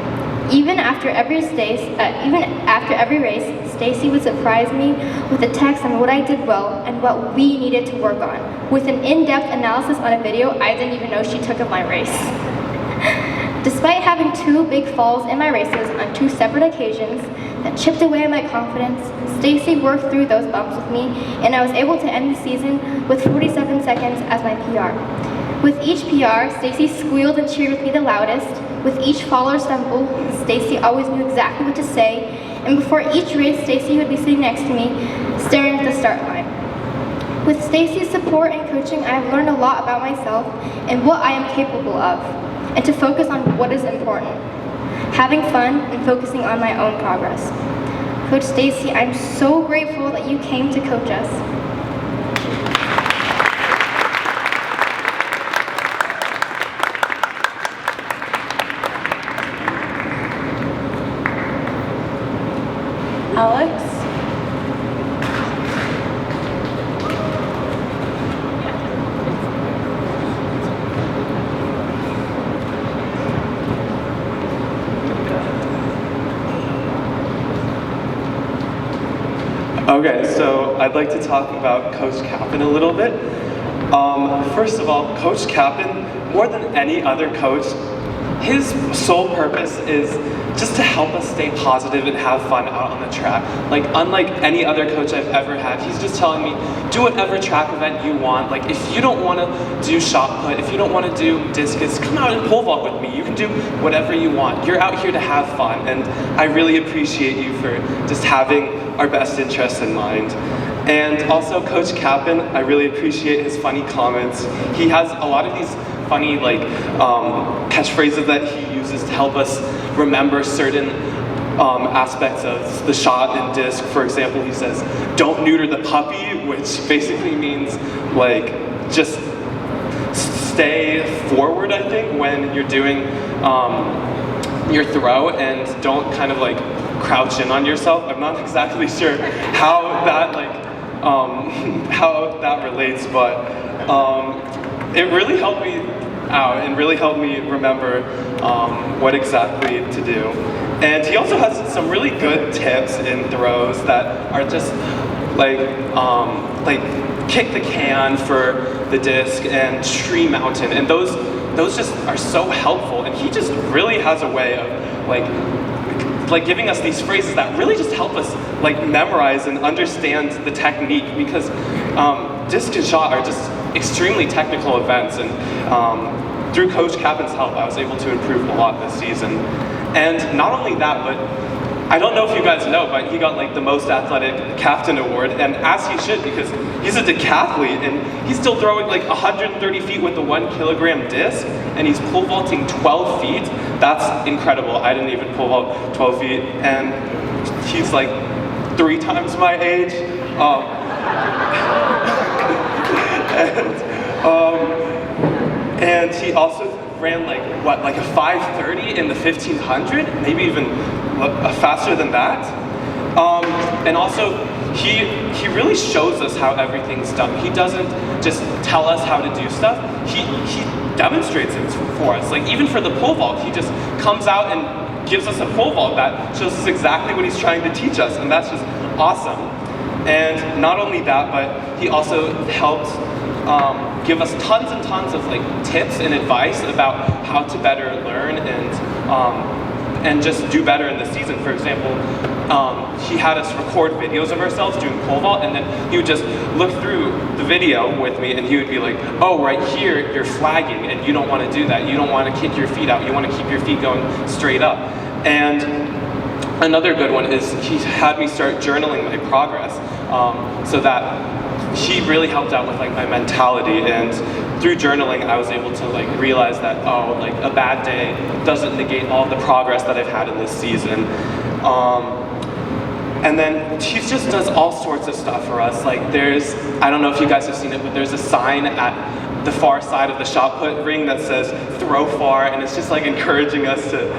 Even after every race, Stacy would surprise me with a text on what I did well and what we needed to work on, with an in-depth analysis on a video I didn't even know she took of my race. Despite having 2 big falls in my races on 2 separate occasions that chipped away at my confidence, Stacy worked through those bumps with me, and I was able to end the season with 47 seconds as my PR. With each PR, Stacy squealed and cheered with me the loudest. With each fall or stumble, Stacy always knew exactly what to say, and before each race, Stacy would be sitting next to me, staring at the start line. With Stacy's support and coaching, I have learned a lot about myself and what I am capable of, and to focus on what is important, having fun and focusing on my own progress. Coach Stacy, I'm so grateful that you came to coach us. Alex? Okay, so I'd like to talk about Coach Kappen a little bit. First of all, Coach Kappen, more than any other coach, his sole purpose is just to help us stay positive and have fun out on the track. Like, unlike any other coach I've ever had, he's just telling me, do whatever track event you want. Like, if you don't want to do shot put, if you don't want to do discus, come out and pole vault with me. You can do whatever you want. You're out here to have fun, and I really appreciate you for just having our best interests in mind. And also, Coach Kappen, I really appreciate his funny comments. He has a lot of these funny catchphrases that he uses to help us remember certain aspects of the shot and disc. For example, he says, "Don't neuter the puppy," which basically means like just stay forward, I think, when you're doing your throw, and don't kind of like crouch in on yourself. I'm not exactly sure how that how that relates, but it really helped me out and really helped me remember what exactly to do. And he also has some really good tips in throws that are just like kick the can for the disc and tree mountain, and those just are so helpful. And he just really has a way of like giving us these phrases that really just help us like memorize and understand the technique, because disc and shot are just extremely technical events, and through Coach Kappen's help I was able to improve a lot this season. And not only that, but I don't know if you guys know, but he got like the most athletic captain award, and as he should, because he's a decathlete and he's still throwing like 130 feet with the 1 kilogram disc, and he's pole vaulting 12 feet. That's incredible. I didn't even pole vault 12 feet, and he's like 3 times my age. And he also ran like a 5:30 in the 1500, maybe even faster than that. And also, he really shows us how everything's done. He doesn't just tell us how to do stuff. He demonstrates it for us. Like, even for the pole vault, he just comes out and gives us a pole vault that shows us exactly what he's trying to teach us, and that's just awesome. And not only that, but he also helped give us tons and tons of like tips and advice about how to better learn and just do better in the season. For example, he had us record videos of ourselves doing pole vault, and then he would just look through the video with me, and he would be like, "Oh, right here you're flagging, and you don't want to do that. You don't want to kick your feet out. You want to keep your feet going straight up." And another good one is he had me start journaling my progress, so that he really helped out with like my mentality. And through journaling, I was able to like realize that, oh, like a bad day doesn't negate all the progress that I've had in this season. And then he just does all sorts of stuff for us. Like, there's, I don't know if you guys have seen it, but there's a sign at the far side of the shot put ring that says "throw far," and it's just like encouraging us to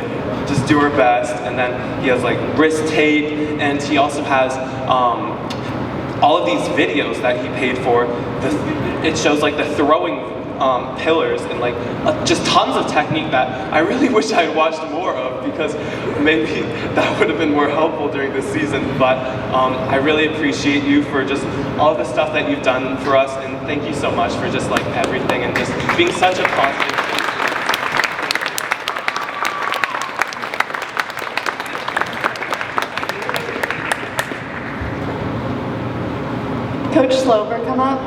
just do our best. And then he has like wrist tape, and he also has all of these videos that he paid for. It shows like the throwing pillars and like just tons of technique that I really wish I had watched more of, because maybe that would have been more helpful during this season. But I really appreciate you for just all the stuff that you've done for us, and thank you so much for just like everything and just being such a positive. Coach Slover, come up.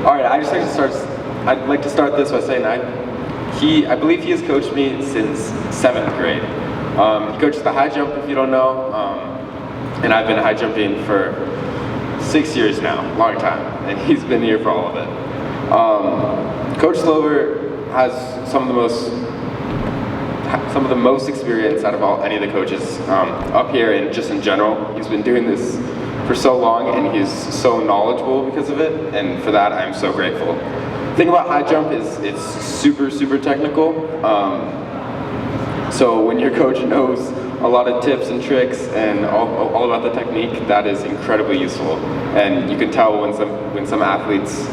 All right, I'd like to start this by saying I believe he has coached me since 7th grade. He coaches the high jump, if you don't know, and I've been high jumping for 6 years now, long time, and he's been here for all of it. Coach Slover has some of the most experience out of any of the coaches up here, and just in general. He's been doing this for so long, and he's so knowledgeable because of it, and for that I'm so grateful. The thing about high jump is it's super, super technical. So when your coach knows a lot of tips and tricks and all about the technique, that is incredibly useful. And you can tell when some athletes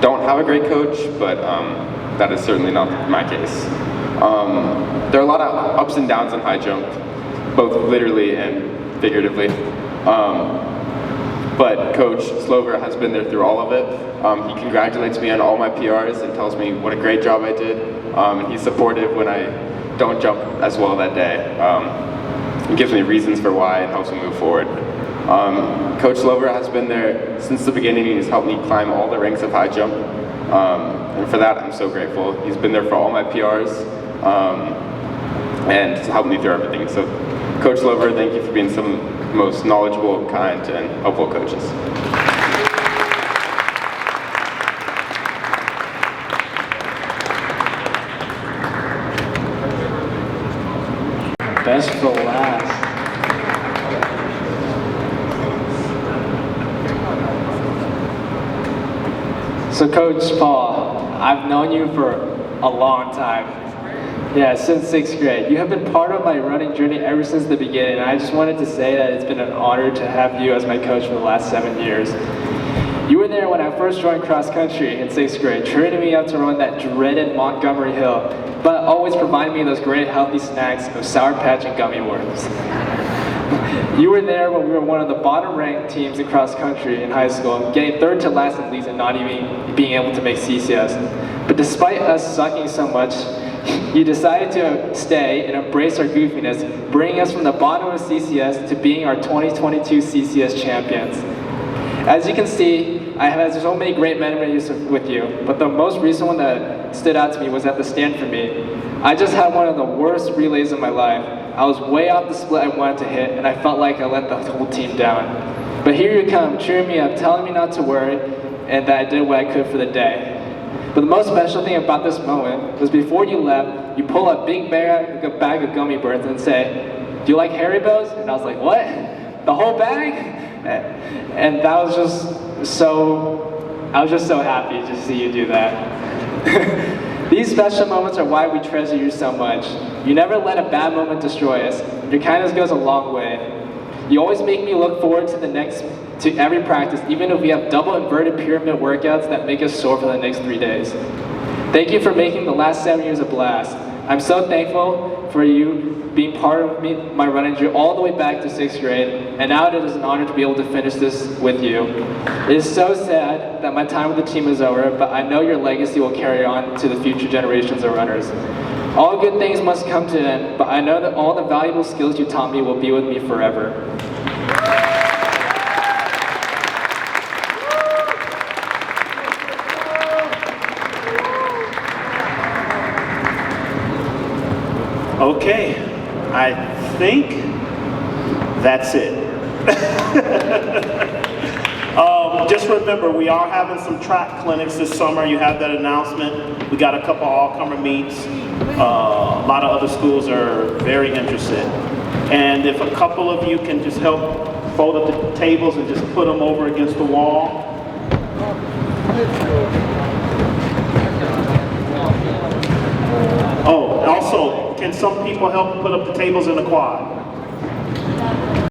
don't have a great coach, but that is certainly not my case. There are a lot of ups and downs in high jump, both literally and figuratively. But Coach Slover has been there through all of it. He congratulates me on all my PRs and tells me what a great job I did. And he's supportive when I don't jump as well that day. He gives me reasons for why and helps me move forward. Coach Slover has been there since the beginning. He's helped me climb all the ranks of high jump. And for that, I'm so grateful. He's been there for all my PRs and helped me through everything. So Coach Slover, thank you for being some of the most knowledgeable, kind, and helpful coaches. Best for last. So Coach Paul, I've known you for a long time. Yeah, since 6th grade. You have been part of my running journey ever since the beginning. I just wanted to say that it's been an honor to have you as my coach for the last 7 years. You were there when I first joined cross country in 6th grade, training me up to run that dreaded Montgomery Hill, but always providing me those great healthy snacks of Sour Patch and gummy worms. You were there when we were one of the bottom ranked teams in cross country in high school, getting 3rd to last in leagues and not even being able to make CCS. But despite us sucking so much, you decided to stay and embrace our goofiness, bringing us from the bottom of CCS to being our 2022 CCS champions. As you can see, I have had so many great memories with you, but the most recent one that stood out to me was at the stand for me. I just had one of the worst relays of my life. I was way off the split I wanted to hit, and I felt like I let the whole team down. But here you come, cheering me up, telling me not to worry, and that I did what I could for the day. But the most special thing about this moment was before you left, you pull a big bag of gummy bears and say, "Do you like Haribo's?" And I was like, "What? The whole bag?" And that was just I was just so happy to see you do that. These special moments are why we treasure you so much. You never let a bad moment destroy us. Your kindness goes a long way. You always make me look forward to every practice, even if we have double inverted pyramid workouts that make us sore for the next 3 days. Thank you for making the last 7 years a blast. I'm so thankful for you being part of my running journey all the way back to 6th grade, and now it is an honor to be able to finish this with you. It is so sad that my time with the team is over, but I know your legacy will carry on to the future generations of runners. All good things must come to an end, but I know that all the valuable skills you taught me will be with me forever. Okay, I think that's it. Just remember, we are having some track clinics this summer. You have that announcement. We got a couple all-comer meets. A lot of other schools are very interested. And if a couple of you can just help fold up the tables and just put them over against the wall. Oh, also, can some people help put up the tables in the quad?